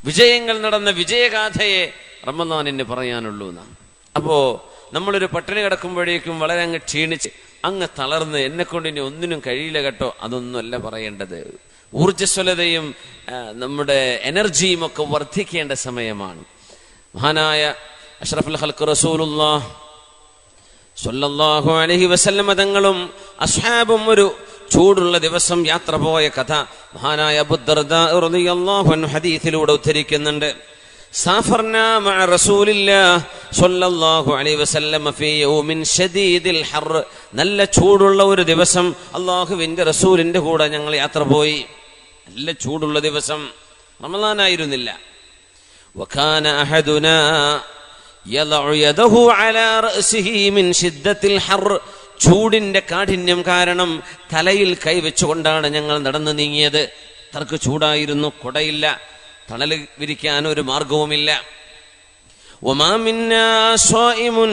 വിജയങ്ങൾ നടന്ന വിജയഗാഥയെ റമദാനിന് പറയാനുള്ളൂ നാം. അപ്പോ നമ്മളൊരു പട്ടിണി കിടക്കുമ്പോഴേക്കും വളരെ അങ്ങ് ക്ഷീണിച്ച് അങ്ങ് തളർന്ന് എന്നെ കൊണ്ട് ഇനി ഒന്നിനും കഴിയില്ല കേട്ടോ, അതൊന്നുമല്ല പറയേണ്ടത്. ഊർജ്ജസ്വലതയും നമ്മുടെ എനർജിയും ഒക്കെ വർദ്ധിക്കേണ്ട സമയമാണ്. മഹാനായ അഷ്റഫുൽ ഖൽഖ് റസൂലുള്ളാഹി സ്വല്ലല്ലാഹു അലൈഹി വസല്ലം തങ്ങളും അസ്ഹാബും ഒരു ചൂടുള്ള ദിവസം യാത്ര പോയ കഥ മഹാനായ അബൂ ദർദാ റളിയല്ലാഹു അൻഹു ഹദീസിലൂടെ ഉദ്ധരിക്കുന്നുണ്ട്. സാഫർനാ മഅ റസൂലില്ലാഹി സ്വല്ലല്ലാഹു അലൈഹി വസല്ലം ഫീ യൗമിൻ ശദീദിൽ ഹർ, നല്ല ചൂടുള്ള ഒരു ദിവസം അല്ലാഹുവിന്റെ റസൂലിന്റെ കൂടെ ഞങ്ങൾ യാത്ര പോയി. നല്ല ചൂടുള്ള ദിവസം, റമളാനായിരുന്നില്ല. വകാന അഹദുനാ യദഉ യദഹു അലാ റഅസിഹി മിൻ ശിദ്ദത്തിൽ ഹർ, ചൂടിന്റെ കാഠിന്യം കാരണം തലയിൽ കൈവച്ചുകൊണ്ടാണ് ഞങ്ങൾ നടന്നു നീങ്ങിയത്. അത്രക്ക് ചൂടായിരുന്നു, കൊടയില്ല, തണൽ വിരിക്കാൻ ഒരു മാർഗവുമില്ല. വമാ മിന്നാ സ്വായിമുൻ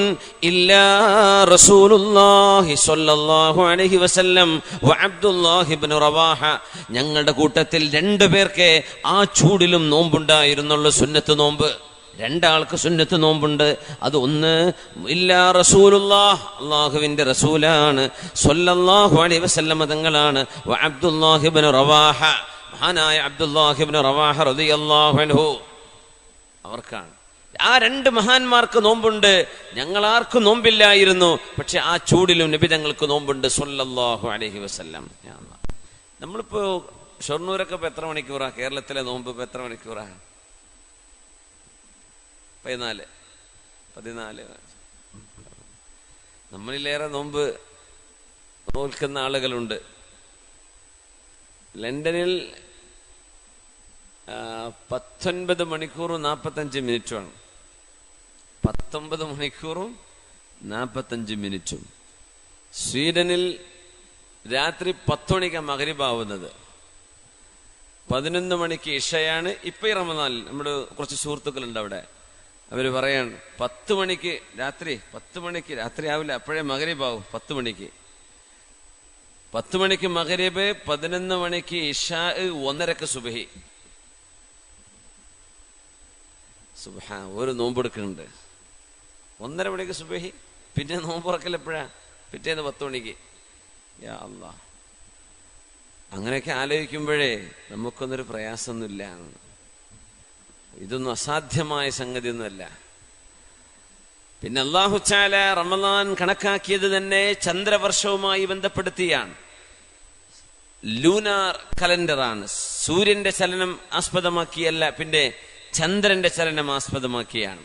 ഇല്ലാ റസൂലുള്ളാഹി സ്വല്ലല്ലാഹു അലൈഹി വസല്ലം വ അബ്ദുല്ലാഹി ഇബ്നു റവാഹ, ഞങ്ങളുടെ കൂട്ടത്തിൽ 2 പേർക്ക് ആ ചൂടിലും നോമ്പുണ്ടായിരുന്നുള്ളൂ, സുന്നത്ത് നോമ്പ്. 2 ആൾക്ക് സുന്നത്ത് നോമ്പുണ്ട്. അത് ഒന്ന് ഇല്ലാ റസൂലുള്ളാഹ്, അല്ലാഹുവിന്റെ റസൂലാണ്, സ്വല്ലല്ലാഹു അലൈഹി വസല്ലം തങ്ങളാണ്, വ അബ്ദുല്ലാഹി ഇബ്നു റവാഹ, മഹാനായ അബ്ദുല്ലാഹി ഇബ്നു റവാഹ റളിയല്ലാഹു അൻഹു, അവർക്കാണ്. ആ 2 മഹാന്മാർക്ക് നോമ്പുണ്ട്, ഞങ്ങളാർക്കും നോമ്പില്ലായിരുന്നു. പക്ഷെ ആ ചൂടിലും നബി തങ്ങൾക്ക് നോമ്പുണ്ട് സ്വല്ലല്ലാഹു അലൈഹി വസല്ലം. നമ്മളിപ്പോ ഷൊർണൂരൊക്കെ ഇപ്പൊ എത്ര മണിക്കൂറാ? കേരളത്തിലെ നോമ്പ് ഇപ്പൊ എത്ര മണിക്കൂറാ? 14. നമ്മളിലേറെ നോമ്പ് നോൽക്കുന്ന ആളുകളുണ്ട്. ലണ്ടനിൽ 19 മണിക്കൂറും 45 മിനിറ്റുമാണ്. 19 മണിക്കൂറും 45 മിനിറ്റും. സ്വീഡനിൽ രാത്രി 10 മണിക്കാണ് മഗ്രിബാവുന്നത്, 11 മണിക്ക് ഇഷയാണ്. ഇപ്പൊ ഈ റമദാനിൽ നമ്മുടെ കുറച്ച് സുഹൃത്തുക്കളുണ്ട് അവിടെ, അവര് പറയാണ് 10 മണിക്ക് രാത്രി, 10 മണിക്ക് രാത്രി ആവില്ല, അപ്പോഴേ മഗ്രിബാവും. 10 മണിക്ക് 10 മണിക്ക് മഗ്രിബ്, 11 മണിക്ക് ഇഷാ, 1:30 സുബ്ഹി. സുബ്ഹാൻ, ഒരു നോമ്പെടുക്കുന്നുണ്ട്. 1:30 മണിക്ക് സുബ്ഹി, പിന്നെ നോമ്പുറക്കൽ എപ്പോഴാ? പിറ്റേന്ന് 10 മണിക്ക്. യാ അല്ലാഹ്, അങ്ങനെയൊക്കെ ആലോചിക്കുമ്പോഴേ നമുക്കൊന്നൊരു പ്രയാസമൊന്നുമില്ല. ഇതൊന്നും അസാധ്യമായ സംഗതിയൊന്നുമല്ല. പിന്നെ അല്ലാഹു തആല റമളാൻ കണക്കാക്കിയത് തന്നെ ചന്ദ്രവർഷവുമായി ബന്ധപ്പെടുത്തിയാണ്. ലൂനാർ കലണ്ടറാണ്. സൂര്യന്റെ ചലനം ആസ്പദമാക്കിയല്ല, പിന്നെ ചന്ദ്രന്റെ ചലനം ആസ്പദമാക്കിയാണ്.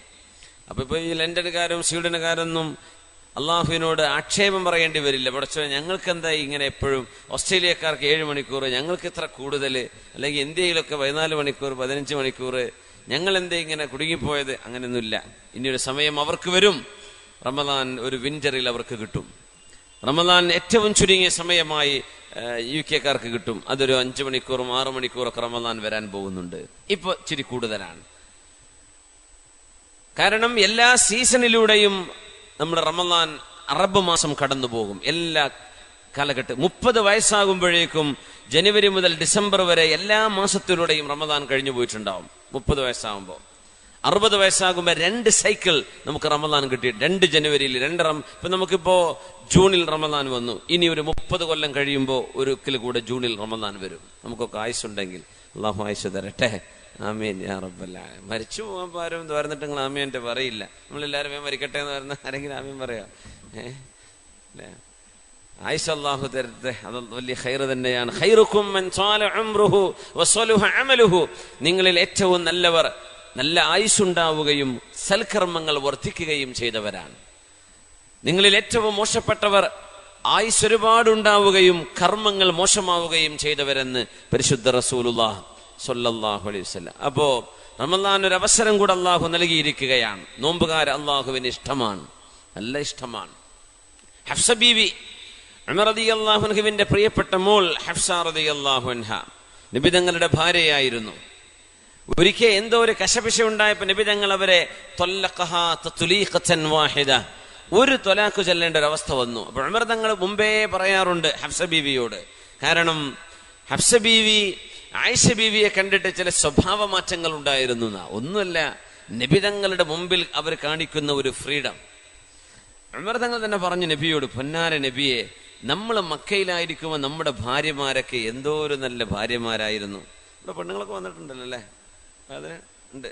അപ്പൊ ഇപ്പൊ ഈ ലണ്ടനുകാരും സ്വീഡനുകാരൊന്നും അള്ളാഹുവിനോട് ആക്ഷേപം പറയേണ്ടി വരില്ല. പക്ഷേ ഞങ്ങൾക്ക് എന്താ ഇങ്ങനെ എപ്പോഴും, ഓസ്ട്രേലിയക്കാർക്ക് 7 മണിക്കൂർ, ഞങ്ങൾക്ക് ഇത്ര കൂടുതൽ, അല്ലെങ്കിൽ ഇന്ത്യയിലൊക്കെ 14 മണിക്കൂർ 15 മണിക്കൂർ, ഞങ്ങൾ എന്താ ഇങ്ങനെ കുടുങ്ങിപ്പോയത്? അങ്ങനെയൊന്നുമില്ല. ഇനിയൊരു സമയം അവർക്ക് വരും. റമദാൻ ഒരു വിന്ററിൽ അവർക്ക് കിട്ടും. റമദാൻ ഏറ്റവും ചുരുങ്ങിയ സമയമായി UK-ക്കാർക്ക് കിട്ടും. അതൊരു 5 മണിക്കൂറും 6 മണിക്കൂറൊക്കെ റമദാൻ വരാൻ പോകുന്നുണ്ട്. ഇപ്പൊ ഇച്ചിരി കൂടുതലാണ്. കാരണം എല്ലാ സീസണിലൂടെയും നമ്മുടെ റമദാൻ അറബ് മാസം കടന്നു പോകും. എല്ലാ കാലഘട്ടം 30 വയസ്സാകുമ്പോഴേക്കും ജനുവരി മുതൽ ഡിസംബർ വരെ എല്ലാ മാസത്തിലൂടെയും റമദാൻ കഴിഞ്ഞു പോയിട്ടുണ്ടാവും. 30 വയസ്സാകുമ്പോൾ 60 വയസ്സാകുമ്പോൾ 2 സൈക്കിൾ നമുക്ക് റമദാൻ കിട്ടി. 2 ജനുവരിയിൽ 2 ഇപ്പൊ നമുക്കിപ്പോ ജൂണിൽ റമദാൻ വന്നു. ഇനി ഒരു 30 കൊല്ലം കഴിയുമ്പോൾ ഒരിക്കൽ കൂടെ ജൂണിൽ റമദാൻ വരും. നമുക്കൊക്കെ ആയുസ്സുണ്ടെങ്കിൽ. അള്ളാഹു ആയുസ് തരട്ടെ. ആമീൻ യാ റബ്ബൽ ആലമീൻ. മരിച്ചു പോകാൻ ആരും വരുന്നിട്ട് നിങ്ങൾ ആമീൻ്റെ പറയില്ല. നമ്മളെല്ലാവരും മരിക്കട്ടെ എന്ന് പറയുന്ന ആരെങ്കിലും ആമീൻ പറയാം? ആയിഷ അല്ലാഹു തരട്ടെ. അത് വലിയ ഖൈർ തന്നെയാണ്. ഖൈറുക്കും മൻ ത്വാല ഉംറുഹു വസ്വലുഹ അമലുഹു, നിങ്ങളിൽ ഏറ്റവും നല്ലവർ നല്ല ആയുസ്സുണ്ടാവുകയും സൽക്കർമ്മങ്ങൾ വർദ്ധിക്കുകയും ചെയ്തവരാണ്. നിങ്ങളിൽ ഏറ്റവും മോശപ്പെട്ടവർ ആയുസ് ഒരുപാടുണ്ടാവുകയും കർമ്മങ്ങൾ മോശമാവുകയും ചെയ്തവരെന്ന് പരിശുദ്ധ റസൂലുള്ളാഹി സ്വല്ലല്ലാഹു അലൈഹി വസല്ലം. അപ്പോ റമളാൻ ഒരു അവസരം കൂടെ അള്ളാഹു നൽകിയിരിക്കുകയാണ്. നോമ്പുകാരെ അള്ളാഹുവിന് ഇഷ്ടമാണ്, നല്ല ഇഷ്ടമാണ്. ഹഫ്സ ബീവി ഉമർ റളിയല്ലാഹു അൻഹുവിന്റെ പ്രിയപ്പെട്ട മോൾ ഹഫ്സ റളിയല്ലാഹു അൻഹ നബി തങ്ങളുടെ ഭാര്യയായിരുന്നു. ഒരിക്കൽ എന്തോ ഒരു കശപിശ ഉണ്ടായപ്പോ നബി തങ്ങൾ അവരെ ത്വല്ലഖഹാ തത്ലീഖതൻ വാഹിദ, ഒരു ത്വലാഖ് ചൊല്ലേണ്ട ഒരു അവസ്ഥ വന്നു. അപ്പോൾ ഉമർ തങ്ങൾ മുമ്പേ പറയാറുണ്ട് ഹഫ്സ ബീവിയോട്. കാരണം ഹഫ്സ ബീവി ആയിഷ ബീവിയെ കണ്ടിട്ട് ചില സ്വഭാവ മാറ്റങ്ങൾ ഉണ്ടായിരുന്നു. ഒന്നുമല്ല, നബിതങ്ങളുടെ മുമ്പിൽ അവർ കാണിക്കുന്ന ഒരു ഫ്രീഡം. ഉമർ തങ്ങൾ തന്നെ പറഞ്ഞു നബിയോട്, പൊന്നാര നബിയെ, നമ്മൾ മക്കയിലായിരിക്കുമ്പോൾ നമ്മുടെ ഭാര്യമാരൊക്കെ എന്തോ ഒരു നല്ല ഭാര്യമാരായിരുന്നു. ഇവിടെ പെണ്ണുങ്ങളൊക്കെ വന്നിട്ടുണ്ടല്ലോ അല്ലേ? അതിന് ഉണ്ട്.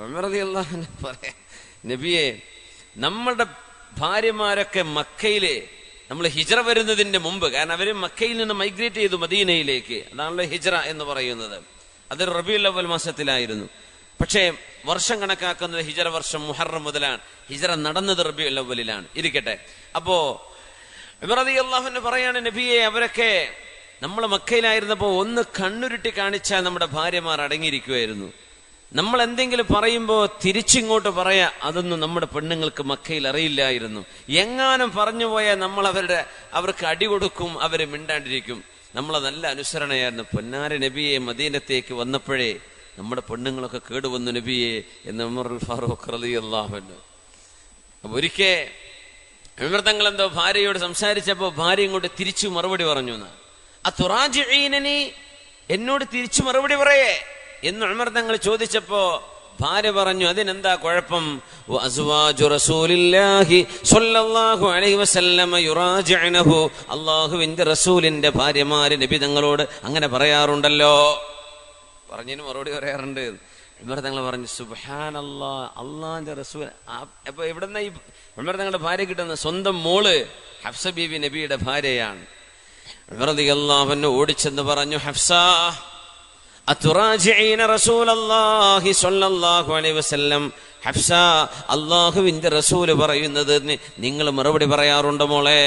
ഉമർ റളിയല്ലാഹു അൻഹു പറയാ, നബിയെ, നമ്മുടെ ഭാര്യമാരൊക്കെ മക്കയിലെ നമ്മൾ ഹിജ്റ വരുന്നതിന്റെ മുമ്പ്, കാരണം അവര് മക്കയിൽ നിന്ന് മൈഗ്രേറ്റ് ചെയ്തു മദീനയിലേക്ക്, അതാണല്ലോ ഹിജ്റ എന്ന് പറയുന്നത്. അത് റബീഉൽ അവ്വൽ മാസത്തിലായിരുന്നു. പക്ഷേ വർഷം കണക്കാക്കുന്നത് ഹിജ്റ വർഷം മുഹറം മുതലാണ്. ഹിജ്റ നടന്നത് റബീഉൽ അവ്വലിലാണ്. ഇരിക്കട്ടെ. അപ്പോ ഉമർ റളിയല്ലാഹു അൻഹു പറയാണ്, നബിയെ, അവരൊക്കെ നമ്മൾ മക്കയിലായിരുന്നപ്പോ ഒന്ന് കണ്ണുരുട്ടി കാണിച്ചാൽ നമ്മുടെ ഭാര്യമാർ അടങ്ങിയിരിക്കുമായിരുന്നു. നമ്മൾ എന്തെങ്കിലും പറയുമ്പോൾ തിരിച്ചിങ്ങോട്ട് പറയാ, അതൊന്നും നമ്മുടെ പെണ്ണുങ്ങൾക്ക് മക്കയിൽ അറിയില്ലായിരുന്നു. എങ്ങാനും പറഞ്ഞു പോയാൽ നമ്മൾ അവർക്ക് അടി കൊടുക്കും, അവര് മിണ്ടാണ്ടിരിക്കും. നമ്മളെ നല്ല അനുസരണയായിരുന്നു. പൊന്നാര നബിയെ, മദീനത്തേക്ക് വന്നപ്പോഴേ നമ്മുടെ പെണ്ണുങ്ങളൊക്കെ കേടുവന്നു നബിയെ എന്ന് ഉമർ ഫാറൂഖ് റളിയല്ലാഹു അൻഹു. അപ്പൊ ഒരിക്കൽ ഉമർ തങ്ങൾ എന്തോ ഭാര്യയോട് സംസാരിച്ചപ്പോ ഭാര്യ ഇങ്ങോട്ട് തിരിച്ചു മറുപടി പറഞ്ഞു. അതുറാജിഈനനി, എന്നോട് തിരിച്ചു മറുപടി പറയേ എന്ന് ഉമർ തങ്ങൾ ചോദിച്ചപ്പോ ഭാര്യ പറഞ്ഞു, അതിനെന്താ കുഴപ്പം? വഅസ്വാജു റസൂലില്ലാഹി സ്വല്ലല്ലാഹു അലൈഹി വസല്ലം യുറാജിഉനഹു, അല്ലാഹുവിന്റെ റസൂലിന്റെ ഭാര്യമാര് നബി തങ്ങളോട് അങ്ങനെ പറയാറുണ്ടല്ലോ. പറഞ്ഞതിന് മറുപടി പറയാറുണ്ട്. ഉമർ തങ്ങൾ പറഞ്ഞു, സുബ്ഹാനല്ലാഹ്, അല്ലാഹുവിന്റെ റസൂൽ. അപ്പൊ എവിടെന്നാ ഈ ഉമർ തങ്ങളുടെ ഭാര്യ കിട്ടുന്ന? സ്വന്തം മോള് ഹഫ്സ ബീവി നബിയുടെ ഭാര്യയാണ്. ഉമർ റളിയല്ലാഹു അൻഹു ഓടിച്ചെന്ന് പറഞ്ഞു, ഹഫ്സ, അതുറാജിഈന റസൂലല്ലാഹി സ്വല്ലല്ലാഹു അലൈഹി വസല്ലം, ഹഫ്സ, അല്ലാഹുവിന്റെ റസൂൽ പറയുന്നത് നിങ്ങൾ മറുപടി പറയാറുണ്ട് മോളെ?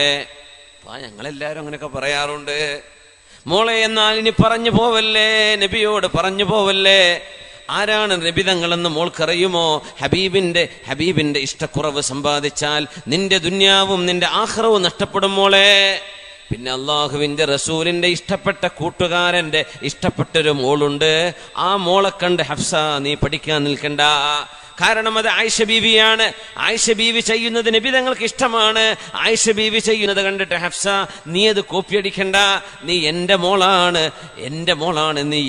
ഞങ്ങളെല്ലാരും അങ്ങനെയൊക്കെ പറയാറുണ്ട് മോളെ. എന്നാൽ ഇനി പറഞ്ഞു പോവല്ലേ, നബിയോട് പറഞ്ഞു പോവല്ലേ. ആരാണ് നബിതങ്ങളെന്ന് മോൾക്കറിയുമോ? ഹബീബിന്റെ ഇഷ്ടക്കുറവ് സമ്പാദിച്ചാൽ നിന്റെ ദുന്യാവും നിന്റെ ആഖിറവും നഷ്ടപ്പെടും മോളെ. പിന്നെ അള്ളാഹുവിന്റെ റസൂലിന്റെ ഇഷ്ടപ്പെട്ട കൂട്ടുകാരന്റെ ഇഷ്ടപ്പെട്ടൊരു മോളുണ്ട്. ആ മോളെ കണ്ട് ഹഫ്സ നീ പഠിക്കാൻ നിൽക്കണ്ട. കാരണം അത് ആയിഷ ബീവിയാണ്. ആയിഷ ബീവി ചെയ്യുന്നത് നബി തങ്ങൾക്ക് ഇഷ്ടമാണ്. ആയിഷ ബീവി ചെയ്യുന്നത് കണ്ടിട്ട് ഹഫ്സ നീ അത് കോപ്പിയടിക്കണ്ട. നീ എന്റെ മോളാണ്, എന്റെ മോളാണ് നീ.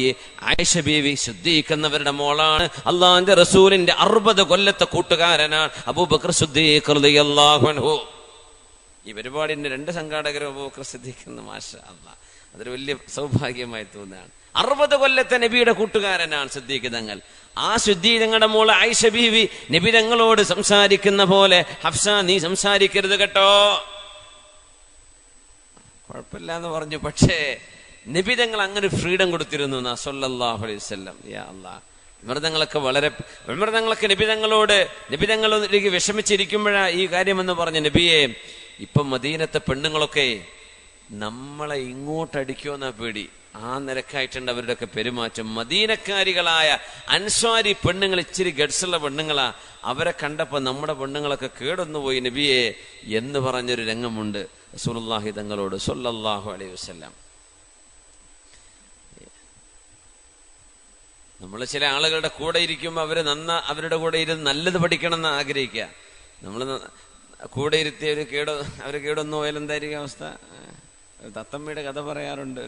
ആയിഷ ബീവി സിദ്ദീഖ് മോളാണ്. അള്ളാഹുവിന്റെ റസൂലിന്റെ 60 കൊല്ലത്തെ കൂട്ടുകാരനാണ് അബൂബക്കർ സിദ്ദീഖ് റളിയല്ലാഹു അൻഹു. ഈ പരിപാടിന്റെ 2 സംഘാടകരും അബൂബക്കർ സിദ്ദീഖ്, മാഷാ അല്ലാഹ്, അതൊരു വലിയ സൗഭാഗ്യമായി തോന്നുകയാണ്. 60 കൊല്ലത്തെ നബിയുടെ കൂട്ടുകാരനാണ് സിദ്ദീഖ് തങ്ങൾ. ആ സിദ്ദീഖ് തങ്ങളുടെ മോള് ആയിഷ ബീവി നബി തങ്ങളോട് സംസാരിക്കുന്ന പോലെ ഹഫ്സ നീ സംസാരിക്കരുത് കേട്ടോ. കുഴപ്പമില്ല എന്ന് പറഞ്ഞു. പക്ഷേ നബി തങ്ങൾ അങ്ങനെ ഫ്രീഡം കൊടുത്തിരുന്നു സല്ലല്ലാഹു അലൈഹി വസല്ലം. യാ അല്ലാഹ്, വിമൃതങ്ങളൊക്കെ നബി തങ്ങളിലേക്ക് വിഷമിച്ചിരിക്കുമ്പോഴാ ഈ കാര്യമെന്ന് പറഞ്ഞ നബിയെ, ഇപ്പം മദീനത്തെ പെണ്ണുങ്ങളൊക്കെ നമ്മളെ ഇങ്ങോട്ടടിക്കുമെന്നാ പേടി. ആ നിരക്കായിട്ടുണ്ട് അവരുടെയൊക്കെ പെരുമാറ്റം. മദീനക്കാരികളായ അൻസ്വാരി പെണ്ണുങ്ങൾ ഇച്ചിരി ഗഡ്സുള്ള പെണ്ണുങ്ങളാ. അവരെ കണ്ടപ്പോ നമ്മുടെ പെണ്ണുങ്ങളൊക്കെ കേടൊന്നുപോയി നബിയെ എന്ന് പറഞ്ഞൊരു രംഗമുണ്ട് റസൂലുള്ളാഹി തങ്ങളോട് സ്വല്ലല്ലാഹു അലൈഹി വസല്ലം. നമ്മൾ ചില ആളുകളുടെ കൂടെ ഇരിക്കുമ്പോൾ അവരുടെ കൂടെ ഇരുന്ന് നല്ലത് പഠിക്കണം എന്ന് ആഗ്രഹിക്കുക. നമ്മൾ കൂടെ ഇരുത്തി അവര് കേടൊന്നു പോയാൽ എന്തായിരിക്കും അവസ്ഥ? തത്തമ്മയുടെ കഥ പറയാറുണ്ട്.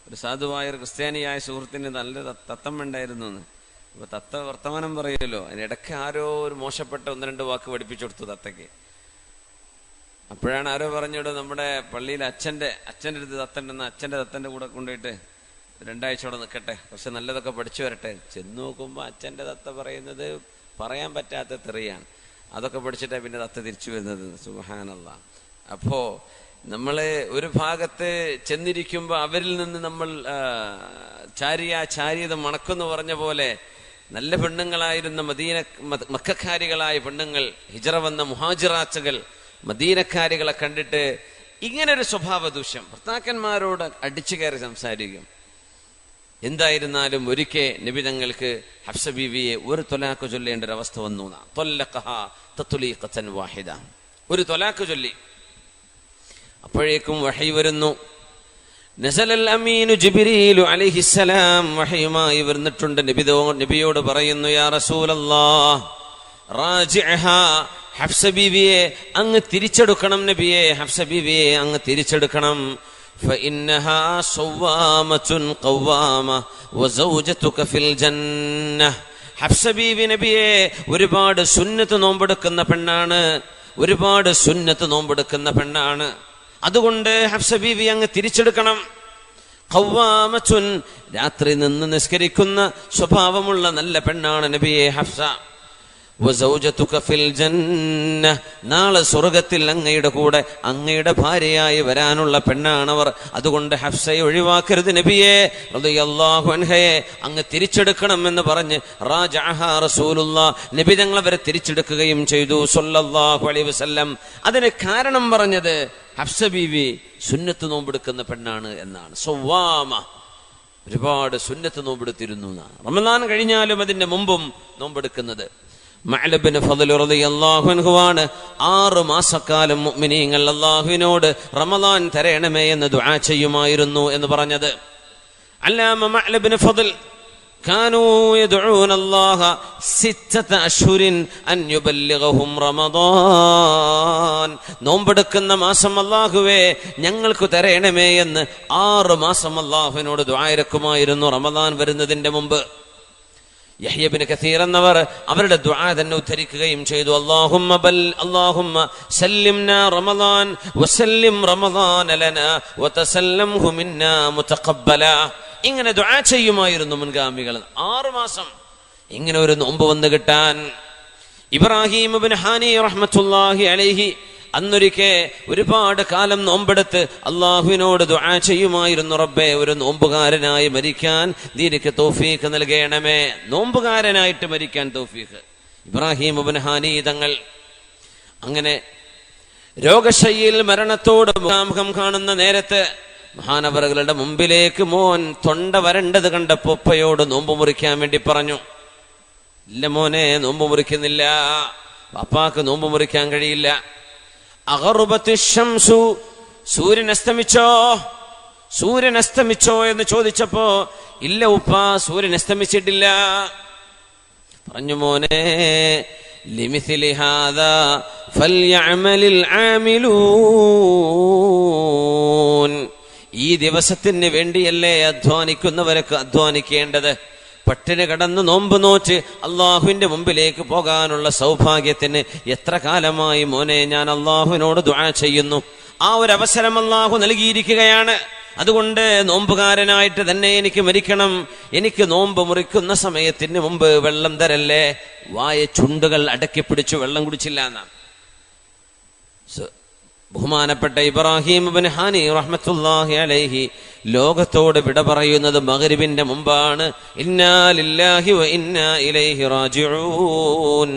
ഒരു സാധുവായ ഒരു ക്രിസ്ത്യാനിയായ സുഹൃത്തിന് നല്ല തത്തമ്മ ഉണ്ടായിരുന്നു എന്ന്. അപ്പൊ തത്ത വർത്തമാനം പറയുമല്ലോ, അതിനിടയ്ക്ക് ആരോ ഒരു മോശപ്പെട്ട 1-2 വാക്ക് പഠിപ്പിച്ചു കൊടുത്തു തത്തയ്ക്ക്. അപ്പോഴാണ് ആരോ പറഞ്ഞോട്, നമ്മുടെ പള്ളിയിൽ അച്ഛന്റെ അടുത്ത് തത്തണ്ടെന്ന്, അച്ഛന്റെ തത്തന്റെ കൂടെ കൊണ്ടുപോയിട്ട് 2 ആഴ്ചയോടെ നിൽക്കട്ടെ, പക്ഷെ നല്ലതൊക്കെ പഠിച്ചു വരട്ടെ. ചെന്ന് നോക്കുമ്പോ അച്ഛന്റെ തത്ത പറയുന്നത് പറയാൻ പറ്റാത്ത തെറിയാണ്. അതൊക്കെ പഠിച്ചിട്ടാ പിന്നെ തത്ത തിരിച്ചു വരുന്നത്. സുബ്ഹാനല്ലാഹ്. അപ്പോ നമ്മള് ഒരു ഭാഗത്ത് ചെന്നിരിക്കുമ്പോ അവരിൽ നിന്ന് നമ്മൾ ചാരിയത മണക്കെന്ന് പറഞ്ഞ പോലെ നല്ല പെണ്ണുങ്ങളായിരുന്ന മക്കക്കാരികളായ പെണ്ണുങ്ങൾ, ഹിജ്റ വന്ന മുഹാജിറാച്ചുകൾ, മദീനക്കാരികളെ കണ്ടിട്ട് ഇങ്ങനൊരു സ്വഭാവ ദൂഷ്യം, ഭർത്താക്കന്മാരോട് അടിച്ചു കയറി സംസാരിക്കും. എന്തായിരുന്നാലും ഒരിക്കൽ നബി തങ്ങൾക്ക് ഹഫ്സ ബീവിയെ ഒരു തൊലാക്ക് ചൊല്ലേണ്ട ഒരു അവസ്ഥ വന്നു. തൊല്ലഖഹാ തത്ലീഖതൻ വാഹിദ, ഒരു തൊലാക്ക് ചൊല്ലി. അപ്പോഴേക്കും വഹി വരുന്നു. നസലൽ അമീനു ജിബ്രീലു അലൈഹിസ്സലാം വഹയുമായി വരുന്നിട്ടുണ്ട്. നബിയോട് പറയുന്നു, യാ റസൂലല്ലാഹ് റാജിഅഹാ, ഹഫ്സ ബീവിയെ അങ്ങ് തിരിച്ചെടുക്കണം നബിയെ, ഹഫ്സ ബീവിയെ അങ്ങ് തിരിച്ചെടുക്കണം. فإنها صوامة قوامة وزوجتك في الجنة. ഹഫ്സ ബീവി നബിയെ ഒരുപാട് സുന്നത്ത് നോമ്പെടുക്കുന്ന പെണ്ണാണ്, ഒരുപാട് സുന്നത്ത് നോമ്പെടുക്കുന്ന പെണ്ണാണ്. അതുകൊണ്ട് ഹഫ്സ ബീവി അങ്ങ് തിരിച്ചെടുക്കണം. ഖവ്വാമത്തുൻ, രാത്രി നിന്ന് നിസ്കരിക്കുന്ന സ്വഭാവമുള്ള നല്ല പെണ്ണാണ് നബിയെ ഹഫ്സ. വസൗജതുക ഫിൽ ജന്ന, നാളെ സ്വർഗ്ഗത്തിൽ അങ്ങയുടെ കൂടെ അങ്ങയുടെ ഭാര്യയായി വരാനുള്ള പെണ്ണാണവർ. അതുകൊണ്ട് ഹഫ്സയെ ഒഴിവാക്കരുത് നബിയെ റളിയല്ലാഹു അൻഹയെ അങ്ങ് തിരിച്ചെടുക്കണം എന്ന് പറഞ്ഞ് റാജഅഹാ റസൂലുള്ളാഹ്, നബി തങ്ങൾ അവരെ തിരിച്ചെടുക്കുകയും ചെയ്തു സല്ലല്ലാഹു അലൈഹി വസല്ലം. അതിന് കാരണം പറഞ്ഞത് ഹഫ്സ ബീവി സുന്നത്ത് നോമ്പെടുക്കുന്ന പെണ്ണാണ് എന്നാണ്. സവ്വാമ, ഒരുപാട് സുന്നത്ത് നോമ്പെടുത്തിരുന്നു എന്നാണ്. റമദാൻ കഴിഞ്ഞാലും അതിന്റെ മുമ്പും നോമ്പെടുക്കുന്നത്. മഅ്ല ബിൻ ഫദ്ൽ റളിയല്ലാഹു അൻഹു ആണ് 6 മാസക്കാലം മുഅ്മിനീങ്ങൾ അല്ലാഹുവിനോട് റമദാൻ തരണമേ എന്ന് ദുആ ചെയ്യുമായിരുന്നു എന്ന് പറഞ്ഞത്. അല്ലാമ മഅ്ല ബിൻ ഫദ്ൽ കാനൂ യദ്ഊന അല്ലാഹ 6 അശ്ഹുരിൻ അൻ യുബല്ലിഗഹും റമദാൻ. നോമ്പെടുക്കുന്ന മാസം അല്ലാഹുവേ ഞങ്ങൾക്ക് തരണമേ എന്ന് 6 മാസം അല്ലാഹുവിനോട് ദുആ ഇറക്കുമായിരുന്നു റമദാൻ വരുന്നതിന്റെ മുമ്പ്. യഹ്യ ഇബ്നു കസീർ എന്നവർ അവരുടെ ദുആ തന്നെ ഉദ്ധരിക്കുകയും ചെയ്തു. അല്ലാഹുമ്മ സല്ലിംനാ റമദാൻ വസല്ലിം റമദാന ലനാ വതസല്ലംഹു മിന്നാ മുതഖബ്ബല. ഇങ്ങനെ ദുആ ചെയ്യുമായിരുന്നു മുൻഗാമികൾ. 6 മാസം ഇങ്ങനെ ഒരു നോമ്പ് വന്നു കിട്ടാൻ. ഇബ്രാഹിം ഇബ്നു ഹാനി റഹ്മത്തുള്ളാഹി അലൈഹി അന്നൊരിക്കെ ഒരുപാട് കാലം നോമ്പെടുത്ത് അള്ളാഹുവിനോട് ദുആ ചെയ്യുമായിരുന്നു, റബ്ബേ ഒരു നോമ്പുകാരനായി മരിക്കാൻ ദീനിക്ക് തൗഫീഖ് നൽകണമേ. നോമ്പുകാരനായിട്ട് മരിക്കാൻ തൗഫീഖ്. ഇബ്രാഹിം ഇബ്നു ഹാനി തങ്ങൾ അങ്ങനെ രോഗശയ്യയിൽ മരണത്തോട് മുഖാമുഖം കാണുന്ന നേരത്ത് മഹാനവറുകളുടെ മുമ്പിലേക്ക് മോൻ തൊണ്ട വരണ്ടത് കണ്ടപ്പോ ഉപ്പയോട് നോമ്പ് മുറിക്കാൻ വേണ്ടി പറഞ്ഞു. ഇല്ല മോനെ, നോമ്പ് മുറിക്കുന്നില്ല, പപ്പാക്ക് നോമ്പ് മുറിക്കാൻ കഴിയില്ല. അഗറുബത്തുശംസു, സൂര്യൻ അസ്തമിച്ചോ, സൂര്യൻ അസ്തമിച്ചോ എന്ന് ചോദിച്ചപ്പോ ഇല്ല ഉപ്പ, സൂര്യൻ അസ്തമിച്ചിട്ടില്ല. പറഞ്ഞു മോനെ, ലിമിസ്ലി ഹാദാ ഫൽയഅമലിൽ ആമിലൂൻ, ഈ ദിവസത്തിന് വേണ്ടിയല്ലേ അധ്വാനിക്കുന്നവരൊക്കെ അധ്വാനിക്കേണ്ടത്. പട്ടിണി കടന്ന് നോമ്പ് നോച്ച് അള്ളാഹുവിന്റെ മുമ്പിലേക്ക് പോകാനുള്ള സൗഭാഗ്യത്തിന് എത്ര കാലമായി മോനെ ഞാൻ അള്ളാഹുവിനോട് ദുആ ചെയ്യുന്നു. ആ ഒരു അവസരം അള്ളാഹു നൽകിയിരിക്കുകയാണ്. അതുകൊണ്ട് നോമ്പുകാരനായിട്ട് തന്നെ എനിക്ക് മരിക്കണം. എനിക്ക് നോമ്പ് മുറിക്കുന്ന സമയത്തിന് മുമ്പ് വെള്ളം തരല്ലേ. വായ ചുണ്ടുകൾ അടക്കി പിടിച്ചു വെള്ളം കുടിച്ചില്ല എന്നാണ്. ബഹുമാനപ്പെട്ട ഇബ്രാഹിം ഇബ്നു ഹാനി റഹ്മത്തുള്ളാഹി അലൈഹി ലോകത്തോട് വിട പറയുന്നത് മഗ്രിബിന്റെ മുമ്പാണ്. ഇന്നാ ലില്ലാഹി വ ഇന്നാ ഇലൈഹി റാജിഊൻ.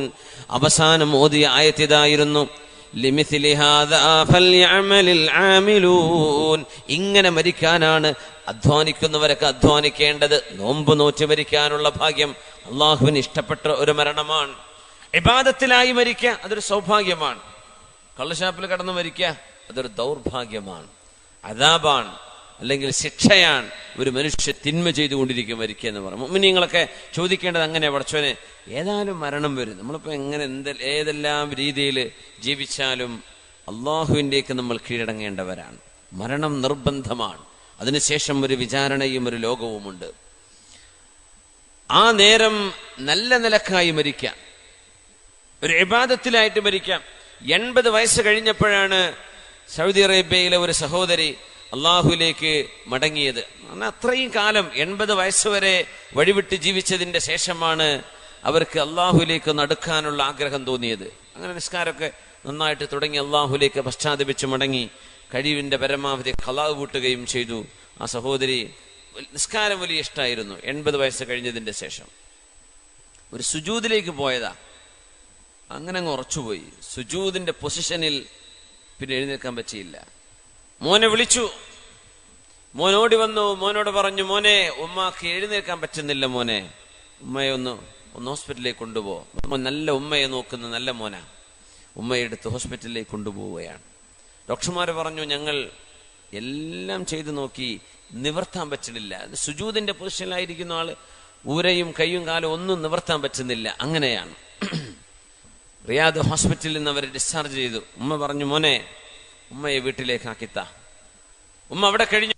അവസാനം ഓതിയ ആയത്ത് ഇതായിരുന്നു, ലിമിസ്ലി ഹാദാ ഫൽയഅമലിൽ ആമിലൂൻ. ഇങ്ങനെ മരിക്കാനാണ് അധ്വാനിക്കുന്നവരൊക്കെ അധ്വാനിക്കേണ്ടത്. നോമ്പ് നോറ്റ് മരിക്കാനുള്ള ഭാഗ്യം അള്ളാഹുവിന് ഇഷ്ടപ്പെട്ട ഒരു മരണമാണ്. ഇബാദത്തിലായി മരിക്കുക അതൊരു സൗഭാഗ്യമാണ്. കള്ളുഷാപ്പിൽ കടന്നു മരിക്കുക അതൊരു ദൗർഭാഗ്യമാണ്, അദാബാണ്, അല്ലെങ്കിൽ ശിക്ഷയാണ്. ഒരു മനുഷ്യ തിന്മ ചെയ്തുകൊണ്ടിരിക്കും മരിക്കുക എന്ന് പറയും. മുഅ്മിനീങ്ങളൊക്കെ ചോദിക്കേണ്ടത് അങ്ങനെ, പടച്ചോനെ ഏതായാലും മരണം വരും, നമ്മളിപ്പോൾ എങ്ങനെ ഏതെല്ലാം രീതിയിൽ ജീവിച്ചാലും അള്ളാഹുവിൻ്റെയൊക്കെ നമ്മൾ കീഴടങ്ങേണ്ടവരാണ്. മരണം നിർബന്ധമാണ്. അതിനുശേഷം ഒരു വിചാരണയും ഒരു ലോകവുമുണ്ട്. ആ നേരം നല്ല നിലക്കായി മരിക്കാം, ഒരു ഇബാദത്തിലായിട്ട് മരിക്കാം. 80 വയസ്സ് കഴിഞ്ഞപ്പോഴാണ് സൗദി അറേബ്യയിലെ ഒരു സഹോദരി അള്ളാഹുവിലേക്ക് മടങ്ങിയത്. അത്രയും കാലം 80 വയസ്സ് വരെ വഴിവിട്ട് ജീവിച്ചതിന്റെ ശേഷമാണ് അവർക്ക് അള്ളാഹുവിലേക്ക് അടുക്കാനുള്ള ആഗ്രഹം തോന്നിയത്. അങ്ങനെ നിസ്കാരമൊക്കെ നന്നായിട്ട് തുടങ്ങി അള്ളാഹുവിലേക്ക് പശ്ചാത്തപിച്ച് മടങ്ങി കഴിവിന്റെ പരമാവധി ഖളാ വീട്ടുകയും ചെയ്തു. ആ സഹോദരി നിസ്കാരം വലിയ ഇഷ്ടമായിരുന്നു. 80 വയസ്സ് കഴിഞ്ഞതിന്റെ ശേഷം ഒരു സുജൂദിലേക്ക് പോയതാ. അങ്ങനെ അങ്ങ് ഉറച്ചുപോയി. സുജൂദിന്റെ പൊസിഷനിൽ പിന്നെ എഴുന്നേൽക്കാൻ പറ്റിയില്ല. മോനെ വിളിച്ചു. മോനോടി വന്നു. മോനോട് പറഞ്ഞു, മോനെ ഉമ്മാക്ക് എഴുന്നേൽക്കാൻ പറ്റുന്നില്ല മോനെ, ഉമ്മയെ ഒന്ന് ഹോസ്പിറ്റലിലേക്ക് കൊണ്ടുപോ. നല്ല ഉമ്മയെ നോക്കുന്ന നല്ല മോനാ. ഉമ്മയെ എടുത്ത് ഹോസ്പിറ്റലിലേക്ക് കൊണ്ടുപോവുകയാണ്. ഡോക്ടർമാർ പറഞ്ഞു, ഞങ്ങൾ എല്ലാം ചെയ്തു നോക്കി, നിവർത്താൻ പറ്റുന്നില്ല. സുജൂദിന്റെ പൊസിഷനിലായിരിക്കുന്ന ആള് ഊരയും കയ്യും കാലും ഒന്നും നിവർത്താൻ പറ്റുന്നില്ല. അങ്ങനെയാണ്. റിയാദ് ഹോസ്പിറ്റലിൽ നിന്ന് അവരെ ഡിസ്ചാർജ് ചെയ്തു. ഉമ്മ പറഞ്ഞു, മോനെ ഉമ്മയെ വീട്ടിലേക്ക് ആക്കിത്താ. ഉമ്മ അവിടെ കഴിഞ്ഞു.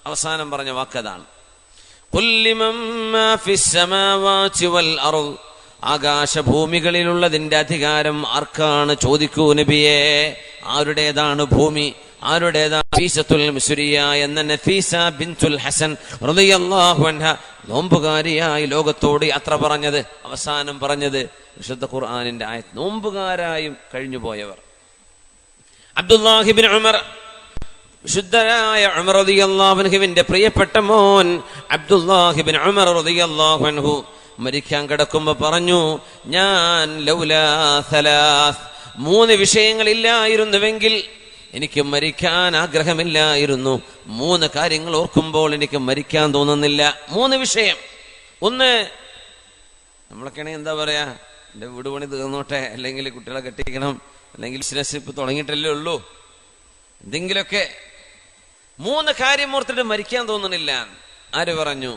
അവസാനം പറഞ്ഞ വാക്കതാണ്, ആകാശഭൂമികളിലുള്ളതിന്റെ അധികാരം ആർക്കാണ് ചോദിക്കൂ നബിയെ. ആരുടേതാണ് ഭൂമി, ആരുടേതാണ്? ഫീസത്തുൽ മിസ്രിയ എന്ന നഫീസ ബിൻതുൽ ഹസൻ റളിയല്ലാഹു അൻഹ നോമ്പുകാരിയായി ലോകത്തോട് യാത്ര പറഞ്ഞത്. അവസാനം പറഞ്ഞത് വിശുദ്ധ ഖുർആനിന്റെ ആയത്ത്, നോമ്പുകാരായും കഴിഞ്ഞുപോയവർ. അബ്ദുല്ലാഹി ഇബ്നു ഉമർ, വിശുദ്ധനായ ഉമർ റളിയല്ലാഹു അൻഹുവിന്റെ പ്രിയപ്പെട്ട മോൻ അബ്ദുല്ലാഹി ഇബ്നു ഉമർ റളിയല്ലാഹു അൻഹു മരിക്കാൻ കിടക്കുമ്പോ പറഞ്ഞു, ഞാൻ ലൗലാ സലാസ്, 3 വിഷയങ്ങളില്ലായിരുന്നുവെങ്കിൽ എനിക്ക് മരിക്കാൻ ആഗ്രഹമില്ലായിരുന്നു. 3 കാര്യങ്ങൾ ഓർക്കുമ്പോൾ എനിക്ക് മരിക്കാൻ തോന്നുന്നില്ല. 3 വിഷയം. ഒന്ന്, നമ്മളൊക്കെയാണെങ്കിൽ എന്താ പറയാ, എന്റെ വീട് പണി തീർന്നോട്ടെ, അല്ലെങ്കിൽ കുട്ടികളെ കെട്ടിക്കണം, അല്ലെങ്കിൽ ബിസിനസ് ഇപ്പൊ തുടങ്ങിയിട്ടല്ലേ ഉള്ളൂ, എന്തെങ്കിലുമൊക്കെ. 3 കാര്യം ഓർത്തിട്ട് മരിക്കാൻ തോന്നുന്നില്ല. ആര് പറഞ്ഞു?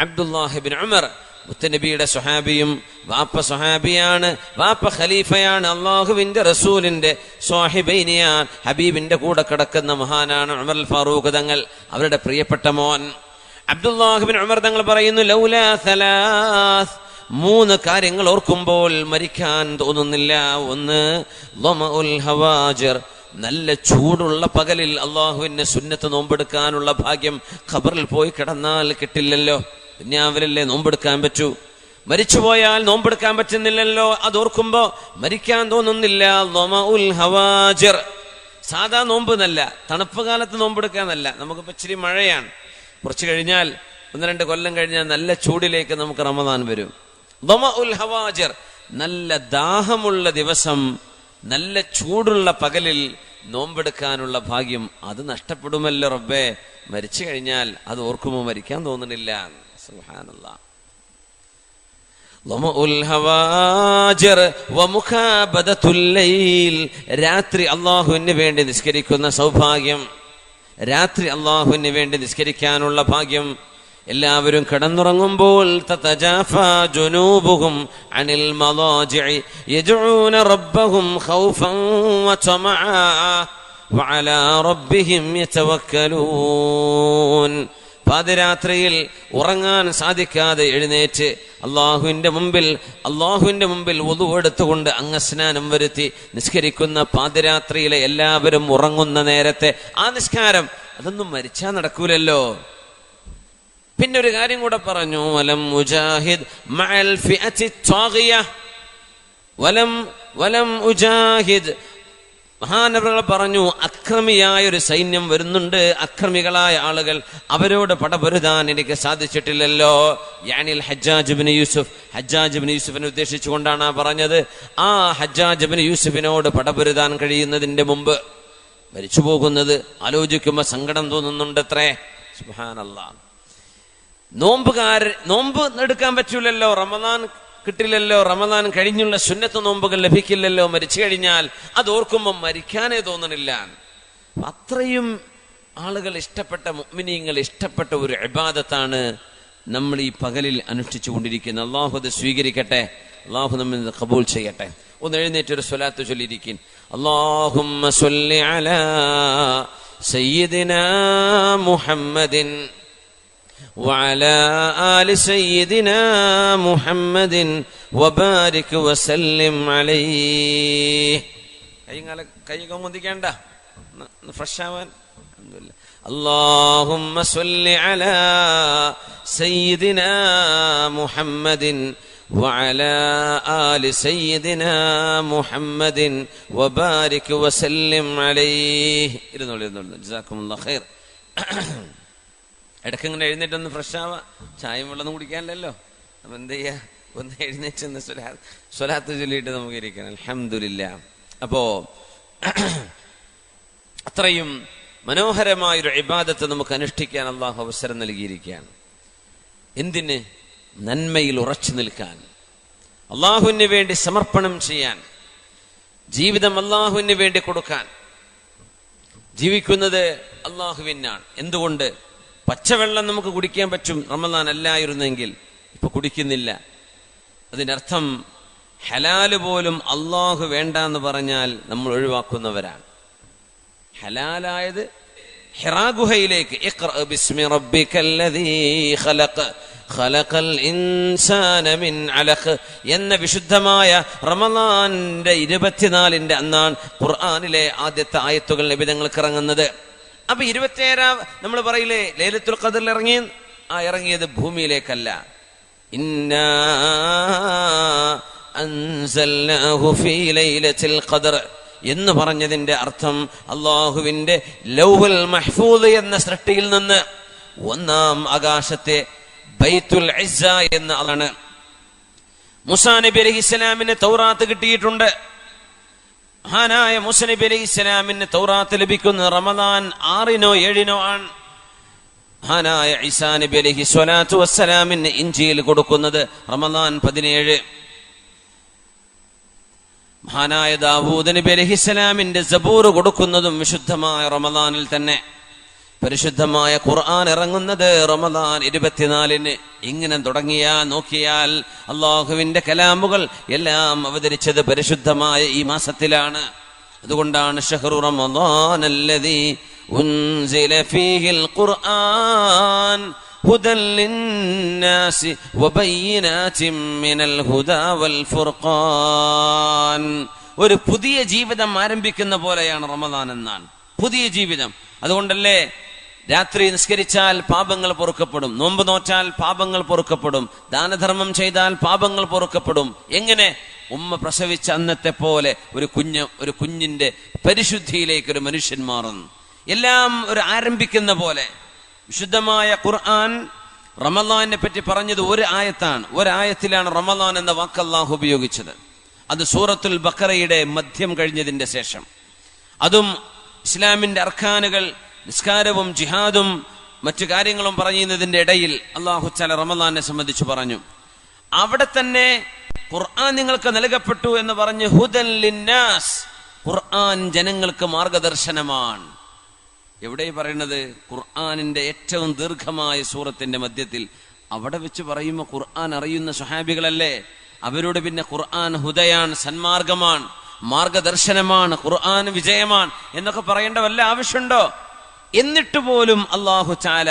അബ്ദുല്ലാഹി ഇബ്നു ഉമർ, മുത്തനബിയുടെ സ്വഹാബിയും, വാപ്പ സ്വഹാബിയാണ്, വാപ്പ ഖലീഫയാണ്, അള്ളാഹുവിന്റെ റസൂലിന്റെ സ്വഹിബൈനിയാണ്, ഹബീബിന്റെ കൂടെ കിടക്കുന്ന മഹാനാണ് ഉമർ അൽ ഫാറൂഖ് തങ്ങൾ, അവരുടെ പ്രിയപ്പെട്ട മോൻ അബ്ദുല്ലാഹി ഇബ്നു ഉമർ തങ്ങൾ പറയുന്നു, ലൗലാ സലാസ്, 3 കാര്യങ്ങൾ ഓർക്കുമ്പോൾ മരിക്കാൻ തോന്നുന്നില്ല. ഒന്ന്, ലമഉൽ ഹവാജിർ, നല്ല ചൂടുള്ള പകലിൽ അള്ളാഹുവിന്റെ സുന്നത്ത് നോമ്പെടുക്കാനുള്ള ഭാഗ്യം ഖബറിൽ പോയി കിടന്നാൽ കിട്ടില്ലല്ലോ. ദുനിയാവിലല്ലേ നോമ്പെടുക്കാൻ പറ്റൂ, മരിച്ചുപോയാൽ നോമ്പെടുക്കാൻ പറ്റുന്നില്ലല്ലോ. അതോർക്കുമ്പോ മരിക്കാൻ തോന്നുന്നില്ല. ലമഉൽ ഹവാജിർ, സാധാ നോമ്പ് എന്നല്ല, തണുപ്പ് കാലത്ത് നോമ്പെടുക്കാന്നല്ല. നമുക്കിപ്പോ ഇച്ചിരി മഴയാണ്, കുറച്ച് കഴിഞ്ഞാൽ 1-2 കൊല്ലം കഴിഞ്ഞാൽ നല്ല ചൂടിലേക്ക് നമുക്ക് റമദാൻ വരും. ലമഉൽ ഹവാജിർ, നല്ല ദാഹമുള്ള ദിവസം, നല്ല ചൂടുള്ള പകലിൽ നോമ്പെടുക്കാനുള്ള ഭാഗ്യം, അത് നഷ്ടപ്പെടുമല്ലോ റബ്ബേ. മരിച്ചു കഴിഞ്ഞാൽ അത് ഓർക്കുമ്പോൾ മരിക്കാൻ തോന്നുന്നില്ല. സുബ്ഹാനല്ലാഹ്. ലമഉൽ ഹവാജിർ വമുഖാബദത്തുൽ ലൈൽ, രാത്രി അല്ലാഹുവിന് വേണ്ടി നിസ്കരിക്കുന്ന സൗഭാഗ്യം, രാത്രി അല്ലാഹുവിന് വേണ്ടി നിസ്കരിക്കാനുള്ള ഭാഗ്യം. എല്ലാവരും കിടന്നുറങ്ങുമ്പോൾ തതജാഫാ ജുനൂബുഹും അനിൽ മളാജിഇ യദ്ഊന റബ്ബഹും ഖൗഫൻ വതമആ വഅലാ റബ്ബിഹിം യതവക്കലൂൻ. പാതിരാത്രിയിൽ ഉറങ്ങാൻ സാധിക്കാതെ എഴുന്നേറ്റ് അള്ളാഹുവിന്റെ മുമ്പിൽ വുളു എടുത്തുകൊണ്ട് അംഗസ്നാനം വരുത്തി നിസ്കരിക്കുന്ന പാതിരാത്രിയിലെ എല്ലാവരും ഉറങ്ങുന്ന നേരത്തെ ആ നിസ്കാരം, അതൊന്നും മരിച്ചാൽ നടക്കൂലല്ലോ. പിന്നെ ഒരു കാര്യം കൂടെ പറഞ്ഞു, വലം മുജാഹിദ് മഅൽ ഫിഅത്തി ത്വാഗിയ, വലം ഉജാഹിദ്, മഹാനവറുകൾ പറഞ്ഞു, അക്രമിയായ ഒരു സൈന്യം വരുന്നുണ്ട്, അക്രമികളായ ആളുകൾ, അവരോട് പടപൊരുതാൻ എനിക്ക് സാധിച്ചിട്ടില്ലല്ലോ. യാനിൽ ഹജ്ജാജ് ഇബ്നു യൂസുഫ്, ഹജ്ജാജ് ഇബ്നു യൂസുഫിനെ ഉദ്ദേശിച്ചുകൊണ്ടാണ് പറഞ്ഞത്. ആ ഹജ്ജാജ് ഇബ്നു യൂസുഫിനോട് പടപൊരുതാൻ കഴിയുന്നതിന്റെ മുമ്പ് മരിച്ചു പോകുന്നത് ആലോചിക്കുമ്പോ സങ്കടം തോന്നുന്നുണ്ടത്രേ. സുബ്ഹാനല്ലാഹ്. നോമ്പ് എടുക്കാൻ പറ്റൂലല്ലോ, റമദാൻ കിട്ടില്ലല്ലോ, റമദാൻ കഴിഞ്ഞുള്ള സുന്നത്ത് നോമ്പുകൾ ലഭിക്കില്ലല്ലോ മരിച്ചു കഴിഞ്ഞാൽ. അത് ഓർക്കുമ്പോൾ മരിക്കാനേ തോന്നണില്ല. അത്രയും ആളുകൾ ഇഷ്ടപ്പെട്ട, മുഅ്മിനീങ്ങൾ ഇഷ്ടപ്പെട്ട ഒരു ഇബാദത്താണ് നമ്മൾ ഈ പകലിൽ അനുഷ്ഠിച്ചു കൊണ്ടിരിക്കുന്നത്. അള്ളാഹു അത് സ്വീകരിക്കട്ടെ, അള്ളാഹു നമ്മിൽ നിന്ന് ഖബൂൽ ചെയ്യട്ടെ. ഒന്ന് എഴുന്നേറ്റൊരു സ്വലാത്ത് ചൊല്ലിയിരിക്കും. അല്ലാഹുമ്മ സ്വല്ലി അലാ സയ്യിദിനാ മുഹമ്മദിൻ وعلى آل سيدنا محمد وبارك وسلم عليه. കൈയൊക്കെ മുന്തിക്കേണ്ട, ഫ്രഷ് ആവാൻ. اللهم صل على سيدنا محمد وعلى آل سيدنا محمد وبارك وسلم عليه. ഇരുന്നോളൂ. ജസാക്കുമുല്ലാഹ് ഖൈർ. ഇടയ്ക്ക് ഇങ്ങനെ എഴുന്നേറ്റൊന്ന് ഫ്രഷ് ആവാ, ചായയും വെള്ളം കുടിക്കാനല്ലോ. അപ്പം എന്ത് ചെയ്യാ, ഒന്ന് എഴുന്നേറ്റ് സ്വലാത്ത് ചൊല്ലിയിട്ട് നമുക്ക് ഇരിക്കണം. അൽഹംദുലില്ലാഹ്. അപ്പോ അത്രയും മനോഹരമായൊരു ഇബാദത്ത് നമുക്ക് അനുഷ്ഠിക്കാൻ അള്ളാഹു അവസരം നൽകിയിരിക്കുകയാണ്. എന്തിന്? നന്മയിൽ ഉറച്ചു നിൽക്കാൻ, അള്ളാഹുവിന് വേണ്ടി സമർപ്പണം ചെയ്യാൻ, ജീവിതം അള്ളാഹുവിന് വേണ്ടി കൊടുക്കാൻ. ജീവിക്കുന്നത് അള്ളാഹുവിനാണ്. എന്തുകൊണ്ട്? പച്ചവെള്ളം നമുക്ക് കുടിക്കാൻ പറ്റും, റമദാൻ അല്ലായിരുന്നെങ്കിൽ. ഇപ്പൊ കുടിക്കുന്നില്ല. അതിനർത്ഥം ഹലാല് പോലും അള്ളാഹു വേണ്ട എന്ന് പറഞ്ഞാൽ നമ്മൾ ഒഴിവാക്കുന്നവരാണ്. ഹലാലായത് ഹിറാ ഗുഹയിലേക്ക് ഇഖ്റ ബിസ്മി റബ്ബിക്കല്ലദീ ഖലഖ് ഖലഖൽ ഇൻസാന മിൻ അലഖ് എന്ന വിശുദ്ധമായ റമളാന്റെ 24-ന്റെ അന്നാണ് ഖുർആനിലെ ആദ്യത്തെ ആയത്തുകൾ നബി തങ്ങൾക്ക് ഇറങ്ങുന്നത്. അപ്പൊ 27 നമ്മൾ പറയില്ലേ ലൈലത്തുൽ ഖദറിൽ ഇറങ്ങിയത് ഭൂമിയിലേക്കല്ല. ഇന്നാ അൻസൽനാഹു ഫീ ലൈലത്തിൽ ഖദർ എന്ന് പറഞ്ഞതിന്റെ അർത്ഥം അള്ളാഹുവിന്റെ ലൗഹുൽ മഹ്ഫൂദ് എന്ന സൃഷ്ടിയിൽ നിന്ന് 1-ാം ആകാശത്തെ ബൈത്തുൽ ഇസ്സ എന്ന ആണ്. മൂസാ നബി അലൈഹിസ്സലാമിന് തൗറാത്ത് കിട്ടിയിട്ടുണ്ട്. മഹാനായ മൂസാ നബി അലൈഹിസ്സലാമിന് തൗറാത്ത് ലഭിക്കുന്ന റമദാൻ 6-നോ 7-നോ ആണ്. മഹാനായ ഈസാ നബി അലൈഹി സ്വലാത്തു വസ്സലാമിന് ഇൻജീൽ കൊടുക്കുന്നത് റമദാൻ 17. മഹാനായ ദാവൂദ് നബി അലൈഹിസ്സലാമിന്റെ സബൂർ കൊടുക്കുന്നതും വിശുദ്ധമായ റമദാനിൽ തന്നെ. പരിശുദ്ധമായ ഖുർആൻ ഇറങ്ങുന്നത് റമദാൻ 24-ന്. ഇങ്ങനെ നോക്കിയാൽ അള്ളാഹുവിന്റെ കലാമുകൾ എല്ലാം അവതരിച്ചത് പരിശുദ്ധമായ ഈ മാസത്തിലാണ്. അതുകൊണ്ടാണ് ശഹ്റു റമദാനല്ലദീ ഉൻസില ഫീഹിൽ ഖുർആൻ ഹുദൻ ലിന്നാസി വബയ്യിനാതിൻ മിനൽ ഹുദാ വൽ ഫുർഖാൻ. ഒരു പുതിയ ജീവിതം ആരംഭിക്കുന്ന പോലെയാണ് റമദാൻ എന്നാണ്. പുതിയ ജീവിതം. അതുകൊണ്ടല്ലേ രാത്രി നിസ്കരിച്ചാൽ പാപങ്ങൾ പൊറുക്കപ്പെടും, നോമ്പ് നോറ്റാൽ പാപങ്ങൾ പൊറുക്കപ്പെടും, ദാനധർമ്മം ചെയ്താൽ പാപങ്ങൾ പൊറുക്കപ്പെടും. എങ്ങനെ? ഉമ്മ പ്രസവിച്ച അന്നത്തെ പോലെ ഒരു കുഞ്ഞിന്റെ പരിശുദ്ധിയിലേക്ക് ഒരു മനുഷ്യൻ മാറുന്നു. എല്ലാം ഒരു ആരംഭിക്കുന്ന പോലെ. വിശുദ്ധമായ ഖുർആൻ റമളാനെ പറ്റി പറഞ്ഞത് ഒരു ആയത്താണ്. ഒരായത്തിലാണ് റമളാൻ എന്ന വാക്ക് അല്ലാഹു ഉപയോഗിച്ചത്. അത് സൂറത്തുൽ ബഖറയുടെ മധ്യം കഴിഞ്ഞതിന്റെ ശേഷം. അതും ഇസ്ലാമിന്റെ അർക്കാനുകൾ, നിസ്കാരവും ജിഹാദും മറ്റു കാര്യങ്ങളും പറയുന്നതിന്റെ ഇടയിൽ അല്ലാഹു തആല റമളാനെ സംബന്ധിച്ച് പറഞ്ഞു. അവിടെ തന്നെ ഖുർആൻ നിങ്ങൾക്ക് നൽകപ്പെട്ടു എന്ന് പറഞ്ഞ് ഹുദൻ ലിന്നാസ്, ഖുർആൻ ജനങ്ങൾക്ക് മാർഗദർശനമാണ്. എവിടെ പറയുന്നത്? ഖുർആനിന്റെ ഏറ്റവും ദീർഘമായ സൂറത്തിന്റെ മധ്യത്തിൽ. അവിടെ വെച്ച് പറയുമ്പോൾ ഖുർആൻ അറിയുന്ന സ്വഹാബികളല്ലേ, അവരോട് പിന്നെ ഖുർആൻ ഹുദയാണ്, സന്മാർഗമാണ്, മാർഗദർശനമാണ്, ഖുർആൻ വിജയമാണ് എന്നൊക്കെ പറയേണ്ട വല്ല ആവശ്യമുണ്ടോ? എന്നിട്ട് പോലും അല്ലാഹു തആല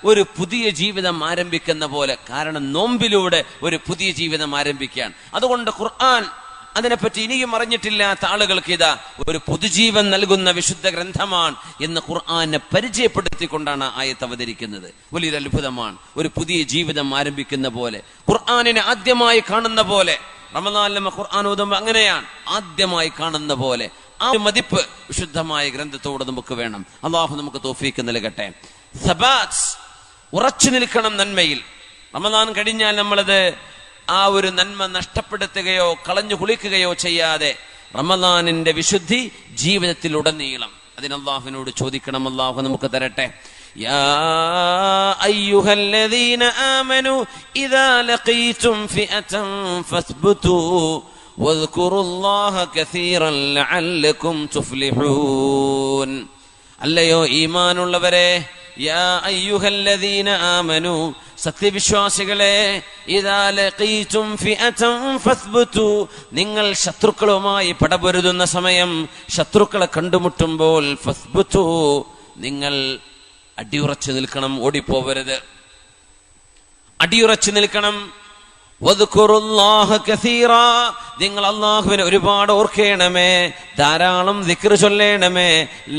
ഒരു പുതിയ ജീവിതം ആരംഭിക്കുന്ന പോലെ. കാരണം നോമ്പിലൂടെ ഒരു പുതിയ ജീവിതം ആരംഭിക്കാൻ. അതുകൊണ്ട് ഖുർആൻ അതിനെപ്പറ്റി ഇനിയും അറിഞ്ഞിട്ടില്ലാത്ത ആളുകൾക്ക് ഇതാ ഒരു പുതുജീവൻ നൽകുന്ന വിശുദ്ധ ഗ്രന്ഥമാണ് എന്ന് ഖുർആനെ പരിചയപ്പെടുത്തിക്കൊണ്ടാണ് ആയത്ത് അവതരിക്കുന്നത്. വലിയൊരു അത്ഭുതമാണ്. ഒരു പുതിയ ജീവിതം ആരംഭിക്കുന്ന പോലെ, ഖുർആനിനെ ആദ്യമായി കാണുന്ന പോലെ. റമളാനിലെ ഖുർആൻ ഓതുമ്പോൾ അങ്ങനെയാണ്, ആദ്യമായി കാണുന്ന പോലെ. ആ മതിപ്പ് വിശുദ്ധമായ ഗ്രന്ഥത്തോട് നമുക്ക് വേണം. അള്ളാഹു നമുക്ക് തൗഫീഖ് നൽകട്ടെ. സബാത്ത്, ഉറച്ചു നിൽക്കണം നന്മയിൽ. റമളാൻ കഴിഞ്ഞാൽ നമ്മളത് ആ ഒരു നന്മ നഷ്ടപ്പെടുത്തുകയോ കളഞ്ഞു കുളിക്കുകയോ ചെയ്യാതെ റമളാനിന്റെ വിശുദ്ധി ജീവിതത്തിൽ ഉടനീളം അതിന് അല്ലാഹുവിനോട് ചോദിക്കണം. അല്ലാഹു നമുക്ക് തരട്ടെ. യാ അയ്യുഹല്ലദീന ആമനൂ ഇദാ ലഖീതും ഫിഅതൻ ഫസ്ബുതൂ വദ്കുറുല്ലാഹ കസീറൻ ലഅല്ലകും തുഫ്ലിഹൂൻ. അല്ലയോ ഈമാനുള്ളവരെ, യാ അയ്യുഹല്ലദീന ആമനൂ, സത്യവിശ്വാസികളെ, ഇദാ ലഖീതും ഫിഅതൻ ഫസ്ബുതൂ, നിങ്ങൾ ശത്രുക്കളുമായി പടപൊരുതുന്ന സമയം, ശത്രുക്കളെ കണ്ടുമുട്ടുമ്പോൾ ഫസ്ബുതൂ, നിങ്ങൾ അടിയുറച്ചു നിൽക്കണം, ഓടിപ്പോവരുത്, അടിയുറച്ചു നിൽക്കണം. വദ്കുറുല്ലാഹ കസീറാ, നിങ്ങൾ അല്ലാഹുവിനെ ഒരുപാട് ഓർക്കേണമേ, ധാരാളം ദിക്ർ ചൊല്ലേണമേ.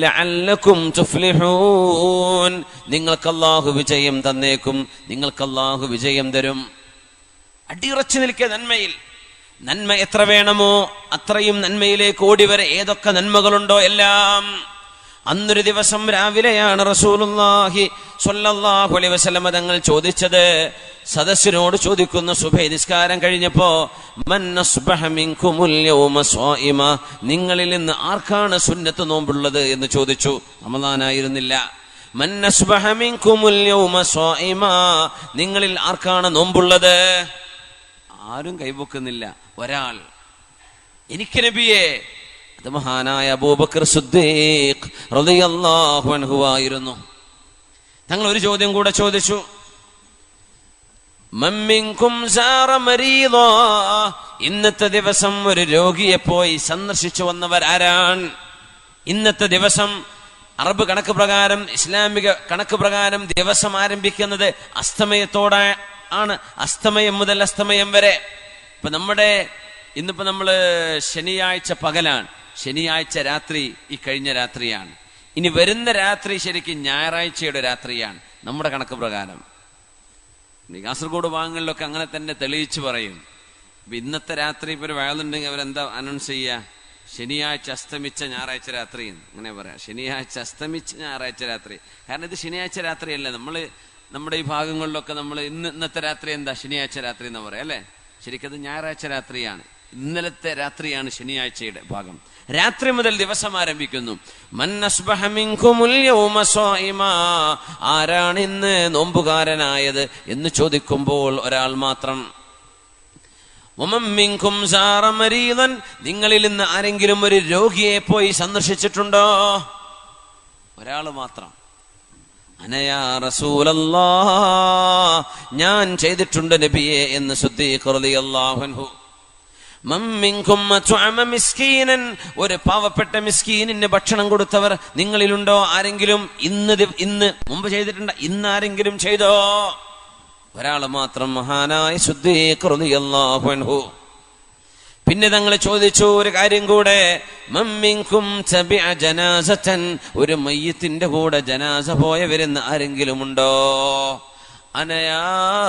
ലഅല്ലകും തുഫ്ലിഹൂൻ, നിങ്ങൾക്ക് അല്ലാഹു വിജയം തന്നേക്കും, നിങ്ങൾക്ക് അല്ലാഹു വിജയം തരും. അടിയുറച്ചു നിൽക്കുക നന്മയിൽ. നന്മ എത്ര വേണമോ അത്രയും നന്മയിലേക്ക് ഓടി വരെ. ഏതൊക്കെ നന്മകളുണ്ടോ എല്ലാം. അന്നൊരു ദിവസം രാവിലെയാണ് റസൂലുള്ളാഹി സ്വല്ലല്ലാഹു അലൈഹി വസല്ലം തങ്ങൾ ചോദിച്ചത്. സദസ്സിനോട് ചോദിക്കുന്ന സുബഹി നിസ്കാരം കഴിഞ്ഞപ്പോ, മൻ അസ്ബഹ മിൻകുമുൽ യൗമ സ്വായിമ, നിങ്ങളിൽ നിന്ന് ആർക്കാണ് സുന്നത്ത് നോമ്പുള്ളത് എന്ന് ചോദിച്ചു. റമദാനായിരുന്നില്ല. മൻ അസ്ബഹ മിൻകുമുൽ യൗമ സ്വായിമ, നിങ്ങളിൽ ആർക്കാണ് നോമ്പുള്ളത്? ആരും കൈപൊക്കുന്നില്ല. ഒരാൾ, എനിക്ക് നബിയെ. അത് മഹാനായ അബൂബക്കർ സിദ്ദീഖ് റളിയല്ലാഹു അൻഹു ആയിരുന്നു. തങ്ങൾ ഒരു ചോദ്യം കൂടെ ചോദിച്ചു. മൻ മിൻകും സാറ മരീദാ, ഇന്നത്തെ ദിവസം ഒരു രോഗിയെ പോയി സന്ദർശിച്ചു വന്നവരാരാണ്? ഇന്നത്തെ ദിവസം അറബ് കണക്ക് പ്രകാരം, ഇസ്ലാമിക കണക്ക് പ്രകാരം ദിവസം ആരംഭിക്കുന്നത് അസ്തമയത്തോടെ ആണ്. അസ്തമയം മുതൽ അസ്തമയം വരെ. ഇപ്പൊ ഇന്നിപ്പോ നമ്മള് ശനിയാഴ്ച പകലാണ്, ശനിയാഴ്ച രാത്രി ഈ കഴിഞ്ഞ രാത്രിയാണ്. ഇനി വരുന്ന രാത്രി ശരിക്കും ഞായറാഴ്ചയുടെ രാത്രിയാണ് നമ്മുടെ കണക്ക് പ്രകാരം. കാസർഗോഡ് ഭാഗങ്ങളിലൊക്കെ അങ്ങനെ തന്നെ തെളിയിച്ചു പറയും. ഇപ്പൊ ഇന്നത്തെ രാത്രി ഇപ്പൊ ഒരു വയലുണ്ടെങ്കിൽ അവരെന്താ അനൗൺസ് ചെയ്യുക? ശനിയാഴ്ച അസ്തമിച്ച ഞായറാഴ്ച രാത്രി അങ്ങനെ പറയാം. ശനിയാഴ്ച അസ്തമിച്ച ഞായറാഴ്ച രാത്രി. കാരണം ഇത് ശനിയാഴ്ച രാത്രിയല്ലേ. നമ്മുടെ ഈ ഭാഗങ്ങളിലൊക്കെ നമ്മൾ ഇന്നത്തെ രാത്രി എന്താ ശനിയാഴ്ച രാത്രി എന്ന് പറയാം അല്ലെ. ശരിക്കത് ഞായറാഴ്ച രാത്രിയാണ്. ഇന്നലത്തെ രാത്രിയാണ് ശനിയാഴ്ചയുടെ ഭാഗം. രാത്രി മുതൽ ദിവസം ആരംഭിക്കുന്നു. മൻ അസ്ബഹ മിൻകുമുൽ യൗമ സ്വായിമ, ആരാണ് ഇന്ന് നോമ്പുകാരനായത് എന്ന് ചോദിക്കുമ്പോൾ ഒരാൾ മാത്രം. വമൻ മിൻകും സാറ മരീദൻ, നിങ്ങളിൽ നിന്ന് ആരെങ്കിലും ഒരു രോഗിയെ പോയി സന്ദർശിച്ചിട്ടുണ്ടോ? ഒരാൾ മാത്രം. അനയാ റസൂലല്ലാഹ്, ഞാൻ ചെയ്തിട്ടുണ്ട് നബിയെ എന്ന് സിദ്ദീഖ് റളിയല്ലാഹു അൻഹു. മൻ മിൻകും അത്അമ മിസ്കീനൻ, ഒരു പാവപ്പെട്ട മിസ്കീനിന് ഭക്ഷണം കൊടുത്തവർ നിങ്ങളിലുണ്ടോ? ആരെങ്കിലും ഇന്ന് മുമ്പ് ചെയ്തിട്ടുണ്ട്? ഇന്ന് ആരെങ്കിലും ചെയ്തോ? ഒരാൾ മാത്രം, മഹാനായ സിദ്ദീഖ് റളിയല്ലാഹു അൻഹു. പിന്നെ തങ്ങൾ ചോദിച്ചു ഒരു കാര്യം കൂടെ. മൻ മിൻകും തബിഅ ജനാസതൻ, ഒരു മയ്യിത്തിന്റെ കൂടെ ജനാസ പോയവരെന്ന് ആരെങ്കിലും ഉണ്ടോ? അനയാ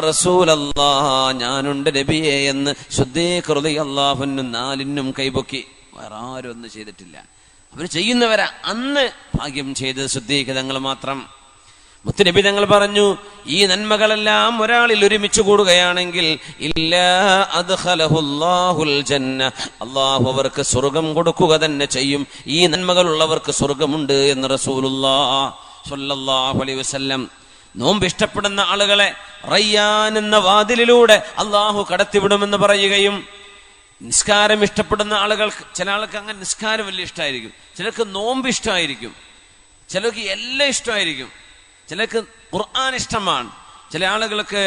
റസൂലല്ലാഹ്, ഞാനുണ്ട് നബിയെ എന്ന് സിദ്ദീഖ് റളിയല്ലാഹു അൻഹു നാലിനും കൈപൊക്കി. വേറെ ആരും ഒന്നും ചെയ്തിട്ടില്ല. അവർ ചെയ്യുന്നവരാ. അന്ന് ഭാഗ്യം ചെയ്തത് സിദ്ദീഖ് തങ്ങൾ മാത്രം. മുത്തുനബി തങ്ങൾ പറഞ്ഞു, ഈ നന്മകളെല്ലാം ഒരാളിൽ ഒരുമിച്ച് കൂടുകയാണെങ്കിൽ ഇല്ലാ അദ്ഖലഹുല്ലാഹുൽ ജന്ന, അല്ലാഹു അവർക്ക് സ്വർഗ്ഗം കൊടുക്കുക തന്നെ ചെയ്യും. ഈ നന്മകളുള്ളവർക്ക് സ്വർഗ്ഗമുണ്ട് എന്ന് റസൂലുള്ളാഹി സ്വല്ലല്ലാഹു അലൈഹി വസല്ലം. നോമ്പ് ഇഷ്ടപ്പെടുന്ന ആളുകളെ റയ്യാൻ എന്ന വാതിലിലൂടെ അല്ലാഹു കടത്തിവിടുമെന്ന് പറയുകയും, നിസ്കാരം ഇഷ്ടപ്പെടുന്ന ആളുകൾക്ക്, ചില ആൾക്ക് അങ്ങനെ നിസ്കാരം വലിയ ഇഷ്ടമായിരിക്കും, ചിലർക്ക് നോമ്പ് ഇഷ്ടമായിരിക്കും, ചിലർക്ക് എല്ലാം ഇഷ്ടമായിരിക്കും, ചിലർക്ക് ഖുർആൻ ഇഷ്ടമാണ്, ചില ആളുകൾക്ക്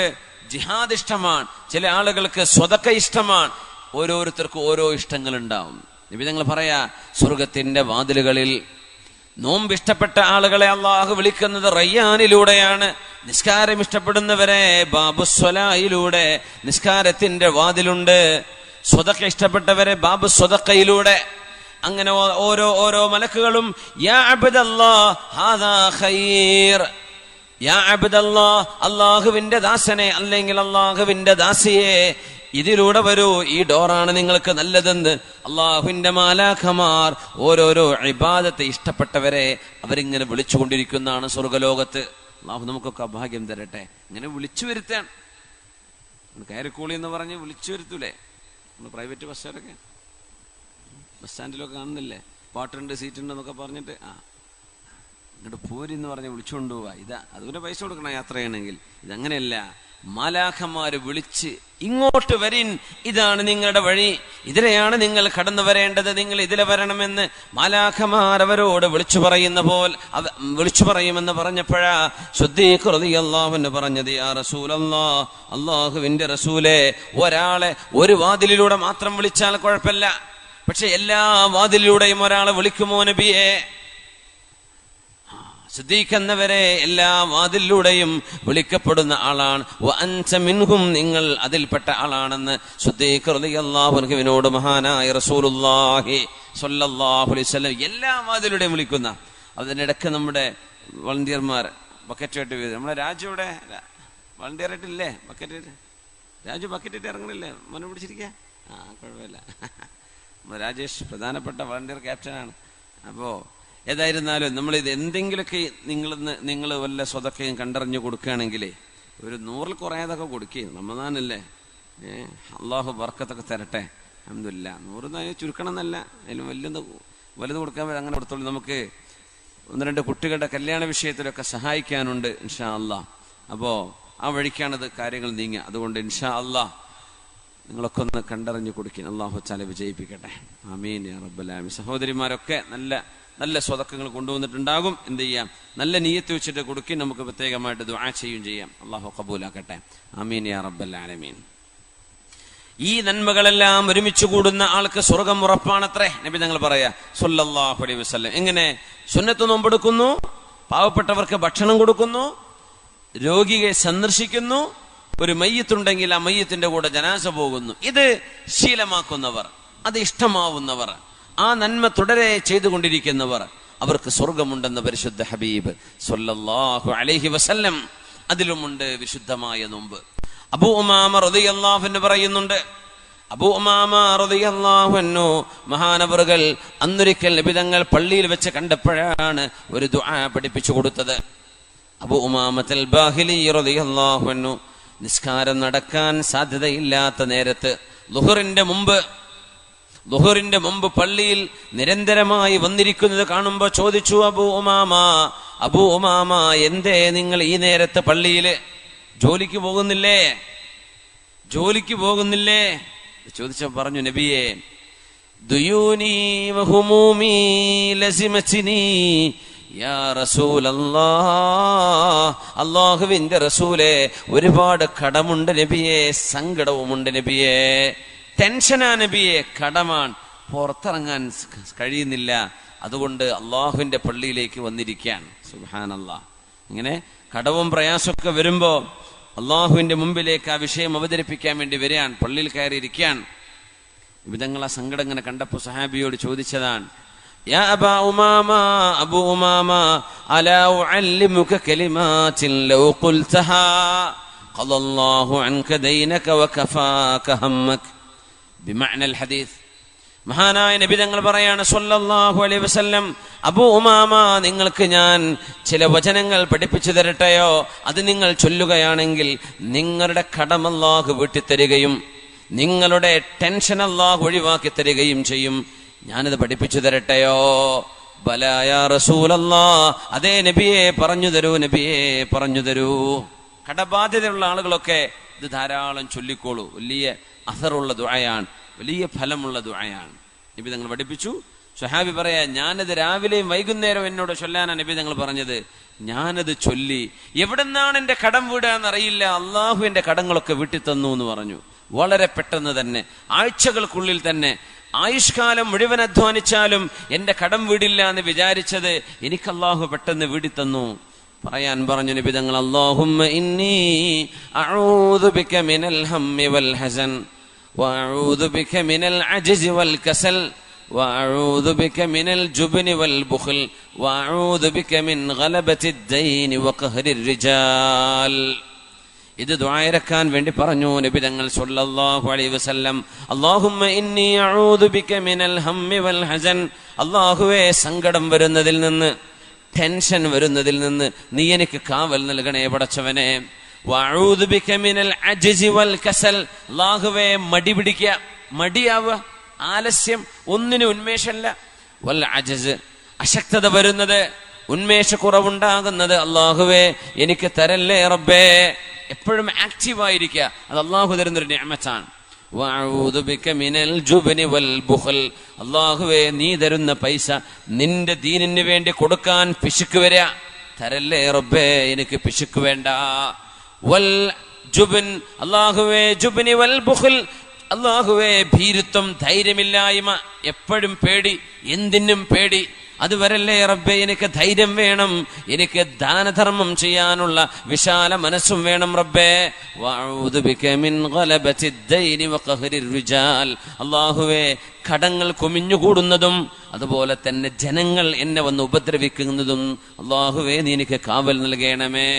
ജിഹാദ് ഇഷ്ടമാണ്, ചില ആളുകൾക്ക് സ്വതക്ക ഇഷ്ടമാണ്. ഓരോരുത്തർക്കും ഓരോ ഇഷ്ടങ്ങൾ ഉണ്ടാവും. നബി തങ്ങൾ പറയാ, സ്വർഗത്തിന്റെ വാതിലുകളിൽ നോമ്പ് ഇഷ്ടപ്പെട്ട ആളുകളെ അള്ളാഹു വിളിക്കുന്നത് റയ്യാനിലൂടെയാണ്. നിസ്കാരം ഇഷ്ടപ്പെടുന്നവരെ ബാബുസ്വലായിലൂടെ, നിസ്കാരത്തിന്റെ വാതിലുണ്ട്. സ്വതക്ക ഇഷ്ടപ്പെട്ടവരെ ബാബു സ്വതക്കയിലൂടെ. അങ്ങനെ ഓരോ മലക്കുകളും യാ അബ്ദല്ലാഹ് ഹാദാ ഖൈർ, യാ അബ്ദല്ലാഹ്, അല്ലാഹുവിന്റെ ദാസനെ അല്ലെങ്കിൽ അല്ലാഹുവിന്റെ ദാസിയെ, ഇതിലൂടെ വരൂ, ഈ ഡോറാണ് നിങ്ങൾക്ക് നല്ലതെന്ന് അള്ളാഹുവിന്റെ മാലാഖമാർ ഓരോരോ ഇബാദത്തെ ഇഷ്ടപ്പെട്ടവരെ അവരിങ്ങനെ വിളിച്ചുകൊണ്ടിരിക്കുന്നതാണ് സ്വർഗലോകത്ത്. അള്ളാഹു നമുക്കൊക്കെ അഭാഗ്യം തരട്ടെ. ഇങ്ങനെ വിളിച്ചു വരുത്താൻ, കയറിക്കൂളി എന്ന് പറഞ്ഞ് വിളിച്ചു വരുത്തൂലേ നമ്മൾ പ്രൈവറ്റ് ബസ്സുകാരൊക്കെ? ബസ് സ്റ്റാൻഡിലൊക്കെ കാണുന്നില്ലേ, പാട്ടുണ്ട് സീറ്റുണ്ടെന്നൊക്കെ പറഞ്ഞിട്ട് ഇങ്ങോട്ട് പോരി എന്ന് പറഞ്ഞ് വിളിച്ചുകൊണ്ട് പോവാ. അതുപോലെ പൈസ കൊടുക്കണം യാത്ര ചെയ്യണമെങ്കിൽ. ഇതങ്ങനെയല്ല. മാലാഖമാര് വിളിച്ച് ഇങ്ങോട്ട് വരിൻ, ഇതാണ് നിങ്ങളുടെ വഴി, ഇതിലെയാണ് നിങ്ങൾ കടന്നു വരേണ്ടത്, നിങ്ങൾ ഇതിലെ വരണമെന്ന് മാലാഖമാർ അവരോട് വിളിച്ചു പറയുമെന്ന് പറഞ്ഞപ്പോഴാ സിദ്ദീഖ് റളിയല്ലാഹു അൻഹു പറഞ്ഞത്, യാ റസൂലല്ലാഹ്, അല്ലാഹുവിന്റെ റസൂലേ, ഒരാളെ ഒരു വാതിലിലൂടെ മാത്രം വിളിച്ചാൽ കുഴപ്പമില്ല, പക്ഷെ എല്ലാ വാതിലിലൂടെയും ഒരാളെ വിളിക്കുമോ നബിയെ? സിദ്ദീഖ് എന്നവരെ എല്ലാ വാതിലിലൂടെയും വിളിക്കപ്പെടുന്ന ആളാണ്. വഅൻത മിൻഹും, നിങ്ങൾ അതിൽപ്പെട്ട ആളാണെന്ന് സിദ്ദീഖ് റളിയല്ലാഹു അൻഹുവിനോട് മഹാനായ റസൂലുള്ളാഹി സ്വല്ലല്ലാഹു അലൈഹി വസല്ലം എല്ലാ വാതിലൂടെയും വിളിക്കുന്ന. അതിനിടയ്ക്ക് നമ്മുടെ വളണ്ടിയർമാർ ബക്കറ്റായിട്ട്, നമ്മുടെ രാജ്യയുടെ വളണ്ടിയറായിട്ടില്ലേ ബക്കറ്റായിട്ട്? രാജു ബക്കറ്റിട്ട് ഇറങ്ങണില്ലേ? മന പിടിച്ചിരിക്കുക. കുഴപ്പമില്ല. രാജേഷ് പ്രധാനപ്പെട്ട വളണ്ടിയർ ക്യാപ്റ്റനാണ്. അപ്പോൾ ഏതായിരുന്നാലും നമ്മളിത് എന്തെങ്കിലുമൊക്കെ നിങ്ങൾ വല്ല സ്വതക്കയും കണ്ടറിഞ്ഞു കൊടുക്കുകയാണെങ്കിൽ ഒരു 100 കുറയാതൊക്കെ കൊടുക്കുകയും റമദാനല്ലേ, അള്ളാഹു ബർക്കത്തൊക്കെ തരട്ടെ. അൽഹംദുലില്ലാ. 100 ചുരുക്കണം എന്നല്ല, അതിന് വലുത് കൊടുക്കാൻ അങ്ങനെ കൊടുത്തോളൂ. നമുക്ക് 1-2 കുട്ടികളുടെ കല്യാണ വിഷയത്തിലൊക്കെ സഹായിക്കാനുണ്ട് ഇൻഷാ അള്ളാ. അപ്പോൾ ആ വഴിക്കാണത് കാര്യങ്ങൾ നീങ്ങുക. അതുകൊണ്ട് ഇൻഷാ അള്ളാ നിങ്ങളൊക്കെ ഒന്ന് കണ്ടറിഞ്ഞു കൊടുക്കുക. അള്ളാഹു തആല വിജയിപ്പിക്കട്ടെ. ആമീൻ യാ റബ്ബൽ ആലമീൻ. സഹോദരിമാരൊക്കെ നല്ല നല്ല സ്വതക്കങ്ങൾ കൊണ്ടുവന്നിട്ടുണ്ടാകും. എന്ത് ചെയ്യാം, നല്ല നിയ്യത്ത് വെച്ചിട്ട് കൊടുക്കി. നമുക്ക് പ്രത്യേകമായിട്ട് ദുആ ചെയ്യുകയും ചെയ്യാം. അള്ളാഹു ഖബൂലാക്കട്ടെ. ആമീൻ യാ റബ്ബൽ ആലമീൻ. ഈ നന്മകളെല്ലാം ഒരുമിച്ച് കൂടുന്ന ആൾക്ക് സ്വർഗം ഉറപ്പാണത്രേ. നബി തങ്ങൾ പറയാ സ്വല്ലല്ലാഹു അലൈഹി വസല്ലം. എങ്ങനെ? സുന്നത്ത് നോമ്പെടുക്കുന്നു, പാവപ്പെട്ടവർക്ക് ഭക്ഷണം കൊടുക്കുന്നു, രോഗിയെ സന്ദർശിക്കുന്നു, ഒരു മയ്യത്തുണ്ടെങ്കിൽ ആ മയ്യത്തിന്റെ കൂടെ ജനാസ പോകുന്നു. ഇത് ശീലമാക്കുന്നവർ, അത് ഇഷ്ടമാവുന്നവർ, ആ നന്മ തുടരെ ചെയ്തുകൊണ്ടിരിക്കുന്നവർ, അവർക്ക് സ്വർഗമുണ്ടെന്ന് പരിശുദ്ധ ഹബീബ് സ്വല്ലല്ലാഹു അലൈഹി വസല്ലം. അതിലുമുണ്ട് വിശുദ്ധമായ നോമ്പ്. അബൂ ഉമാമ റളിയല്ലാഹു അൻഹു പറയുന്നുണ്ട്, അബൂ ഉമാമ റളിയല്ലാഹു അൻഹു മഹാനവറുകൾ അന്നൊരിക്കൽ നബി തങ്ങൾ പള്ളിയിൽ വെച്ച് കണ്ടപ്പോഴാണ് ഒരു ദുആ പഠിപ്പിച്ചു കൊടുത്തത്. അബൂ ഉമാമത്തുൽ ബാഹിലി റളിയല്ലാഹു അൻഹു നിസ്കാരം നടക്കാൻ സാധ്യതയില്ലാത്ത നേരത്ത് ളുഹറിന്റെ മുമ്പ് പള്ളിയിൽ നിരന്തരമായി വന്നിരിക്കുന്നത് കാണുമ്പോൾ ചോദിച്ചു, അബൂ ഉമാമ എന്തേ നിങ്ങൾ ഈ നേരത്തെ പള്ളിയിൽ ജോലിക്ക് പോകുന്നില്ലേ ചോദിച്ച പറഞ്ഞു, നബിയെ ദുയൂനി വഹുമൂമി ലസിമതിനി യാ റസൂലല്ലാഹ്. അല്ലാഹുവിന്റെ റസൂലേ, ഒരുപാട് കടമുണ്ട് നബിയെ, സങ്കടവുമുണ്ട് നബിയെ, ടെൻഷനാ നബിയെ, കടമാണ്, പുറത്തിറങ്ങാൻ കഴിയുന്നില്ല, അതുകൊണ്ട് അള്ളാഹുവിന്റെ പള്ളിയിലേക്ക് വന്നിരിക്കാൻ. സുബ്ഹാനല്ലാഹ്. ഇങ്ങനെ കടവും പ്രയാസമൊക്കെ വരുമ്പോ അള്ളാഹുവിന്റെ മുമ്പിലേക്ക് ആ വിഷയം അവതരിപ്പിക്കാൻ വേണ്ടി വരികയാണ്, പള്ളിയിൽ കയറിയിരിക്കാൻ. വിധങ്ങൾ ആ സങ്കടം ഇങ്ങനെ കണ്ടപ്പോ സഹാബിയോട് ചോദിച്ചതാണ്, യാ അബാ ഉമാമ, അബൂ ഉമാമ, അലാ ഉഅല്ലിമുക കലിമാതിൻ ലൗ ഖുൽതഹാ ഖദല്ലാഹു അൻക ദൈനക വകഫാക ഹമ്മക. ബിമഅനൽ ഹദീസ്. മഹാനായ നബി തങ്ങൾ പറയാണ് സ്വല്ലല്ലാഹു അലൈഹി വസല്ലം, അബൂ ഉമാമ, നിങ്ങൾക്ക് ഞാൻ ചില വചനങ്ങൾ പഠിപ്പിച്ചു തരട്ടെയോ? അത് നിങ്ങൾ ചൊല്ലുകയാണെങ്കിൽ നിങ്ങളുടെ കടം അല്ലാഹു വീട്ടിത്തരികയും നിങ്ങളുടെ ടെൻഷൻ അല്ലാഹു ഒഴിവാക്കി തരികയും ചെയ്യും. ഞാനത് പഠിപ്പിച്ചു തരട്ടെയോ? ബലാ യാ റസൂലല്ലാഹ്. അതേ നബിയെ, പറഞ്ഞു തരൂ, നബിയെ പറഞ്ഞു തരൂ. കടബാധ്യതയുള്ള ആളുകളൊക്കെ ഇത് ധാരാളം ചൊല്ലിക്കോളൂ. വലിയ അസറുള്ള ദുആയാണ്, വലിയ ഫലമുള്ള ദുആയാണ്. നബി തങ്ങൾ പഠിപ്പിച്ചു. സ്വഹാബി പറയാ, ഞാനത് രാവിലെയും വൈകുന്നേരവും എന്നോട് ചൊല്ലാനാണ് നബി തങ്ങൾ പറഞ്ഞത്. ഞാനത് ചൊല്ലി, എവിടെന്നാണ് എന്റെ കടം വീടാന്നറിയില്ല, അള്ളാഹു എന്റെ കടങ്ങളൊക്കെ വീട്ടി തന്നു എന്ന് പറഞ്ഞു. വളരെ പെട്ടെന്ന് തന്നെ, ആഴ്ചകൾക്കുള്ളിൽ തന്നെ, ആയുഷ്കാലം മുഴുവൻ അധ്വാനിച്ചാലും എന്റെ കടം വീടില്ല എന്ന് വിചാരിച്ചത് എനിക്ക് അള്ളാഹു പെട്ടെന്ന് വീടി തന്നു. പറയാൻ പറഞ്ഞു നബി തങ്ങൾ, അല്ലാഹുമ്മ ഇന്നി അഊദു ബിക മിനൽ ഹമ്മി വൽ ഹസൻ വഅഊദു ബിക മിനൽ അജ്സി വൽ കസൽ വഅഊദു ബിക മിനൽ ജുബ്നി വൽ ബുഖൽ വഅഊദു ബിക മിൻ ഗലബത്തിദ് ദൈനി വഖഹ്രിർ റിജാൽ. ഇത് ദുആയിരക്കാൻ വേണ്ടി പറഞ്ഞു നബി തങ്ങൾ സ്വല്ലല്ലാഹു അലൈഹി വസല്ലം. അല്ലാഹുമ്മ ഇന്നി അഊദു ബിക മിനൽ ഹമ്മി വൽ ഹസൻ. അല്ലാഹുവേ, സങ്കടം വരുന്നതിൽ നിന്ന്, ടെൻഷൻ വരുന്നതിൽ നിന്ന് നീ എനിക്ക് കാവൽ നൽകണേ പടച്ചവനെ. വഅഊദു ബിക മിനൽ അജ്സി വൽ കസൽ. അല്ലാഹുവേ, മടി പിടിക്കുക, മടിയാവുക, ആലസ്യം, ഒന്നിനും ഉന്മേഷമില്ല. വൽ അജ്സ്, അശക്തത വരുന്നത്, ഉന്മേഷക്കുറവുണ്ടാകുന്നത് അല്ലാഹുവേ എനിക്ക് തരല്ലേ റബ്ബേ. എപ്പോഴും ആക്റ്റീവായിരിക്കുക, അത് അള്ളാഹു തരുന്നൊരു നിഅമത്താണ്. വഅഊദു ബിക മിനൽ ജുബ്നി വൽ ബുഖൽ. അല്ലാഹുവേ, നീ തരുന്ന പൈസ നിന്റെ ദീനിന് വേണ്ടി കൊടുക്കാൻ പിശുക്ക് വരിക, തരല്ലേ റബ്ബേ, എനിക്ക് പിശുക്ക് വേണ്ട. വൽ ജുബ്ൻ, അല്ലാഹുവേ, ജുബ്നി വൽ ബുഖൽ, അല്ലാഹുവേ, ഭീരുത്വം, ധൈര്യമില്ലായ്മ, എപ്പോഴും പേടി, എന്തിനും പേടി, അത് വരല്ലേ റബ്ബേ, എനിക്ക് ധൈര്യം വേണം, എനിക്ക് ദാനധർമ്മം ചെയ്യാനുള്ള വിശാല മനസ്സും വേണം റബ്ബേ. വഅഊദു ബിക മിൻ ഗലബത്തിദ് ദൈനി വഖഹ്രിർ റിജാൽ. അല്ലാഹുവേ, കടങ്ങൾ കുമിഞ്ഞുകൂടുന്നതും അതുപോലെ തന്നെ ജനങ്ങൾ എന്നെ വന്ന് ഉപദ്രവിക്കുന്നതും അല്ലാഹുവേ നീ എനിക്ക് കാവൽ നൽകണമേ.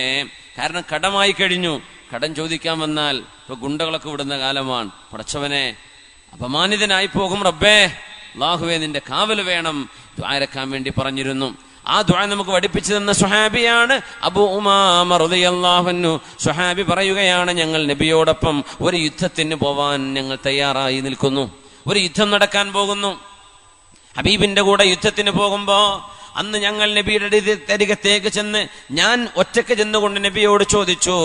കാരണം കടമായി കഴിഞ്ഞു, കടം ചോദിക്കാൻ വന്നാൽ ഇപ്പൊ ഗുണ്ടകളൊക്കെ വിടുന്ന കാലമാണ്. പടച്ചവനെ, അപമാനിതനായി പോകും റബ്ബേ, അല്ലാഹുവേ നിന്റെ കാവൽ വേണം, ദുആ ഇറക്കാൻ വേണ്ടി പറഞ്ഞിരുന്നു. ആ ദുആ നമുക്ക് പഠിപ്പിച്ചു തന്ന സ്വഹാബിയാണ് അബൂ ഉമാമ റളിയല്ലാഹു അൻഹു. സ്വഹാബി പറയുകയാണ്, ഞങ്ങൾ നബിയോടൊപ്പം ഒരു യുദ്ധത്തിന് പോവാൻ ഞങ്ങൾ തയ്യാറായി നിൽക്കുന്നു. ഒരു യുദ്ധം നടക്കാൻ പോകുന്നു. ഹബീബിന്റെ കൂടെ യുദ്ധത്തിന് പോകുമ്പോ അന്ന് ഞങ്ങൾ നബിയുടെ അരികത്തേക്ക് ചെന്ന് ഞാൻ ഒറ്റക്ക് ചെന്നുകൊണ്ട് നബിയോട് ചോദിച്ചു,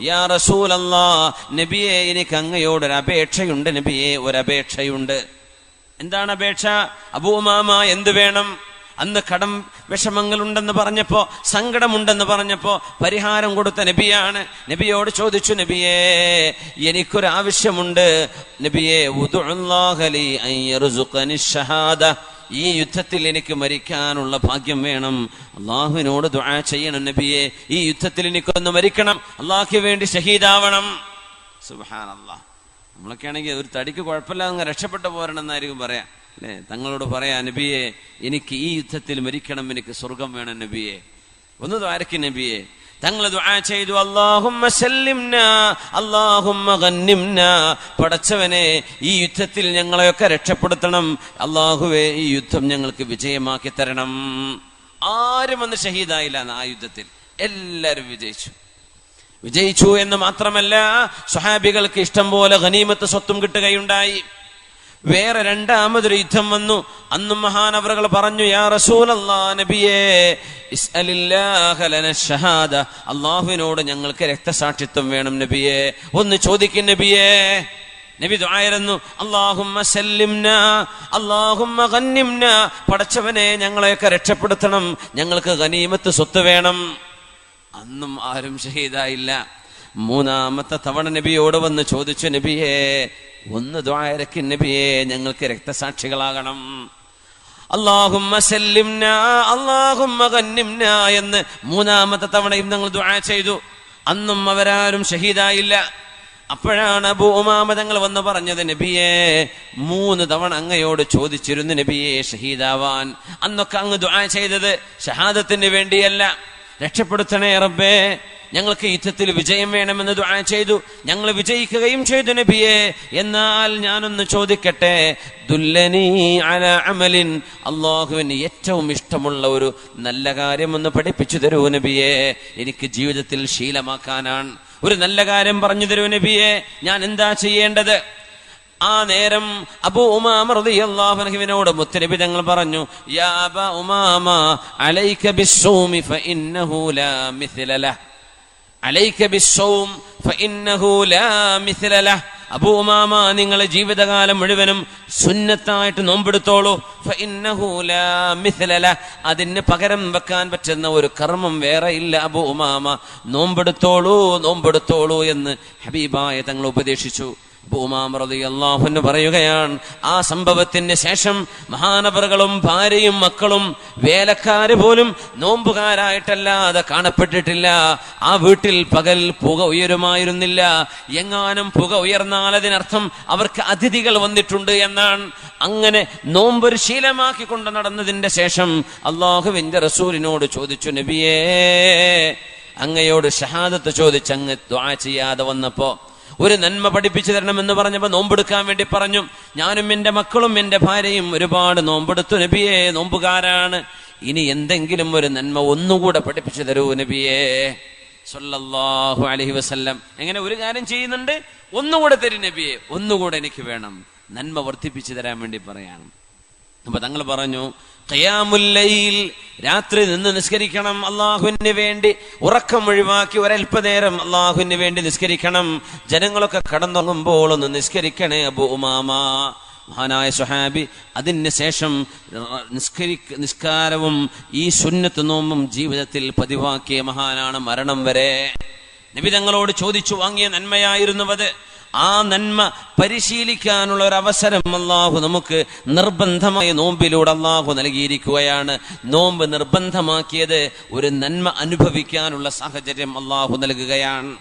യാ റസൂലല്ലാഹ്, നബിയെ എനിക്ക് അങ്ങയോടൊരു അപേക്ഷയുണ്ട് നബിയെ, ഒരപേക്ഷയുണ്ട്. എന്താണ് അപേക്ഷ? അബൂ ഉമാമ, എന്ത് വേണം? അന്ന് കടം വിഷമങ്ങളുണ്ടെന്ന് പറഞ്ഞപ്പോ, സങ്കടമുണ്ടെന്ന് പറഞ്ഞപ്പോ പരിഹാരം കൊടുത്ത നബിയാണ്. നബിയോട് ചോദിച്ചു, നബിയേ എനിക്കൊരാവശ്യമുണ്ട് നബിയെ, ഉദ്ഉല്ലാഹ ലി അൻ യർസുഖനി ഷഹാദ, ഈ യുദ്ധത്തിൽ എനിക്ക് മരിക്കാനുള്ള ഭാഗ്യം വേണം, അള്ളാഹുവിനോട് ദുആ ചെയ്യണം നബിയെ, ഈ യുദ്ധത്തിൽ എനിക്കൊന്ന് മരിക്കണം, അള്ളാഹ്ക്ക് വേണ്ടി ഷഹീദാവണം. സുബ്ഹാനല്ലാഹ്. നമ്മളൊക്കെ ആണെങ്കിൽ ഒരു തടിക്ക് കുഴപ്പമില്ല, അങ്ങ് രക്ഷപ്പെട്ടു പോരണമെന്നായിരിക്കും പറയാ അല്ലെ. തങ്ങളോട് പറയാ, നബിയെ എനിക്ക് ഈ യുദ്ധത്തിൽ മരിക്കണം, എനിക്ക് സ്വർഗം വേണം നബിയെ, ഒന്ന് ദ്വാരക്ക് നബിയെ. തങ്ങൾ ദുആ ചെയ്തു, അല്ലാഹുമ്മ സല്ലിംനാ അല്ലാഹുമ്മ ഗന്നിംനാ, പടച്ചവനെ ഈ യുദ്ധത്തിൽ ഞങ്ങളെയൊക്കെ രക്ഷപ്പെടുത്തണം, അല്ലാഹുവേ ഈ യുദ്ധം ഞങ്ങൾക്ക് വിജയമാക്കി തരണം. ആരും അന്ന് ഷഹീദായില്ല ആ യുദ്ധത്തിൽ, എല്ലാവരും വിജയിച്ചു എന്ന് മാത്രമല്ല സ്വഹാബികൾക്ക് ഇഷ്ടം പോലെ ഗനീമത്ത് സ്വത്തും കിട്ടുകയുണ്ടായി. വേറെ രണ്ടാമതൊരു യുദ്ധം വന്നു. അന്നും മഹാനവറുകൾ പറഞ്ഞു, യാ റസൂലല്ലാഹ്, നബിയേ ഇസ്അലില്ലാഹ ലനാ ഷഹാദ, അല്ലാഹുവിനോട് ഞങ്ങൾക്ക് രക്തസാക്ഷിത്വം വേണം നബിയേ, ഒന്ന് ചോദിക്കും നബിയേ. നബി ദുആയിരുന്നു, അല്ലാഹുമ്മ സല്ലിംനാ അല്ലാഹുമ്മ ഗന്നിംനാ, പടച്ചവനെ ഞങ്ങളെയൊക്കെ രക്ഷപ്പെടുത്തണം, ഞങ്ങൾക്ക് ഗനീമത്ത് സ്വത്ത് വേണം. അന്നും ആരും ഷഹീദായില്ല. മൂന്നാമത്തെ തവണ നബിയോട് വന്ന് ചോദിച്ചു, നബിയേ ഒന്ന് ദുആ ഇറക്കി നബിയേ, ഞങ്ങൾക്ക് രക്തസാക്ഷികളാകണം. അല്ലാഹുമ്മ സല്ലിംനാ അല്ലാഹുമ്മ ഗന്നിംനാ എന്ന് മൂന്നാമത്തെ തവണയും ഞങ്ങൾ ദുആ ചെയ്തു. അന്നും അവരാരും ഷഹീദായില്ല. അപ്പോഴാണ് അബൂ ഉമാമ തങ്ങൾ വന്ന് പറഞ്ഞത്, നബിയേ 3 തവണ അങ്ങയോട് ചോദിച്ചിരുന്നു നബിയേ ഷഹീദാവാൻ. അന്നൊക്കെ അങ്ങ് ദുആ ചെയ്തത് ഷഹാദത്തിന് വേണ്ടിയല്ല, രക്ഷപ്പെടുത്തണേ റബ്ബേ, ഞങ്ങൾക്ക് യുദ്ധത്തിൽ വിജയം വേണമെന്ന് ദുആ ചെയ്തു, ഞങ്ങൾ വിജയിക്കുകയും ചെയ്തു നബിയെ. എന്നാൽ ഞാനൊന്ന് ചോദിക്കട്ടെ, ദുല്ലനി അലാ അമലിൻ, അല്ലാഹുവിന് ഏറ്റവും ഇഷ്ടമുള്ള ഒരു നല്ല കാര്യം ഒന്ന് പഠിപ്പിച്ചു തരൂ നബിയെ, എനിക്ക് ജീവിതത്തിൽ ശീലമാക്കാനാണ്. ഒരു നല്ല കാര്യം പറഞ്ഞു തരൂ നബിയെ, ഞാൻ എന്താ ചെയ്യേണ്ടത്? ആ നേരം അബൂ ഉമാമ റളിയല്ലാഹു അൻഹുവിനോട് മുത്തനബി തങ്ങൾ പറഞ്ഞു, യാ അബാ ഉമാമ അലൈക ബിസ്സൗമി ഫഇന്നഹു ലാ മിസ്ല ലഹ്, അലൈക ബിസ്സൗം ഫഇന്നഹു ലാ മിസ്ല ലഹ്. അബൂ ഉമാമ, നിങ്ങൾ ജീവിതകാലം മുഴുവനും സുന്നത്തായിട്ട് നോമ്പെടുത്തോളൂ. ഫഇന്നഹു ലാ മിസ്ല ലഹ്, അതിന് പകരം വെക്കാൻ പറ്റുന്ന ഒരു കർമ്മം വേറെ ഇല്ല. അബൂ ഉമാമ, നോമ്പെടുത്തോളൂ എന്ന് ഹബീബായ തങ്ങൾ ഉപദേശിച്ചു. അബൂ ഉമാമ റളിയല്ലാഹു അൻഹു പറയുകയാണ്, ആ സംഭവത്തിന് ശേഷം മഹാനവറുകളും ഭാര്യയും മക്കളും വേലക്കാര് പോലും നോമ്പുകാരായിട്ടല്ലാതെ കാണപ്പെട്ടിട്ടില്ല. ആ വീട്ടിൽ പകൽ പുക ഉയരുമായിരുന്നില്ല. എങ്ങാനും പുക ഉയർന്നാൽ അതിനർത്ഥം അവർക്ക് അതിഥികൾ വന്നിട്ടുണ്ട് എന്നാണ്. അങ്ങനെ നോമ്പൊരു ശീലമാക്കി കൊണ്ട് നടന്നതിന്റെ ശേഷം അല്ലാഹുവിന്റെ റസൂലിനോട് ചോദിച്ചു, നബിയേ അങ്ങയോട് ഷഹാദത്ത് ചോദിച്ച് അങ്ങ് ദുആ ചെയ്യാതെ വന്നപ്പോ ഒരു നന്മ പഠിപ്പിച്ചു തരണമെന്ന് പറഞ്ഞപ്പോ നോമ്പെടുക്കാൻ വേണ്ടി പറഞ്ഞു. ഞാനും എന്റെ മക്കളും എന്റെ ഭാര്യയും ഒരുപാട് നോമ്പെടുത്തു നബിയെ, നോമ്പുകാരാണ്. ഇനി എന്തെങ്കിലും ഒരു നന്മ ഒന്നുകൂടെ പഠിപ്പിച്ചു തരൂ നബിയെ സല്ലല്ലാഹു അലൈഹി വസല്ലം. എങ്ങനെ ഒരു കാര്യം ചെയ്യുന്നുണ്ട്, ഒന്നുകൂടെ തരും നബിയെ, ഒന്നുകൂടെ എനിക്ക് വേണം, നന്മ വർദ്ധിപ്പിച്ചു തരാൻ വേണ്ടി പറയാണ്. അപ്പൊ തങ്ങൾ പറഞ്ഞു, ഖിയാമുൽ ലൈൽ, രാത്രി നിന്ന് നിസ്കരിക്കണം അള്ളാഹുവിന് വേണ്ടി, ഉറക്കം ഒഴിവാക്കി ഒരൽപ്പനേരം അള്ളാഹുവിന് വേണ്ടി നിസ്കരിക്കണം. ജനങ്ങളൊക്കെ കടന്നുറങ്ങുമ്പോൾ ഒന്ന് നിസ്കരിക്കണേ അബൂ ഉമാമ. മഹാനായ സ്വഹാബി അതിന് ശേഷം നിസ്കാരവും ഈ സുന്നത്ത് നോമ്പും ജീവിതത്തിൽ പതിവാക്കിയ മഹാനാണ്. മരണം വരെ നബി തങ്ങളോട് ചോദിച്ചു വാങ്ങിയ നന്മയായിരുന്നു അത്. ആ നന്മ പരിശീലിക്കാനുള്ള ഒരു അവസരം അല്ലാഹു നമുക്ക് നിർബന്ധമായ നോമ്പിലൂടെ അല്ലാഹു നൽകിയിരിക്കുകയാണ്. നോമ്പ് നിർബന്ധമാക്കിയത് ഒരു നന്മ അനുഭവിക്കാനുള്ള സാഹചര്യം അല്ലാഹു നൽകുകയാണ്.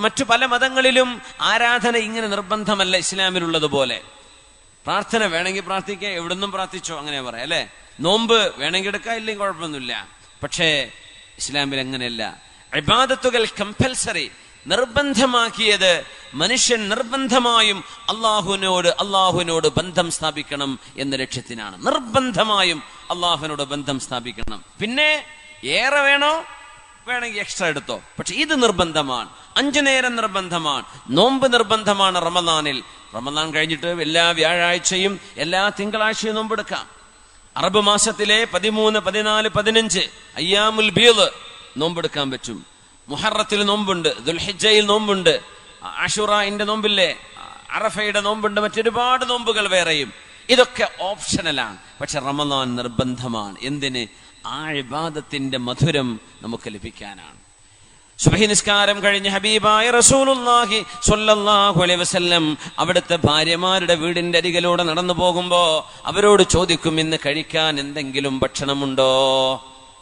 മറ്റു പല മതങ്ങളിലും ആരാധന ഇങ്ങനെ നിർബന്ധമല്ല ഇസ്ലാമിലുള്ളതുപോലെ. പ്രാർത്ഥന വേണമെങ്കിൽ പ്രാർത്ഥിക്കുക, എവിടുന്നും പ്രാർത്ഥിച്ചോ, അങ്ങനെ പറയാം അല്ലെ. നോമ്പ് വേണമെങ്കിൽ എടുക്കാം, ഇല്ലെങ്കിൽ കുഴപ്പമൊന്നുമില്ല. പക്ഷേ ഇസ്ലാമിൽ അങ്ങനെയല്ല. ഇബാദത്തുകൾ കമ്പൽസറി, നിർബന്ധമാക്കിയത് മനുഷ്യൻ നിർബന്ധമായും അള്ളാഹുവിനോട് ബന്ധം സ്ഥാപിക്കണം എന്ന ലക്ഷ്യത്തിനാണ്. നിർബന്ധമായും അള്ളാഹുവിനോട് ബന്ധം സ്ഥാപിക്കണം. പിന്നെ ഏറെ വേണമെങ്കിൽ എക്സ്ട്രാ എടുത്തോ, പക്ഷെ ഇത് നിർബന്ധമാണ്. 5 നേരം നിർബന്ധമാണ്. നോമ്പ് നിർബന്ധമാണ് റമദാനിൽ. റമദാൻ കഴിഞ്ഞിട്ട് എല്ലാ വ്യാഴാഴ്ചയും എല്ലാ തിങ്കളാഴ്ചയും നോമ്പെടുക്കാം. അറബ് മാസത്തിലെ 13, 14, 15 അയ്യാമുൽ ബീദ് നോമ്പെടുക്കാൻ പറ്റും. മുഹറത്തിൽ നോമ്പുണ്ട്, ദുൽഹിജ്ജയിൽ നോമ്പുണ്ട്, അശുറാന്റെ നോമ്പില്ലേ, അറഫയുടെ നോമ്പുണ്ട്, മറ്റൊരുപാട് നോമ്പുകൾ വേറെയും. ഇതൊക്കെ ഓപ്ഷണലാണ്. പക്ഷെ റമദാൻ നിർബന്ധമാണ്. എന്തിന്? ആ ഇബാദത്തിന്റെ മധുരം നമുക്ക് ലഭിക്കാനാണ്. സുബ്ഹി നിസ്കാരം കഴിഞ്ഞ് ഹബീബായ റസൂലുള്ളാഹി സ്വല്ലല്ലാഹു അലൈഹി വസല്ലം അവിടുത്തെ ഭാര്യമാരുടെ വീടിന്റെ അരികിലൂടെ നടന്നു പോകുമ്പോ അവരോട് ചോദിക്കും, ഇന്ന് കഴിക്കാൻ എന്തെങ്കിലും ഭക്ഷണമുണ്ടോ?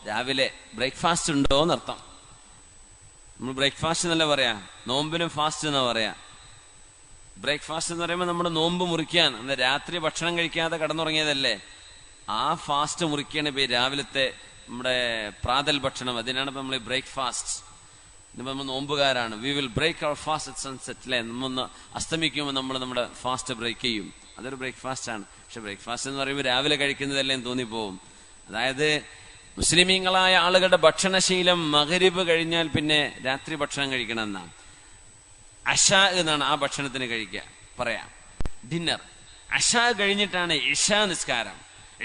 രാവിലെ ബ്രേക്ക്ഫാസ്റ്റ് ഉണ്ടോ എന്നർത്ഥം. നമ്മൾ ബ്രേക്ക്ഫാസ്റ്റ് എന്നല്ല പറയാ, നോമ്പിനും ഫാസ്റ്റ് എന്നാ പറയാ. ബ്രേക്ക്ഫാസ്റ്റ് എന്ന് പറയുമ്പോൾ നമ്മുടെ നോമ്പ് മുറിക്കാൻ, അന്ന് രാത്രി ഭക്ഷണം കഴിക്കാതെ കടന്നുറങ്ങിയതല്ലേ, ആ ഫാസ്റ്റ് മുറിക്കാണ് ഇപ്പൊ രാവിലത്തെ നമ്മുടെ പ്രാതൽ ഭക്ഷണം. അതിനാണ് ഇപ്പൊ നമ്മൾ ബ്രേക്ക്ഫാസ്റ്റ്. ഇന്നിപ്പോ നമ്മൾ നോമ്പുകാരാണ്. We will break our fast at sunset അല്ലേ. നമ്മൊന്ന് അസ്തമിക്കുമ്പോൾ നമ്മൾ നമ്മുടെ ഫാസ്റ്റ് ബ്രേക്ക് ചെയ്യും. അതൊരു ബ്രേക്ക്ഫാസ്റ്റ് ആണ്. പക്ഷെ ബ്രേക്ക്ഫാസ്റ്റ് എന്ന് പറയുമ്പോൾ രാവിലെ കഴിക്കുന്നതല്ലേ എന്ന് തോന്നിപ്പോവും. അതായത് മുസ്ലിമീങ്ങളായ ആളുകളുടെ ഭക്ഷണശീലം മഗ്രിബ് കഴിഞ്ഞാൽ പിന്നെ രാത്രി ഭക്ഷണം കഴിക്കണം എന്നാണ്. അശാ എന്നാണ് ആ ഭക്ഷണത്തിന് പറയാം, ഡിന്നർ. അശാ കഴിഞ്ഞിട്ടാണ് ഇശാ നിസ്കാരം.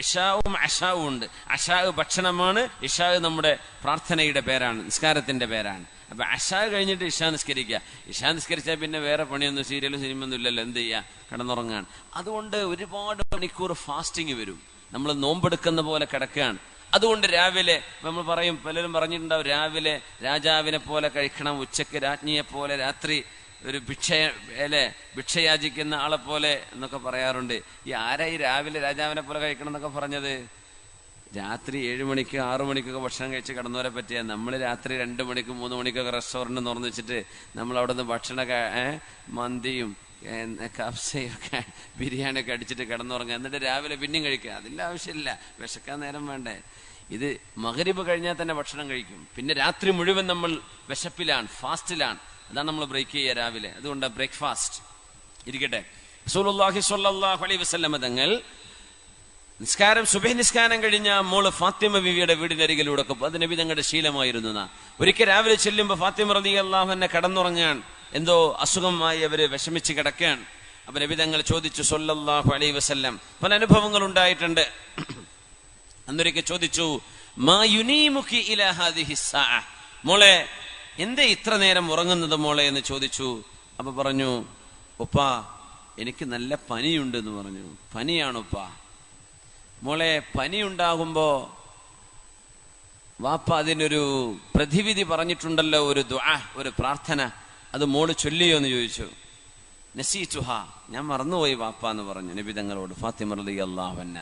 ഇഷാവും അഷാവും ഉണ്ട്. അഷാ ഭക്ഷണമാണ്, ഇഷാ നമ്മുടെ പ്രാർത്ഥനയുടെ പേരാണ്, നിസ്കാരത്തിന്റെ പേരാണ്. അപ്പൊ അഷാ കഴിഞ്ഞിട്ട് ഇഷാ നിസ്കരിക്കുക. ഇഷാ നിസ്കരിച്ചാൽ പിന്നെ വേറെ പണിയൊന്നും സീരിയലും സിനിമയൊന്നും ഇല്ലല്ലോ, എന്ത് ചെയ്യാ, കിടന്നുറങ്ങാൻ. അതുകൊണ്ട് ഒരുപാട് മണിക്കൂർ ഫാസ്റ്റിംഗ് വരും. നമ്മൾ നോമ്പെടുക്കുന്ന പോലെ കിടക്കുകയാണ്. അതുകൊണ്ട് രാവിലെ നമ്മൾ പറയും, പലരും പറഞ്ഞിട്ടുണ്ടാവും, രാവിലെ രാജാവിനെ പോലെ കഴിക്കണം, ഉച്ചക്ക് രാജ്ഞിയെ പോലെ, രാത്രി ഒരു ഭിക്ഷയാചിക്കുന്ന ആളെ പോലെ എന്നൊക്കെ പറയാറുണ്ട്. ഈ ആരായി രാവിലെ രാജാവിനെ പോലെ കഴിക്കണം എന്നൊക്കെ പറഞ്ഞത്? രാത്രി 7 മണിക്ക് 6 മണിക്കൊക്കെ ഭക്ഷണം കഴിച്ച് കിടന്നവരെ പറ്റിയ നമ്മൾ രാത്രി 2 മണിക്ക് 3 മണിക്കൊക്കെ റെസ്റ്റോറന്റ് തുറന്നു വെച്ചിട്ട് നമ്മൾ അവിടെ നിന്ന് ഭക്ഷണ മന്തിയും കബ്സയും ഒക്കെ ബിരിയാണി ഒക്കെ അടിച്ചിട്ട് കിടന്നുറങ്ങുക, എന്നിട്ട് രാവിലെ പിന്നെയും കഴിക്കുക. അതിൻ്റെ ആവശ്യമില്ല, വിശക്കാൻ നേരം വേണ്ടേ. ഇത് മഗ്രിബ് കഴിഞ്ഞാൽ തന്നെ ഭക്ഷണം കഴിക്കും. പിന്നെ രാത്രി മുഴുവൻ നമ്മൾ വിശപ്പിലാണ്, ഫാസ്റ്റിലാണ്. അതാണ് നമ്മൾ ബ്രേക്ക് ചെയ്യുക രാവിലെ. അതുകൊണ്ട് ബ്രേക്ക്ഫാസ്റ്റ് ഇരിക്കട്ടെ. റസൂലുള്ളാഹി സ്വല്ലല്ലാഹു അലൈഹി വസല്ലം തങ്ങൾ നിസ്കാരം, സുബഹി നിസ്കാരം കഴിഞ്ഞ മോള് ഫാത്തിമ ബീവിയുടെ വീടിനരികിലൂടെ അത് നബി തങ്ങളുടെ ശീലമായിരുന്നു. ഒരിക്കൽ രാവിലെ ചെല്ലുമ്പോൾ ഫാത്തിമ റളിയല്ലാഹു അൻഹ കിടന്നുറങ്ങാൻ, എന്തോ അസുഖമായി അവര് വിഷമിച്ച് കിടക്കാൻ. അപ്പൊ നബി തങ്ങൾ ചോദിച്ചു സ്വല്ലല്ലാഹു അലൈഹി വസല്ലം, പല അനുഭവങ്ങൾ ഉണ്ടായിട്ടുണ്ട്. അന്നൊരിക്കൽ ചോദിച്ചു, മാ യുനീമുകി ഇലാ ഹാദിഹി സ്സാഅ, മോളെ എന്തേ ഇത്ര നേരം ഉറങ്ങുന്നത് മോളെ എന്ന് ചോദിച്ചു. അപ്പൊ പറഞ്ഞു, ഉപ്പാ എനിക്ക് നല്ല പനിയുണ്ട് എന്ന് പറഞ്ഞു. പനിയാണുപ്പാ. മോളെ പനി ഉണ്ടാകുമ്പോ വാപ്പ അതിനൊരു പ്രതിവിധി പറഞ്ഞിട്ടുണ്ടല്ലോ, ഒരു ദുആ, ഒരു പ്രാർത്ഥന, അത് മോള് ചൊല്ലിയോ എന്ന് ചോദിച്ചു. നസീതുഹ, ഞാൻ മറന്നുപോയി വാപ്പ എന്ന് പറഞ്ഞു നബി തങ്ങളോട്. ഫാത്തിമ റളിയല്ലാഹു അൻഹ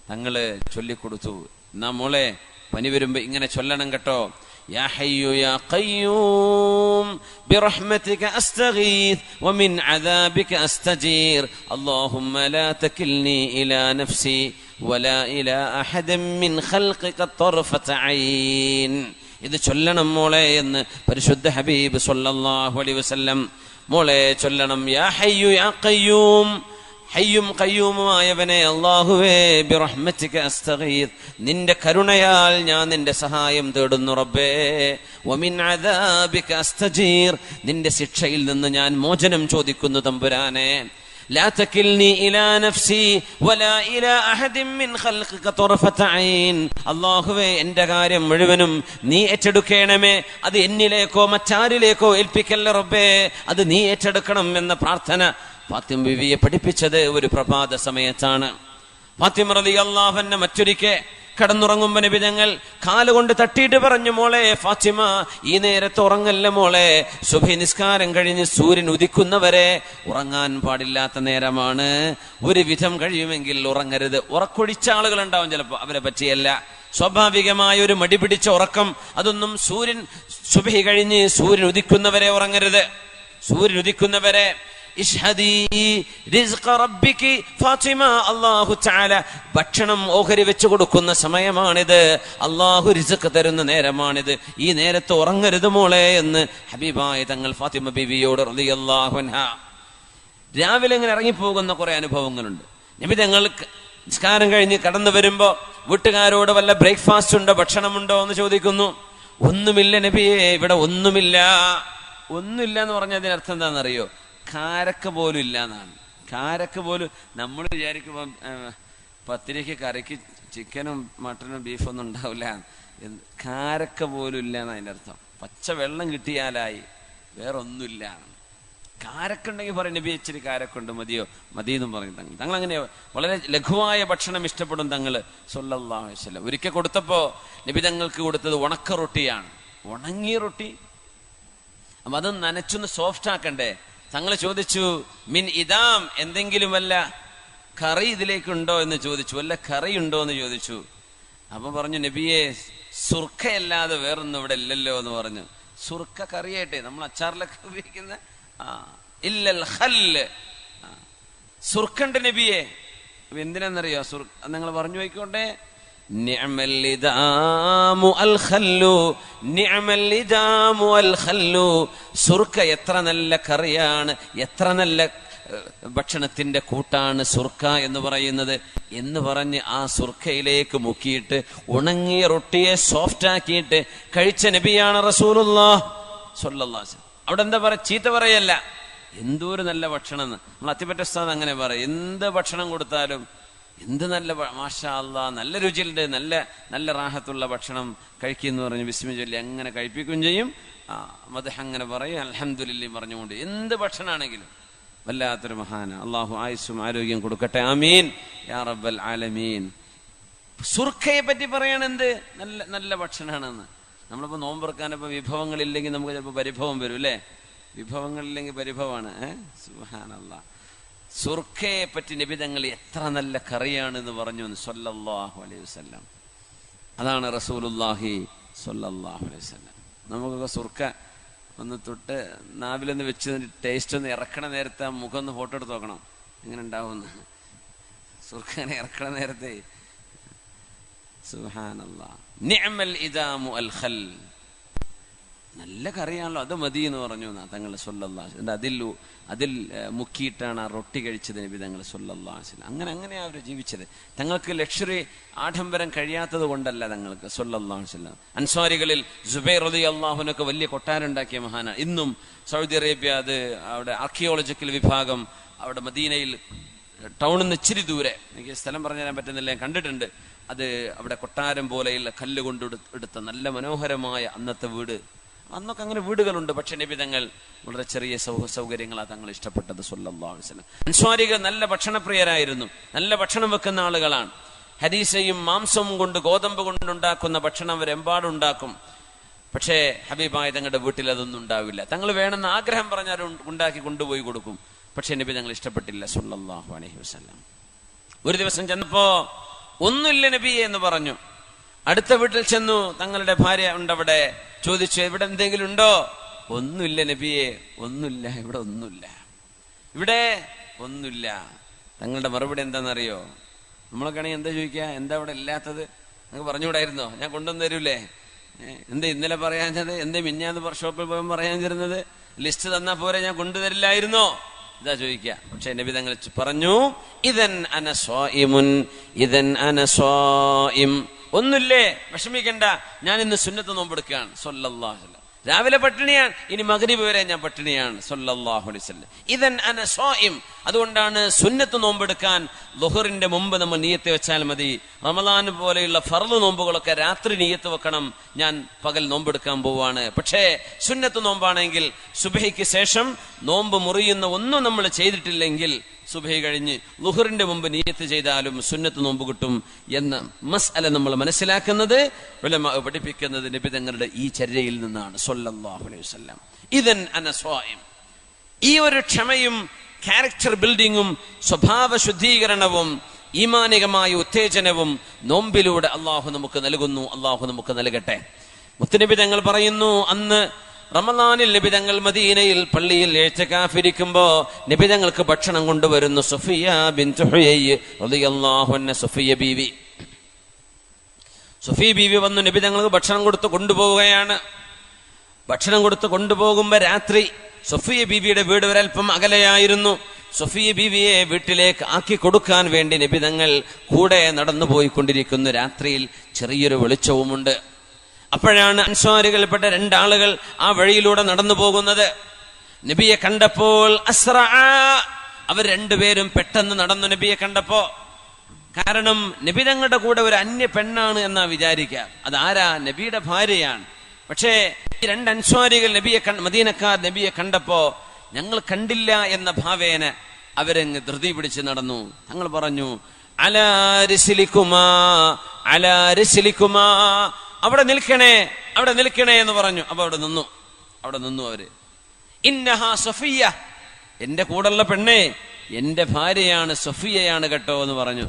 തങ്ങള് ചൊല്ലിക്കൊടുത്തു. എന്നാ മോളെ പനി വരുമ്പോ ഇങ്ങനെ ചൊല്ലണം കേട്ടോ. يا حي يا قيوم برحمتك أستغيث ومن عذابك أستجير اللهم لا تكلني إلى نفسي ولا إلى أحد من خلقك طرفة عين. ഇത് ചൊല്ലണം മോളെ എന്ന് പരിശുദ്ധ ഹബീബ് സ്വല്ലല്ലാഹു അലൈഹി വസല്ലം മോളെ ചൊല്ലണം. യാ ഹയ്യു യാ ഖയ്യൂം, ഹയ്യും ഖയ്യൂമുമായവനെ അല്ലാഹുവേ, ബിറഹ്മതിക അസ്തഗീസ്, നിന്റെ കരുണയാൽ ഞാൻ നിന്റെ സഹായം തേടുന്നു റബ്ബേ. വമിൻ അദാബിക അസ്തജീർ, നിന്റെ ശിക്ഷയിൽ നിന്ന് ഞാൻ മോചനം ചോദിക്കുന്നു തമ്പുരാനെ. ലാ തകിൽനി ഇലാ നഫ്സി വലാ ഇലാ അഹദിൻ മിൻ ഖൽഖിക തർഫത ഐൻ, അല്ലാഹുവേ എന്റെ കാര്യം മുഴുവനും നീ ഏറ്റെടുക്കണമേ. അത് എന്നിലേക്കോ മറ്റാരിലേക്കോ ഏൽപ്പിക്കല്ല റബ്ബേ, അത് നീ ഏറ്റെടുക്കണം എന്ന പ്രാർത്ഥന ഫാത്തിമ ബീവിയെ പഠിപ്പിച്ചത് ഒരു പ്രഭാത സമയത്താണ്. ഫാത്തിമ റളിയല്ലാഹു അൻഹ മറ്റൊരിക്കൽ കിടന്നുറങ്ങുമ്പോ നബി തങ്ങൾ കാലുകൊണ്ട് തട്ടിയിട്ട് പറഞ്ഞു, മോളെ ഫാത്തിമ ഈ നേരത്ത് ഉറങ്ങല്ല മോളെ, സുബഹി നിസ്കാരം കഴിഞ്ഞ് സൂര്യൻ ഉദിക്കുന്നവരെ ഉറങ്ങാൻ പാടില്ലാത്ത നേരമാണ്. ഒരു വിധം കഴിയുമെങ്കിൽ ഉറങ്ങരുത്. ഉറക്കൊഴിച്ച ആളുകൾ ഉണ്ടാവും, ചിലപ്പോൾ അവരെ പറ്റിയല്ല. സ്വാഭാവികമായ ഒരു മടി പിടിച്ച ഉറക്കം, അതൊന്നും സുബഹി കഴിഞ്ഞ് സൂര്യൻ ഉദിക്കുന്നവരെ ഉറങ്ങരുത്. സൂര്യൻ ഉദിക്കുന്നവരെ ഇഷ്ഹദീ റിസ്ഖ റബ്ബികി ഫാത്തിമ. അല്ലാഹു തആല ഭക്ഷണം ഓഹരി വെച്ചു കൊടുക്കുന്ന സമയമാണിത്, അല്ലാഹു റിസ്ഖ് തരുന്ന നേരമാണിത്, ഈ നേരത്ത് ഉറങ്ങരുത് മോളെ എന്ന് ഹബീബായ തങ്ങൾ ഫാത്തിമ ബീവിയോട് റളിയല്ലാഹു അൻഹാ. രാവിലെ ഇങ്ങനെ ഇറങ്ങിപ്പോകുന്ന കുറെ അനുഭവങ്ങളുണ്ട്. നബി തങ്ങൾ നിസ്കാരം കഴിഞ്ഞ് കടന്നു വരുമ്പോ വീട്ടുകാരോട് വല്ല ബ്രേക്ക്ഫാസ്റ്റ് ഉണ്ടോ, ഭക്ഷണമുണ്ടോ എന്ന് ചോദിക്കുന്നു. ഒന്നുമില്ല നബിയെ, ഇവിടെ ഒന്നുമില്ല. ഒന്നുമില്ല എന്ന് പറഞ്ഞാൽ അതിനർത്ഥം എന്താണെന്നറിയോ? കാരക്ക പോലും ഇല്ല എന്നാണ്. കാരക്ക പോലും നമ്മൾ വിചാരിക്കുമ്പോ പത്തിരിക്ക് കറിക്ക് ചിക്കനും മട്ടനും ബീഫൊന്നും ഉണ്ടാവില്ല. കാരക്ക പോലും ഇല്ല എന്ന് അതിൻ്റെ അർത്ഥം. പച്ച വെള്ളം കിട്ടിയാലായി, വേറെ ഒന്നുമില്ല. കാരക്ക ഉണ്ടെങ്കിൽ പറയും നബി ഇച്ചിരി കാരക്കുണ്ട്, മതിയോ? മതിയെന്നും പറയും തങ്ങൾ അങ്ങനെ വളരെ ലഘുവായ ഭക്ഷണം ഇഷ്ടപ്പെടും തങ്ങള് സ്വല്ലല്ലാഹു അലൈഹി വസല്ലം. ഒരിക്കൽ കൊടുത്തപ്പോ നബി തങ്ങൾക്ക് കൊടുത്തത് ഉണക്ക റൊട്ടിയാണ്, ഉണങ്ങിയ റൊട്ടി. അപ്പൊ അത് നനച്ചൊന്ന് സോഫ്റ്റ് ആക്കണ്ടേ? തങ്ങൾ ചോദിച്ചു, മിൻ ഇദാം, എന്തെങ്കിലും വല്ല കറി ഇതിലേക്കുണ്ടോ എന്ന് ചോദിച്ചു, വല്ല കറി ഉണ്ടോ എന്ന് ചോദിച്ചു. അപ്പൊ പറഞ്ഞു, നബിയെ സുർക്കയല്ലാതെ വേറൊന്നും ഇവിടെ ഇല്ലല്ലോ എന്ന് പറഞ്ഞു. സുർക്ക കറിയായിട്ടേ നമ്മൾ അച്ചാറിലൊക്കെ ഉപയോഗിക്കുന്ന ഇല്ലൽ ഖല്ല്, സുർക്കണ്ട് നബിയെ. എന്തിനാന്നറിയോ? നിങ്ങൾ പറഞ്ഞു പോയിക്കോട്ടെ. നിഅമൽ ഇദാമു അൽ ഖല്ലു, നിഅമൽ ഇദാമു അൽ ഖല്ലു. സുർക്ക എത്ര നല്ല കറിയാണ്, എത്ര നല്ല ഭക്ഷണത്തിന്റെ കൂട്ടാണ് സുർക്ക എന്ന് പറയുന്നത് എന്ന് പറഞ്ഞ് ആ സുർക്കയിലേക്ക് മുക്കിയിട്ട് ഉണങ്ങിയ റൊട്ടിയെ സോഫ്റ്റ് ആക്കിയിട്ട് കഴിച്ച നബിയാണ് റസൂലുള്ളാഹ് സ്വല്ലല്ലാഹു അലൈഹി വസല്ലം. അവിടെ എന്താ പറയാ? ചീത്ത പറയല്ല, എന്തോ ഒരു നല്ല ഭക്ഷണം എന്ന്. നമ്മൾ അത്തിപ്പറ്റ ഉസ്താദ് അങ്ങനെ പറയും, എന്ത് ഭക്ഷണം കൊടുത്താലും എന്ത് നല്ല, മാഷാ അല്ലാഹ്, നല്ല രുചിയുണ്ട്, നല്ല നല്ല റാഹത്തുള്ള ഭക്ഷണം കഴിക്കുമെന്ന് പറഞ്ഞ് ബിസ്മി ചൊല്ലി അങ്ങനെ കഴിപ്പിക്കുകയും ചെയ്യും. മദ്ഹ് അങ്ങനെ പറയും, അൽഹംദുലില്ലാഹ് പറഞ്ഞുകൊണ്ട്. എന്ത് ഭക്ഷണമാണെങ്കിലും വല്ലാത്തൊരു മഹാന. അള്ളാഹു ആയുസ്സും ആരോഗ്യം കൊടുക്കട്ടെ, ആമീൻ യാ റബ്ബൽ ആലമീൻ. സുർക്കയെ പറ്റി പറയണെന്ത് നല്ല നല്ല ഭക്ഷണമാണെന്ന്. നമ്മളിപ്പോ നോമ്പെറുക്കാനിപ്പോ വിഭവങ്ങളില്ലെങ്കിൽ നമുക്ക് ചിലപ്പോൾ പരിഭവം വരും അല്ലേ? വിഭവങ്ങളില്ലെങ്കിൽ പരിഭവമാണ്. സുബ്ഹാനല്ലാഹ്. സുർക്കയെ പറ്റി നബി തങ്ങൾ എത്ര നല്ല കറിയാണെന്ന് പറഞ്ഞു സ്വല്ലല്ലാഹു അലൈഹി വസല്ലം. അതാണ് റസൂലുള്ളാഹി സ്വല്ലല്ലാഹു അലൈഹി വസല്ലം. നമുക്കൊക്കെ സുർക്ക ഒന്ന് തൊട്ട് നാവിലൊന്ന് വെച്ച് ടേസ്റ്റ് ഒന്ന് ഇറക്കണ നേരത്തെ ആ മുഖം ഒന്ന് ഫോട്ടോ എടുത്ത് നോക്കണം, എങ്ങനെ ഉണ്ടാവുമെന്ന്. സുർഖനെ ഇറക്കണ നേരത്തെ സുബ്ഹാനല്ലാഹ്. നിഅമൽ ഇദാമു അൽ ഖൽ, നല്ല കറിയാണല്ലോ, അത് മതി എന്ന് പറഞ്ഞു തങ്ങൾ സ്വല്ലല്ലാഹു അലൈഹി വസല്ലം. അതിൽ മുക്കിയിട്ടാണ് ആ റൊട്ടി കഴിച്ചത് നബി തങ്ങൾ സ്വല്ലല്ലാഹു അലൈഹി വസല്ലം. അങ്ങനെ അവർ ജീവിച്ചത്. തങ്ങൾക്ക് ലക്ഷറി ആഡംബരം കഴിയാത്തത് കൊണ്ടല്ല തങ്ങൾക്ക് സ്വല്ലല്ലാഹു അലൈഹി വസല്ലം. അൻസ്വാരികളിൽ സുബൈർ റളിയല്ലാഹു അൻഹു വലിയ കൊട്ടാരം ഉണ്ടാക്കിയ മഹാനാണ്. ഇന്നും സൗദി അറേബ്യ, അത് അവിടെ ആർക്കിയോളജിക്കൽ വിഭാഗം, അവിടെ മദീനയിൽ ടൗണിൽ നിന്ന് ഇച്ചിരി ദൂരെ, എനിക്ക് സ്ഥലം പറഞ്ഞു തരാൻ പറ്റുന്നില്ല, ഞാൻ കണ്ടിട്ടുണ്ട്. അത് അവിടെ കൊട്ടാരം പോലെയുള്ള കല്ല് കൊണ്ട് എടുത്ത നല്ല മനോഹരമായ അന്നത്തെ വീട്. അന്നൊക്കെ അങ്ങനെ വീടുകളുണ്ട്, പക്ഷെ നബി തങ്ങൾ വളരെ ചെറിയ സൗകര്യങ്ങളാണ് തങ്ങൾ ഇഷ്ടപ്പെട്ടത് സ്വല്ലല്ലാഹു അലൈഹി വസല്ലം. അൻസ്വാരികൾ നല്ല ഭക്ഷണപ്രിയരായിരുന്നു, നല്ല ഭക്ഷണം വെക്കുന്ന ആളുകളാണ്. ഹദീസയും മാംസവും കൊണ്ട്, ഗോതമ്പ് കൊണ്ടുണ്ടാക്കുന്ന ഭക്ഷണം അവരെമ്പാടുണ്ടാക്കും. പക്ഷേ ഹബീബായ തങ്ങളുടെ വീട്ടിൽ അതൊന്നും ഉണ്ടാവില്ല. തങ്ങൾ വേണമെന്ന് ആഗ്രഹം പറഞ്ഞാൽ ഉണ്ടാക്കി കൊണ്ടുപോയി കൊടുക്കും. പക്ഷെ നബി തങ്ങൾ ഇഷ്ടപ്പെട്ടില്ല സ്വല്ലല്ലാഹു അലൈഹി വസല്ലം. ഒരു ദിവസം ചെന്നപ്പോ ഒന്നുമില്ല നബിയെ എന്ന് പറഞ്ഞു. അടുത്ത വീട്ടിൽ ചെന്നു, തങ്ങളുടെ ഭാര്യ ഉണ്ടവിടെ. ചോദിച്ചു, ഇവിടെ എന്തെങ്കിലും ഉണ്ടോ? ഒന്നുമില്ല നബിയെ, ഒന്നുമില്ല, ഇവിടെ ഒന്നുമില്ല, ഇവിടെ ഒന്നുമില്ല. തങ്ങളുടെ മറുപടി എന്താണെന്നറിയോ? നമ്മളൊക്കെ ആണെങ്കിൽ എന്താ ചോദിക്കുക? എന്താ ഇവിടെ ഇല്ലാത്തത്? നിങ്ങൾക്ക് പറഞ്ഞുകൂടായിരുന്നോ? ഞാൻ കൊണ്ടുവന്ന് തരൂലേ? എന്താ ഇന്നലെ പറയാഞ്ഞത്? എന്താ മിഞ്ഞാന്ന് ഷോപ്പിൽ പോകാൻ പറയാൻ തരുന്നത്? ലിസ്റ്റ് തന്നാ പോരെ, ഞാൻ കൊണ്ടുതരില്ലായിരുന്നോ? ഇതാ ചോദിക്കുക. പക്ഷെ നബി തങ്ങൾ പറഞ്ഞു, ഇദൻ അന സ്വായിമുൻ, ഇദൻ അന സ്വായിം. ഒന്നുമില്ലേ, വിഷമിക്കണ്ട, ഞാൻ ഇന്ന് സുന്നത്ത് നോമ്പെടുക്കുകയാണ് സ്വല്ലല്ലാഹു അലൈഹി വസല്ലം. രാവിലെ പട്ടിണിയാണ്, ഇനി മഗ്രിബ് വരെ ഞാൻ പട്ടിണിയാണ് സ്വല്ലല്ലാഹു അലൈഹി വസല്ലം. ഇദൻ അന സ്വായിം. അതുകൊണ്ടാണ് സുന്നത്ത് നോമ്പെടുക്കാൻ ളുഹറിന്റെ മുമ്പ് നമ്മൾ നിയ്യത്ത് വെച്ചാൽ മതി. റമളാൻ പോലെയുള്ള ഫർള് നോമ്പുകളൊക്കെ രാത്രി നിയ്യത്ത് വെക്കണം, ഞാൻ പകൽ നോമ്പെടുക്കാൻ പോവാണ്. പക്ഷേ സുന്നത്ത് നോമ്പാണെങ്കിൽ സുബഹിക്ക് ശേഷം നോമ്പ് മുറിയുന്ന ഒന്നും നമ്മൾ ചെയ്തിട്ടില്ലെങ്കിൽ സുബഹി കഴിഞ്ഞ് ളുഹറിന്റെ മുമ്പ് നിയ്യത്ത് ചെയ്താലും സുന്നത്ത് നോമ്പ് കിട്ടും എന്ന മസ്അല നമ്മൾ മനസ്സിലാക്കുന്നത്, ഉലമാ പഠിപ്പിക്കുന്നത് നബി തങ്ങളുടെ ഈ ചര്യയിൽ നിന്നാണ് സ്വല്ലല്ലാഹു അലൈഹി വസല്ലം. ഇദൻ അന സ്വായിം. ഈ ഒരു ക്ഷമയും ക്യാരക്ടർ ബിൽഡിങ്ങും സ്വഭാവ ശുദ്ധീകരണവും ഈമാനികമായ ഉത്തേജനവും നോമ്പിലൂടെ അള്ളാഹു നമുക്ക് നൽകുന്നു. അള്ളാഹു നമുക്ക് നൽകട്ടെ. മുത്തുനബി തങ്ങൾ പറയുന്നു, അന്ന് റമദാനിൽ നബി തങ്ങൾ മദീനയിൽ പള്ളിയിൽ ഇഅ്തികാഫിരിക്കുമ്പോ നബി തങ്ങൾക്ക് ഭക്ഷണം കൊണ്ടുവരുന്നു. സഫിയ ബിൻത് ഹുയൈ റളിയല്ലാഹു അൻഹ, സഫിയ ബീവി വന്നു നബി തങ്ങൾക്ക് ഭക്ഷണം കൊടുത്ത് കൊണ്ടുപോവുകയാണ്. ഭക്ഷണം കൊടുത്ത് കൊണ്ടുപോകുമ്പോ രാത്രി സഫിയ ബീവിയുടെ വീട് ഒരൽപ്പം അകലെയായിരുന്നു. സഫിയ ബീവിയെ വീട്ടിലേക്ക് ആക്കി കൊടുക്കാൻ വേണ്ടി നബി തങ്ങൾ കൂടെ നടന്നു പോയിക്കൊണ്ടിരിക്കുന്നു. രാത്രിയിൽ ചെറിയൊരു വെളിച്ചവുമുണ്ട്. അപ്പോഴാണ് അൻസ്വാരികൾപ്പെട്ട രണ്ടാളുകൾ ആ വഴിയിലൂടെ നടന്നു പോകുന്നത്. നബിയെ കണ്ടപ്പോൾ അവർ രണ്ടുപേരും പെട്ടെന്ന് നടന്നു നബിയെ കണ്ടപ്പോ. കാരണം നബി തങ്ങളുടെ കൂടെ ഒരു അന്യ പെണ്ണാണ് എന്നാ വിചാരിക്കുക. അതാരാ? നബിയുടെ ഭാര്യയാണ്. പക്ഷേ ഈ രണ്ട് അൻസ്വാരികൾ മദീനക്കാർ നബിയെ കണ്ടപ്പോ ഞങ്ങൾ കണ്ടില്ല എന്ന ഭാവേന അവരങ്ങ് ധൃതി പിടിച്ച് നടന്നു. തങ്ങൾ പറഞ്ഞു, അലാ റിസ്ലിക്കുമാ, അലാ റിസ്ലിക്കുമാ, അവിടെ നിൽക്കണേ എന്ന് പറഞ്ഞു. അപ്പൊ അവിടെ നിന്നു അവര്. ഇന്നഹാ സഫിയ, എന്റെ കൂടെയുള്ള പെണ്ണേ എന്റെ ഭാര്യയാണ്, സഫിയയാണ് കേട്ടോ എന്ന് പറഞ്ഞു.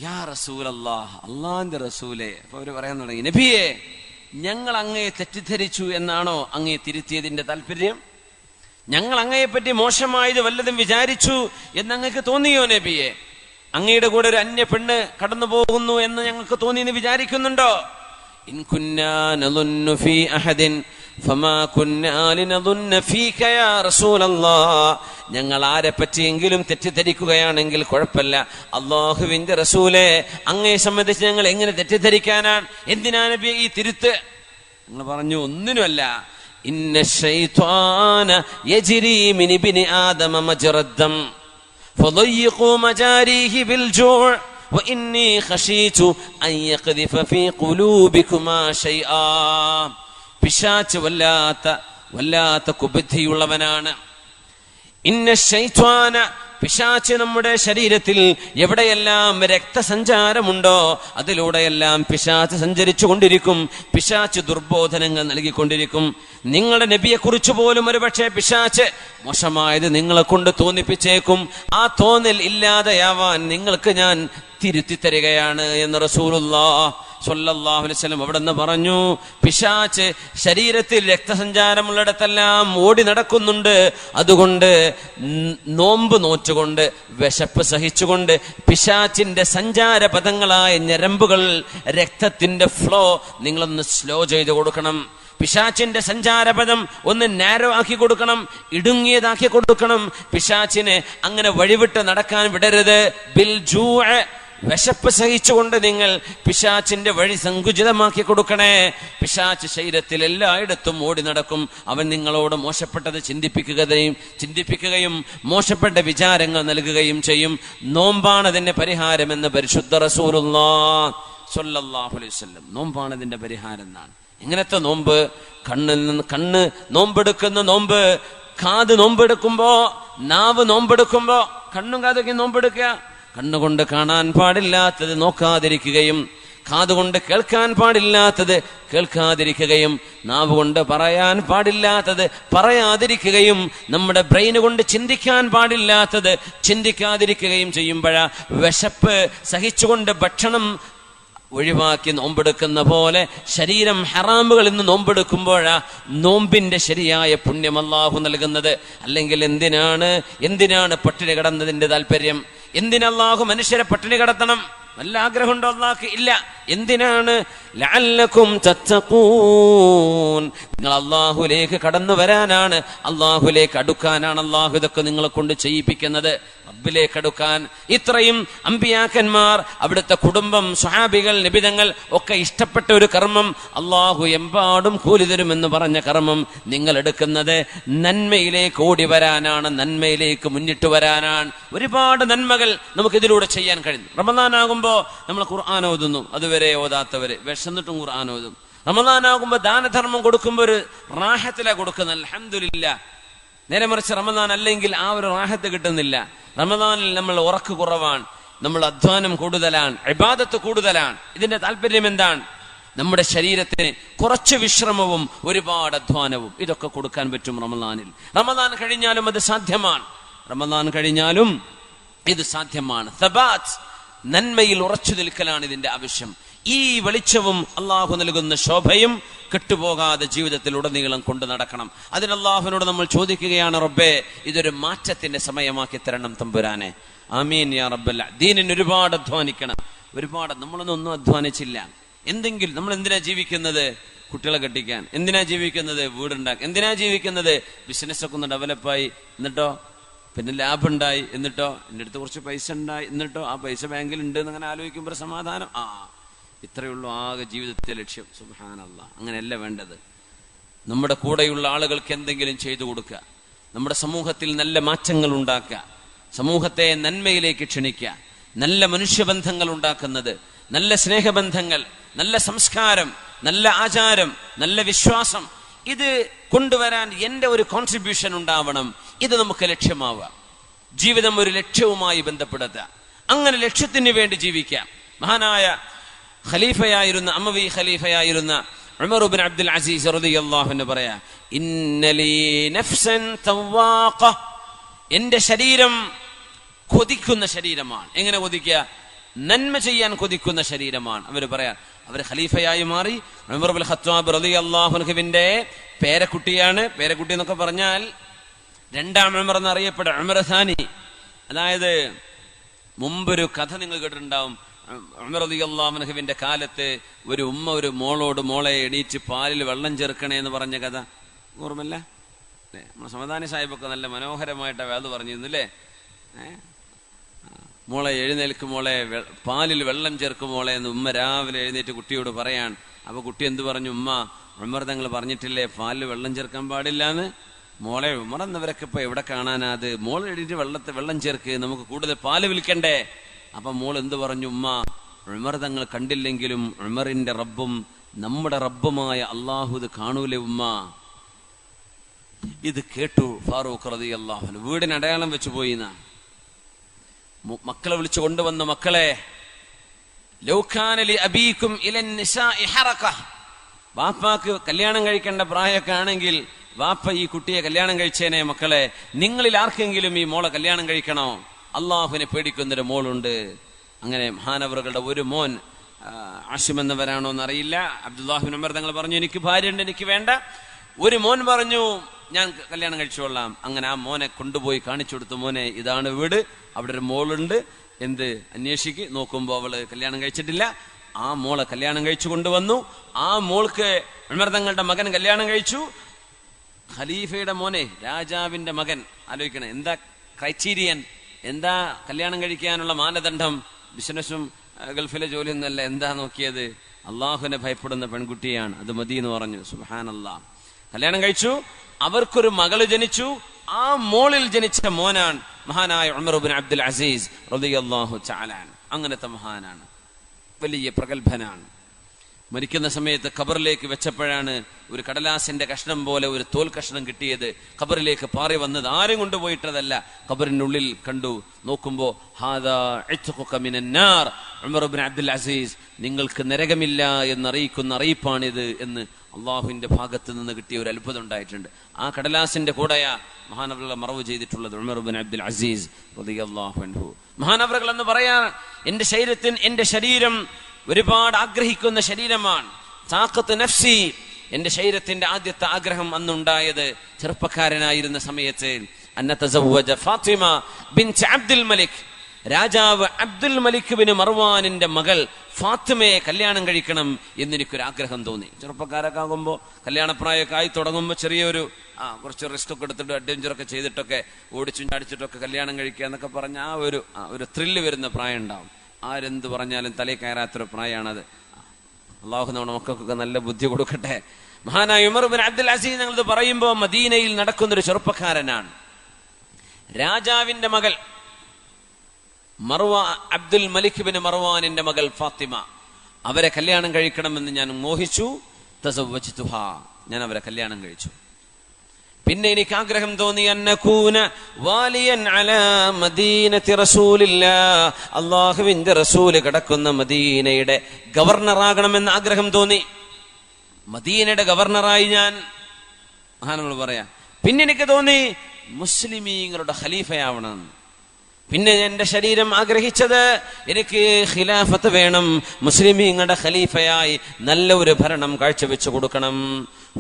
യാ റസൂലല്ലാഹ്, അള്ളാന്റെ റസൂലേ. അപ്പൊ അവര് പറയാൻ തുടങ്ങി, നബിയെ ഞങ്ങൾ അങ്ങയെ തെറ്റിദ്ധരിച്ചു എന്നാണോ അങ്ങയെ തിരുത്തിയതിന്റെ താല്പര്യം? ഞങ്ങൾ അങ്ങയെപ്പറ്റി മോശമായത് വല്ലതും വിചാരിച്ചു എന്നങ്ങക്ക് തോന്നിയോ നബിയെ? അങ്ങയുടെ കൂടെ ഒരു അന്യ പെണ്ണ് കടന്നു പോകുന്നു എന്ന് ഞങ്ങൾക്ക് തോന്നിയെന്ന് വിചാരിക്കുന്നുണ്ടോ? ഇൻ കുന്നാ നദുന്നു ഫീ അഹദിൻ ഫമാ കുന്നാ ലിനദുന്ന ഫീക യാ റസൂലല്ലാഹ്. ഞങ്ങൾ ആരെ പറ്റിയെങ്കിലും തെറ്റിദ്ധരിക്കുകയാണെങ്കിൽ കുഴപ്പമില്ല, അല്ലാഹുവിന്റെ റസൂലേ അങ്ങയെ സംബന്ധിച്ച് ഞങ്ങൾ എങ്ങനെ തെറ്റിദ്ധരിക്കാനാണ്? എന്തിനാ നബി ഈ തിരുത്ത്? ഞങ്ങൾ പറഞ്ഞു, ഒന്നിനുമല്ല. ഇന്ന ശൈത്വാന യജ്രി മിൻ ഇബ്നി ആദമ മജ്റദ്ദം ഫളയ്യിഖു മജാരിഹി ബിൽ ജൂഅ് വഇന്നി ഖശീതു അൻ യഖ്ദിഫ ഫീ ഖുലൂബികുമാ ശൈആ. പിശാച് വല്ലാത്ത കുബുദ്ധിയുള്ളവനാണ്. ഇന്ന ശൈത്വാന, പിശാച് നമ്മുടെ ശരീരത്തിൽ എവിടെയെല്ലാം രക്തസഞ്ചാരമുണ്ടോ അതിലൂടെയെല്ലാം പിശാച് സഞ്ചരിച്ചു കൊണ്ടിരിക്കും. പിശാച് ദുർബോധനങ്ങൾ നൽകിക്കൊണ്ടിരിക്കും. നിങ്ങളുടെ നബിയെ കുറിച്ച് പോലും ഒരുപക്ഷെ പിശാച് മോശമായത് നിങ്ങളെ കൊണ്ട് തോന്നിപ്പിച്ചേക്കും. ആ തോന്നൽ ഇല്ലാതെയാവാൻ നിങ്ങൾക്ക് ഞാൻ തിരുത്തി തരികയാണ് എന്ന് റസൂലുള്ളാഹി സ്വല്ലല്ലാഹു അലൈഹി വസല്ലം അവിടെ നിന്ന് പറഞ്ഞു. പിശാച് ശരീരത്തിൽ രക്തസഞ്ചാരമുള്ളിടത്തെല്ലാം ഓടി നടക്കുന്നുണ്ട്. അതുകൊണ്ട് നോമ്പ് നോറ്റുകൊണ്ട്, വിശപ്പ് സഹിച്ചുകൊണ്ട് പിശാചിന്റെ സഞ്ചാരപഥങ്ങളായ ഞരമ്പുകൾ, രക്തത്തിന്റെ ഫ്ലോ നിങ്ങളൊന്ന് സ്ലോ ചെയ്ത് കൊടുക്കണം. പിശാചിന്റെ സഞ്ചാരപഥം ഒന്ന് നാരോ ആക്കി കൊടുക്കണം, ഇടുങ്ങിയതാക്കി കൊടുക്കണം. പിശാചിനെ അങ്ങനെ വഴിവിട്ട് നടക്കാൻ വിടരുത്. ബിൽ ജൂഅ്, വിശപ്പ് സഹിച്ചുകൊണ്ട് നിങ്ങൾ പിശാചിന്റെ വഴി സങ്കുചിതമാക്കി കൊടുക്കണേ. പിശാച് ശരീരത്തിൽ എല്ലായിടത്തും ഓടി നടക്കും. അവൻ നിങ്ങളോട് മോശപ്പെട്ടത് ചിന്തിപ്പിക്കുകയും മോശപ്പെട്ട വിചാരങ്ങൾ നൽകുകയും ചെയ്യും. നോമ്പാണ് അതിന്റെ പരിഹാരമെന്ന് പരിശുദ്ധ റസൂലുള്ളാഹി സ്വല്ലല്ലാഹു അലൈഹി വസല്ലം. നോമ്പാണ് അതിന്റെ പരിഹാരം എന്നാണ്. എങ്ങനത്തെ നോമ്പ്? കണ്ണ് നോമ്പെടുക്കുന്ന നോമ്പ്. കാത് നോമ്പെടുക്കുമ്പോ, നാവ് നോമ്പെടുക്കുമ്പോ, കണ്ണും കാതൊക്കെ നോമ്പെടുക്കുക. കണ്ണുകൊണ്ട് കാണാൻ പാടില്ലാത്തത് നോക്കാതിരിക്കുകയും, കാതുകൊണ്ട് കേൾക്കാൻ പാടില്ലാത്തത് കേൾക്കാതിരിക്കുകയും, നാവ് കൊണ്ട് പറയാൻ പാടില്ലാത്തത് പറയാതിരിക്കുകയും, നമ്മുടെ ബ്രെയിൻ കൊണ്ട് ചിന്തിക്കാൻ പാടില്ലാത്തത് ചിന്തിക്കാതിരിക്കുകയും ചെയ്യുമ്പോഴാ വിശപ്പ് സഹിച്ചുകൊണ്ട് ഭക്ഷണം ഒഴിവാക്കി നോമ്പെടുക്കുന്ന പോലെ ശരീരം ഹറാമുകളിൽ നിന്ന് നോമ്പെടുക്കുമ്പോഴാ നോമ്പിന്റെ ശരിയായ പുണ്യം അല്ലാഹു നൽകുന്നത്. അല്ലെങ്കിൽ എന്തിനാണ് പട്ടിണി കിടന്നതിന്റെ താല്പര്യം? എന്തിനല്ലാഹു മനുഷ്യരെ പട്ടിണി കിടത്തണം? വല്ല ആഗ്രഹമുണ്ടോ അല്ലാഹുക്ക്? ഇല്ല. എന്തിനാണ്? ലഅല്ലകും തത്തഖൂൻ, നിങ്ങൾ അല്ലാഹുവിലേക്ക് കടന്നു വരാനാണ്, അല്ലാഹുവിലേക്ക് അടുക്കാനാണ് അല്ലാഹു ഇതൊക്കെ നിങ്ങളെ കൊണ്ട് ചെയ്യിപ്പിക്കുന്നത്. റബ്ബിലേക്ക് അടുക്കാൻ. ഇത്രയും അമ്പിയാക്കന്മാർ, അവിടുത്തെ കുടുംബം, സ്വഹാബികൾ, നബിതങ്ങൾ ഒക്കെ ഇഷ്ടപ്പെട്ട ഒരു കർമ്മം, അല്ലാഹു എമ്പാടും കൂലി തരുമെന്ന് പറഞ്ഞ കർമ്മം നിങ്ങൾ എടുക്കുന്നത് നന്മയിലേക്ക് ഓടി വരാനാണ്, നന്മയിലേക്ക് മുന്നിട്ട് വരാനാണ്. ഒരുപാട് നന്മകൾ നമുക്ക് ഇതിലൂടെ ചെയ്യാൻ കഴിയും. റമദാനാകുമ്പോ നമ്മൾ ഖുർആൻ ഓതുന്നു, അതുവരെ ഓതാത്തവര് വിശന്നിട്ടും ഖുർആൻ ഓതും. റമദാനാകുമ്പോ ദാനധർമ്മം കൊടുക്കുമ്പോ ഒരു റാഹത്തിലാ കൊടുക്കുന്നത്, അൽഹംദുലില്ലാ. നേരെ മറിച്ച് റമദാൻ അല്ലെങ്കിൽ ആ ഒരു റാഹത്ത് കിട്ടുന്നില്ല. റമദാനിൽ നമ്മൾ ഉറക്ക് കുറവാണ്, നമ്മൾ അധ്വാനം കൂടുതലാണ്, ഇബാദത്ത് കൂടുതലാണ്. ഇതിന്റെ താല്പര്യം എന്താണ്? നമ്മുടെ ശരീരത്തിന് കുറച്ച് വിശ്രമവും ഒരുപാട് അധ്വാനവും ഇതൊക്കെ കൊടുക്കാൻ പറ്റും റമദാനിൽ. റമദാൻ കഴിഞ്ഞാലും അത് സാധ്യമാണ്. റമദാൻ കഴിഞ്ഞാലും ഇത് സാധ്യമാണ്. തബാത്ത്, നന്മയിൽ ഉറച്ചു നിൽക്കലാണ് ഇതിന്റെ ആവശ്യം. ഈ വെളിച്ചവും അള്ളാഹു നൽകുന്ന ശോഭയും കെട്ടുപോകാതെ ജീവിതത്തിൽ ഉടനീളം കൊണ്ടു നടക്കണം. അതിന് അള്ളാഹുവിനോട് നമ്മൾ ചോദിക്കുകയാണ്, റബ്ബേ ഇതൊരു മാറ്റത്തിന്റെ സമയമാക്കി തരണം തമ്പുരാനെ. ആമീൻ യാ റബ്ബൽ. ദീനിന് ഒരുപാട് അധ്വാനിക്കണം. ഒരുപാട് നമ്മളൊന്നും അധ്വാനിച്ചില്ല. എന്തെങ്കിലും നമ്മൾ എന്തിനാ ജീവിക്കുന്നത്? കുട്ടികളെ കെട്ടിക്കാൻ. എന്തിനാ ജീവിക്കുന്നത്? വീടുണ്ടാക്കാൻ. എന്തിനാ ജീവിക്കുന്നത്? ബിസിനസ്സൊക്കെ ഒന്ന് ഡെവലപ്പായി, എന്നിട്ടോ പിന്നെ ലാഭം ഉണ്ടായി, എന്നിട്ടോ എൻ്റെ അടുത്ത് കുറച്ച് പൈസ ഉണ്ടായി, എന്നിട്ടോ ആ പൈസ ബാങ്കിൽ ഉണ്ട് എന്നങ്ങനെ ആലോചിക്കുമ്പോൾ സമാധാനം. ഇത്രയേ ഉള്ളൂ ആകെ ജീവിതത്തെ ലക്ഷ്യം. സുബ്ഹാനല്ലാഹ്. അങ്ങനെയല്ല വേണ്ടത്. നമ്മുടെ കൂടെയുള്ള ആളുകൾക്ക് എന്തെങ്കിലും ചെയ്തു കൊടുക്കുക, നമ്മുടെ സമൂഹത്തിൽ നല്ല മാറ്റങ്ങൾ ഉണ്ടാക്കുക, സമൂഹത്തെ നന്മയിലേക്ക് ക്ഷണിക്കുക, നല്ല മനുഷ്യബന്ധങ്ങൾ ഉണ്ടാക്കുന്നത്, നല്ല സ്നേഹബന്ധങ്ങൾ, നല്ല സംസ്കാരം, നല്ല ആചാരം, നല്ല വിശ്വാസം, ഇത് കൊണ്ടുവരാൻ എൻ്റെ ഒരു കോൺട്രിബ്യൂഷൻ ഉണ്ടാവണം. ഇത് നമുക്ക് ലക്ഷ്യമാവുക. ജീവിതം ഒരു ലക്ഷ്യവുമായി ബന്ധപ്പെടുത്തുക. അങ്ങനെ ലക്ഷ്യത്തിന് വേണ്ടി ജീവിക്കാം. മഹാനായ ഖലീഫയായിരുന്ന അമവി ഖലീഫയായിരുന്ന ഉമർ ഇബ്നു അബ്ദുൽ അസീസ് റളിയല്ലാഹു അൻഹു പറയാ, ഇന്നലീ നഫ്സൻ തവാഖ, എൻ്റെ ശരീരം കൊതിക്കുന്ന ശരീരമാണ്. എങ്ങനെ കൊതിക്കുക? നന്മ ചെയ്യാൻ കൊതിക്കുന്ന ശരീരമാണ്. അവർ പറയാ, അവർ ഖലീഫയായി മാറി. ഉമർ ഇബ്നുൽ ഖത്താബ് റളിയല്ലാഹു അൻഹുവിന്റെ പേരക്കുട്ടിയാണ്. പേരക്കുട്ടി എന്നൊക്കെ പറഞ്ഞാൽ രണ്ടാം ഉമർ എന്നറിയപ്പെടുക ഉമർ സാനി. അതായത് മുമ്പൊരു കഥ നിങ്ങൾ കേട്ടിട്ടുണ്ടാവും. ഉമർ റളിയല്ലാഹു അൻഹുവിന്റെ കാലത്ത് ഒരു ഉമ്മ ഒരു മോളോട്, മോളെ എണീറ്റ് പാലിൽ വെള്ളം ചേർക്കണേ എന്ന് പറഞ്ഞ കഥ ഓർമ്മല്ല? നമ്മുടെ സമദാനി സാഹിബൊക്കെ നല്ല മനോഹരമായിട്ട് അത് പറഞ്ഞിരുന്നു അല്ലേ? മോളെ എഴുന്നേൽക്കും, മോളെ പാലിൽ വെള്ളം ചേർക്കും മോളെ എന്ന് ഉമ്മ രാവിലെ എഴുന്നേറ്റ് കുട്ടിയോട് പറയാൻ. അപ്പൊ കുട്ടി എന്ത് പറഞ്ഞു? ഉമ്മ, ഉമർ തങ്ങൾ പറഞ്ഞിട്ടില്ലേ പാലിൽ വെള്ളം ചേർക്കാൻ പാടില്ല എന്ന്? മോളെ, ഉമർ എന്നവരൊക്കെ ഇപ്പൊ എവിടെ കാണാനാ അത്? മോൾ എഴുതിയിട്ട് വെള്ളം ചേർക്ക്, നമുക്ക് കൂടുതൽ പാല് വിൽക്കണ്ടേ? അപ്പൊ മോൾ എന്ത് പറഞ്ഞു? ഉമ്മ, ഉമർ തങ്ങൾ കണ്ടില്ലെങ്കിലും ഉമറിന്റെ റബ്ബും നമ്മുടെ റബ്ബുമായ അള്ളാഹു ഇത് കാണൂലേ ഉമ്മ? ഇത് കേട്ടു ഫാറൂഖ് റളിയല്ലാഹു അൻഹു. വീടിന് അടയാളം വെച്ചു പോയി. മക്കളെ വിളിച്ചു കൊണ്ടുവന്ന, മക്കളെ, ലൗ കാന ലി അബീകും ഇലൻ നിസാഇ ഹറക, വാപ്പാക്ക് കല്യാണം കഴിക്കേണ്ട പ്രായമൊക്കെ ആണെങ്കിൽ വാപ്പ ഈ കുട്ടിയെ കല്യാണം കഴിച്ചേനെ. മക്കളെ, നിങ്ങളിൽ ആർക്കെങ്കിലും ഈ മോളെ കല്യാണം കഴിക്കണോ? അള്ളാഹുവിനെ പേടിക്കുന്നൊരു മോളുണ്ട്. അങ്ങനെ മഹാനവറുകളുടെ ഒരു മോൻ, ആശിം എന്നവരാണോ എന്നറിയില്ല, അബ്ദുല്ലാഹിബ്നു ഉമർ തങ്ങൾ പറഞ്ഞു, എനിക്ക് ഭാര്യയുണ്ട്, എനിക്ക് വേണ്ട. ഒരു മോൻ പറഞ്ഞു, ഞാൻ കല്യാണം കഴിച്ചോളാം. അങ്ങനെ ആ മോനെ കൊണ്ടുപോയി കാണിച്ചു കൊടുത്തു. മോനെ, ഇതാണ് വീട്, അവിടെ ഒരു മോളുണ്ട്, എന്ത് അന്വേഷിക്ക്. നോക്കുമ്പോ അവള് കല്യാണം കഴിച്ചിട്ടില്ല. ആ മോളെ കല്യാണം കഴിച്ചു കൊണ്ടുവന്നു. ആ മോൾക്ക് ഉമർ തങ്ങളുടെ മകൻ കല്യാണം കഴിച്ചു. ഖലീഫയുടെ മോനെ, രാജാവിന്റെ മകൻ. ആലോചിക്കണം, എന്താ ക്രൈറ്റീരിയൻ, എന്താ കല്യാണം കഴിക്കാനുള്ള മാനദണ്ഡം? ബിസിനസ്സും ഗൾഫിലെ ജോലിയൊന്നുമല്ല. എന്താ നോക്കിയത്? അള്ളാഹുവിനെ ഭയപ്പെടുന്ന പെൺകുട്ടിയാണ്, അത് മതി എന്ന് പറഞ്ഞു. സുബ്ഹാനല്ലാഹ്. കല്യാണം കഴിച്ചു. അവർക്കൊരു മകള് ജനിച്ചു. ആ മോളിൽ ജനിച്ച മോനാണ് മഹാനായ ഉമർ ഇബ്നു അബ്ദുൽ അസീസ് റളിയല്ലാഹു തആല അൻഹു. അങ്ങനത്തെ മഹാനാണ്, വലിയ പ്രഗത്ഭനാണ്. മരിക്കുന്ന സമയത്ത് ഖബറിലേക്ക് വെച്ചപ്പോഴാണ് ഒരു കടലാസിന്റെ കഷ്ണം പോലെ ഒരു തോൽ കഷ്ണം കിട്ടിയത്. ഖബറിലേക്ക് പാറി വന്നത്, ആരും കൊണ്ടുപോയിട്ടതല്ല. ഖബറിനുള്ളിൽ കണ്ടു. നോക്കുമ്പോ ഹാദാ ഇത്ഖുക മിനന്നാർ, ഉമർ ഇബ്നു അബ്ദുൽ അസീസ്, നിങ്ങൾക്ക് നരകമില്ല എന്നറിയിക്കുന്ന അറിയിപ്പാണിത് എന്ന് അള്ളാഹുവിന്റെ ഭാഗത്ത് നിന്ന് കിട്ടിയ ഒരു അത്ഭുതം ഉണ്ടായിട്ടുണ്ട്. ആ കടലാസിന്റെ കൂടെയാ മഹാനവറുകളെ മറവ് ചെയ്തിട്ടുള്ളത് ഉമർ ഇബ്നു അബ്ദുൽ അസീസ് റളിയല്ലാഹു അൻഹു. മഹാനവറുകൾ എന്ന് പറയാൻ, എന്റെ ശരീരം ഒരുപാട് ആഗ്രഹിക്കുന്ന ശരീരമാണ്. താഖത്ത് നഫ്സി, എന്റെ ശരീരത്തിന്റെ ആദ്യത്തെ ആഗ്രഹം അന്നുണ്ടായത് ചെറുപ്പക്കാരനായിരുന്ന സമയത്ത്, അന്ന തസവ്വജ ഫാത്തിമ ബിൻത് അബ്ദുൽ മലിക്, രാജാവ് അബ്ദുൽ മലിക് ബിൻ മർവാനിന്റെ മകൾ ഫാത്തിമയെ കല്യാണം കഴിക്കണം എന്നെനിക്കൊരു ആഗ്രഹം തോന്നി. ചെറുപ്പക്കാരൊക്കെ ആകുമ്പോൾ കല്യാണപ്രായമൊക്കെ ആയി തുടങ്ങുമ്പോൾ ചെറിയൊരു കുറച്ച് റിസ്ക് ഒക്കെ എടുത്തിട്ട് അഡ്വഞ്ചറൊക്കെ ചെയ്തിട്ടൊക്കെ ഓടിച്ചും ചാടിച്ചിട്ടൊക്കെ കല്യാണം കഴിക്കുക എന്നൊക്കെ പറഞ്ഞ ആ ഒരു ത്രില്ല് വരുന്ന പ്രായം ഉണ്ടാവും. ആരെന്ത് പറഞ്ഞാലും തലയിൽ കയറാത്തൊരു പ്രായമാണത്. അള്ളാഹു നമ്മുടെ മക്കൾക്കൊക്കെ നല്ല ബുദ്ധി കൊടുക്കട്ടെ. മഹാനായ ഉമർ ഇബ്നു അബ്ദുൽ അസീസ് ഞങ്ങളിത് പറയുമ്പോൾ മദീനയിൽ നടക്കുന്നൊരു ചെറുപ്പക്കാരനാണ്. രാജാവിന്റെ മകൾ അബ്ദുൽ മലിക് ബിൻ മർവാനിന്റെ മകൾ ഫാത്തിമ, അവരെ കല്യാണം കഴിക്കണമെന്ന് ഞാൻ മോഹിച്ചു. തസവ്വജ്തുഹാ, ഞാൻ അവരെ കല്യാണം കഴിച്ചു. പിന്നെ എനിക്ക് ആഗ്രഹം തോന്നി, അന്നകൂന വാലിയൻ അലാ മദീനത്തി റസൂലില്ലാഹ്, അല്ലാഹുവിന്റെ റസൂൽ കിടക്കുന്ന മദീനയുടെ ഗവർണറാകണമെന്ന് ആഗ്രഹം തോന്നി. മദീനയുടെ ഗവർണറായി ഞാൻ, മഹാനവർ പറയാ. പിന്നെ എനിക്ക് തോന്നി മുസ്ലിമീങ്ങളുടെ ഖലീഫയാവണം. പിന്നെ എന്റെ ശരീരം ആഗ്രഹിച്ചത് എനിക്ക് ഖിലാഫത്ത് വേണം, മുസ്ലിമീങ്ങളുടെ ഖലീഫയായി നല്ല ഒരു ഭരണം കാഴ്ചവെച്ചു കൊടുക്കണം.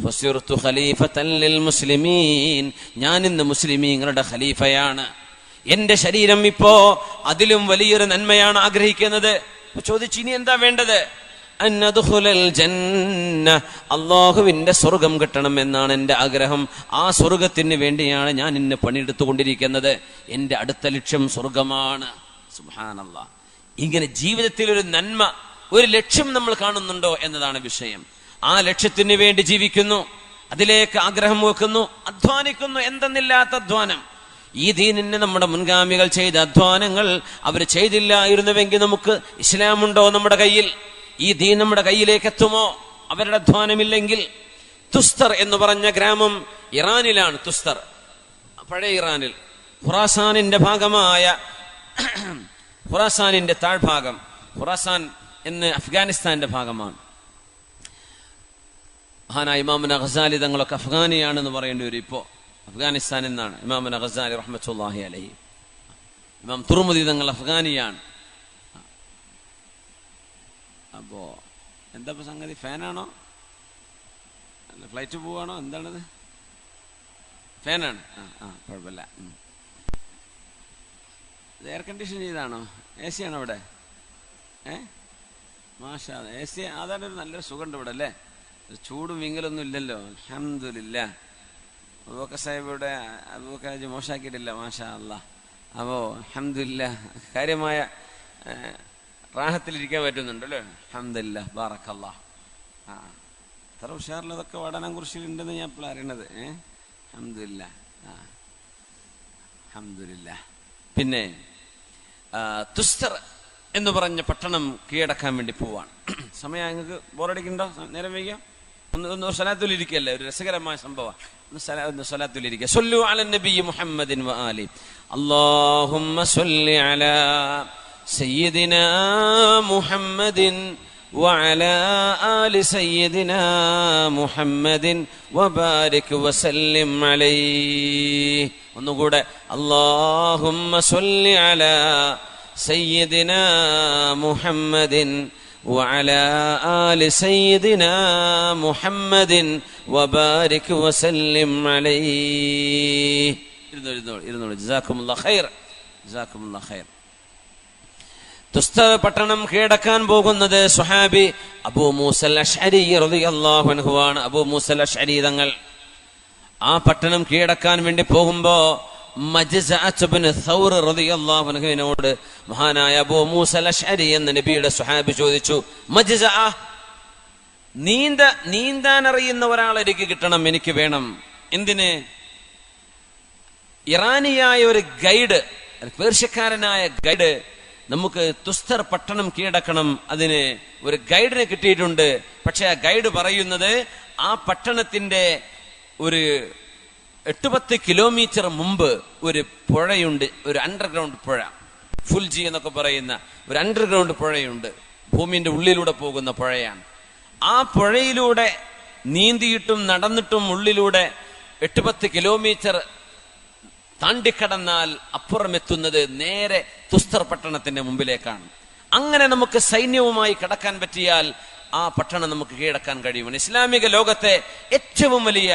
ഫസിർതു ഖലീഫത്തൻ ലിൽ മുസ്ലിമീൻ, ഞാൻ ഇന്ന് മുസ്ലിമീങ്ങളുടെ ഖലീഫയാണ്. എന്റെ ശരീരം ഇപ്പോ അതിലും വലിയൊരു നന്മയാണ് ആഗ്രഹിക്കുന്നത്. ചോദിച്ചു, ഇനി എന്താ വേണ്ടത്? അല്ലാഹുവിന്റെ സ്വർഗം കിട്ടണം എന്നാണ് എന്റെ ആഗ്രഹം. ആ സ്വർഗത്തിന് വേണ്ടിയാണ് ഞാൻ ഇന്ന് പണിയെടുത്തുകൊണ്ടിരിക്കുന്നത്. എന്റെ അടുത്ത ലക്ഷ്യം സ്വർഗമാണ്. സുബ്ഹാനല്ലാഹ്. ഇങ്ങനെ ജീവിതത്തിൽ ഒരു നന്മ, ഒരു ലക്ഷ്യം നമ്മൾ കാണുന്നുണ്ടോ എന്നതാണ് വിഷയം. ആ ലക്ഷ്യത്തിന് വേണ്ടി ജീവിക്കുന്നു, അതിലേക്ക് ആഗ്രഹം വെക്കുന്നു, അധ്വാനിക്കുന്നു, എന്തെന്നില്ലാത്ത അധ്വാനം. ഈ ദീനിന് നമ്മുടെ മുൻഗാമികൾ ചെയ്ത അധ്വാനങ്ങൾ അവർ ചെയ്തില്ലായിരുന്നുവെങ്കിൽ നമുക്ക് ഇസ്ലാമുണ്ടോ നമ്മുടെ കയ്യിൽ? ഈ ദീൻ നമ്മുടെ കയ്യിലേക്ക് എത്തുമോ അവരുടെ അധ്വാനമില്ലെങ്കിൽ? തുസ്തർ എന്ന് പറഞ്ഞ ഗ്രാമം ഇറാനിലാണ്. തുസ്തർ പഴയ ഇറാനിൽ, ഖുറാസാനിന്റെ ഭാഗമായ ഖുറാസാനിന്റെ താഴ്ഭാഗം. ഖുറാസാൻ എന്ന് അഫ്ഗാനിസ്ഥാന്റെ ഭാഗമാണ്. മഹാനായ ഇമാമുന ഗസാലി തങ്ങളൊക്കെ അഫ്ഗാനിയാണെന്ന് പറയേണ്ടി വരും. ഇപ്പോ അഫ്ഗാനിസ്ഥാൻ എന്നാണ് ഇമാമുന ഗസാലി റഹ്മത്തുള്ളാഹി അലൈഹി. ഇമാം തുർമുദി തങ്ങൾ അഫ്ഗാനിയാണ്. അപ്പോ എന്താ സംഗതി? ഫാനാണോ? അല്ല, ഫ്ലൈറ്റ് പോവാണോ? എന്താണത്? ഫാനാണ്. കുഴപ്പമില്ല. എയർ കണ്ടീഷൻ ചെയ്താണോ? എ സി ആണോ ഇവിടെ? മാഷാ, എ സി. അതാണ് ഒരു നല്ലൊരു സുഖമുണ്ട് ഇവിടെ അല്ലേ? ചൂടും വിങ്ങലൊന്നും ഇല്ലല്ലോ. അൽഹംദുലില്ലാഹ്. അബൂബക്കർ സാഹിബ് ഇവിടെ അബൂബക്കർ മോശാക്കിയിട്ടില്ല. മാഷാ അല്ലാഹ്. അപ്പോ അൽഹംദുലില്ലാഹ് കാര്യമായ റാഹത്തിലിരിക്കാൻ പറ്റുന്നുണ്ടല്ലോ. അൽഹംദുലില്ലാഹ്, ബാറക്കല്ലാഹ്. ഇത്ര ഉഷാറിലതൊക്കെ വടനാംകുറിശ്ശിയിലുണ്ടെന്ന് ഞാൻ ഇപ്പോൾ അറിയണത്. അൽഹംദുലില്ലാഹ്, അൽഹംദുലില്ലാഹ്. പിന്നെ തുസ്തർ എന്ന് പറഞ്ഞ പട്ടണം കീഴടക്കാൻ വേണ്ടി പോവാണ്. സമയം നിങ്ങൾക്ക് ബോറടിക്കുന്നുണ്ടോ? നേരം വൈകിയോ? ഒന്ന് സ്വലാത്തുലിരിക്കല്ലേ, ഒരു രസകരമായ സംഭവം. ഒന്ന് സ്വലാത്തുലിരിക്കുക. സ്വല്ലു അലൻ നബി മുഹമ്മദിൻ വ ആലി. അല്ലാഹുമ്മ സ്വല്ലി അലാ സയ്യിദിനാ മുഹമ്മദിൻ വഅലാ ആലി സയ്യിദിനാ മുഹമ്മദിൻ വബാരിക് വസല്ലിം അലൈഹി. ഒന്നുകൂടെ, അല്ലാഹുമ്മ സ്വല്ലി അലാ സയ്യിദിനാ മുഹമ്മദിൻ വഅലാ ആലി സയ്യിദിനാ മുഹമ്മദിൻ വബാരിക് വസല്ലിം അലൈഹി. ഇരുന്നോളൂ. ജസാക്കുമുല്ലാഹ് ഖൈർ, ജസാക്കുമുല്ലാഹ് ഖൈർ. തുസ്തർ പട്ടണം കീഴടക്കാൻ പോകുന്നത് സ്വഹാബി അബൂ മൂസൽ അശ്അരി റളിയല്ലാഹു അൻഹു ആണ്. അബൂ മൂസൽ അശ്അരി തങ്ങൾ ആ പട്ടണം കീഴടക്കാൻ വേണ്ടി പോകുമ്പോ മജ്സഅത്ത് ഇബ്നു സൗർ റളിയല്ലാഹു അൻഹുവിനോട് മഹാനായ അബൂ മൂസൽ അശ്അരി എന്ന നബിയുടെ സ്വഹാബി ചോദിച്ചു, മജ്സഅ, നീന്താൻ അറിയുന്ന ഒരാൾ എനിക്ക് കിട്ടണം, എനിക്ക് വേണം. എന്തിന്? ഇറാനിയായ ഒരു ഗൈഡ്, പേർഷ്യക്കാരനായ ഗൈഡ്, നമുക്ക് തുസ്തർ പട്ടണം കീഴടക്കണം, അതിന് ഒരു ഗൈഡിനെ കിട്ടിയിട്ടുണ്ട്. പക്ഷെ ആ ഗൈഡ് പറയുന്നത് ആ പട്ടണത്തിന്റെ ഒരു 8-10 കിലോമീറ്റർ മുമ്പ് ഒരു പുഴയുണ്ട്, ഒരു അണ്ടർഗ്രൗണ്ട് പുഴ, ഫുൽജി എന്നൊക്കെ പറയുന്ന ഒരു അണ്ടർഗ്രൗണ്ട് പുഴയുണ്ട്, ഭൂമിന്റെ ഉള്ളിലൂടെ പോകുന്ന പുഴയാണ്. ആ പുഴയിലൂടെ നീന്തിയിട്ടും നടന്നിട്ടും ഉള്ളിലൂടെ 8-10 കിലോമീറ്റർ താണ്ടിക്കടന്നാൽ അപ്പുറം എത്തുന്നത് നേരെ തുസ്തർ പട്ടണത്തിന്റെ മുമ്പിലേക്കാണ്. അങ്ങനെ നമുക്ക് സൈന്യവുമായി കടക്കാൻ പറ്റിയാൽ ആ പട്ടണം നമുക്ക് കീഴടക്കാൻ കഴിയും. ഇസ്ലാമിക ലോകത്തെ ഏറ്റവും വലിയ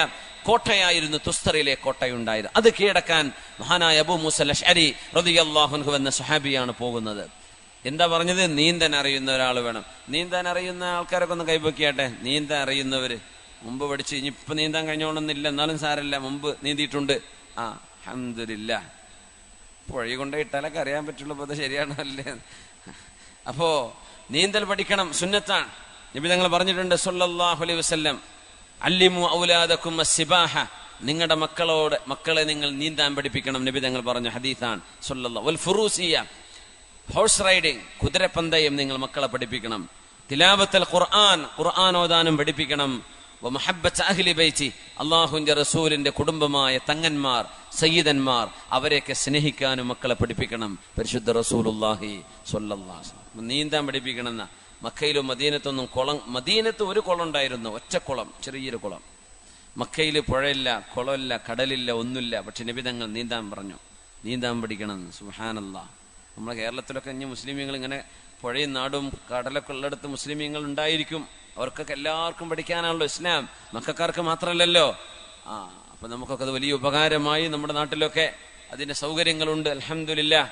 കോട്ടയായിരുന്നു തുസ്തറിലെ കോട്ടയുണ്ടായത്. അത് കീഴടക്കാൻ മഹാനായ അബൂ മൂസൽ അശ്അരി റളിയല്ലാഹു അൻഹു എന്ന സ്വഹാബിയാണ് പോകുന്നത്. എന്താ പറഞ്ഞത്? നീന്താൻ അറിയുന്ന ഒരാൾ വേണം. നീന്താൻ അറിയുന്ന ആൾക്കാരൊക്കെ ഒന്ന് കൈപ്പൊക്കിയാട്ടെ. നീന്താൻ അറിയുന്നവര്, മുമ്പ് പഠിച്ച്, ഇനിയിപ്പൊ നീന്താൻ കഴിഞ്ഞോണമെന്നില്ല, എന്നാലും സാരല്ല, മുമ്പ് നീന്തിയിട്ടുണ്ട്. അൽഹംദുലില്ലാഹ്. പുഴ കൊണ്ടിട്ടാലൊക്കെ അറിയാൻ പറ്റുള്ളൂ. അത് ശരിയാണോ അല്ലേ? അപ്പോ നീന്തൽ പഠിക്കണം, സുന്നത്താണ്. നബി തങ്ങൾ പറഞ്ഞിട്ടുണ്ട് സല്ലല്ലാഹു അലൈഹി വസല്ലം, അല്ലിമു ഔലാദക്കും അസ്സിബാഹ, നിങ്ങളുടെ മക്കളെ നിങ്ങൾ നീന്താൻ പഠിപ്പിക്കണം. നബി തങ്ങൾ പറഞ്ഞ ഹദീസാണ്. സല്ലല്ലാഹു വൽ ഫുറൂസിയ, ഹോഴ്സ് റൈഡിംഗ്, കുതിരപ്പന്തയം നിങ്ങൾ മക്കളെ പഠിപ്പിക്കണം. തിലാവത്തുൽ ഖുർആൻ, ഖുർആൻ ഓതാനും പഠിപ്പിക്കണം. വമഹബ്ബത്ത് അഹ്ലി ബൈതി, അല്ലാഹുവിന്റെ റസൂലിന്റെ കുടുംബമായ തങ്ങന്മാർ, സയ്യിദന്മാർ, അവരെയൊക്കെ സ്നേഹിക്കാനും മക്കളെ പഠിപ്പിക്കണം. പരിശുദ്ധ റസൂലുള്ളാഹി സ്വല്ലല്ലാഹു അലൈഹി വസല്ലം നീന്താൻ പഠിപ്പിക്കണമെന്ന. മക്കയിലും മദീനത്തൊന്നും മദീനത്ത് ഒരു കുളം ഉണ്ടായിരുന്നു, ഒറ്റക്കുളം, ചെറിയൊരു കുളം. മക്കയിൽ പുഴയില്ല, കുളമില്ല, കടലില്ല, ഒന്നുമില്ല. പക്ഷെ നബി തങ്ങൾ നീന്താൻ പറഞ്ഞു. നീന്താൻ പഠിക്കണം. സുബ്ഹാനല്ലാഹ്. നമ്മളെ കേരളത്തിലൊക്കെ ഇനി മുസ്ലിമീങ്ങൾ ഇങ്ങനെ പുഴയും നാടും കടലൊക്കെ ഉള്ളിടത്ത് മുസ്ലിമീങ്ങൾ ഉണ്ടായിരിക്കും. അവർക്കൊക്കെ എല്ലാവർക്കും പഠിക്കാനാണല്ലോ ഇസ്ലാം, മക്കൾക്കാർക്ക് മാത്രമല്ലല്ലോ. അപ്പൊ നമുക്കൊക്കെ അത് വലിയ ഉപകാരമായി. നമ്മുടെ നാട്ടിലൊക്കെ അതിന്റെ സൗകര്യങ്ങളുണ്ട്, അൽഹംദുലില്ലാഹ്.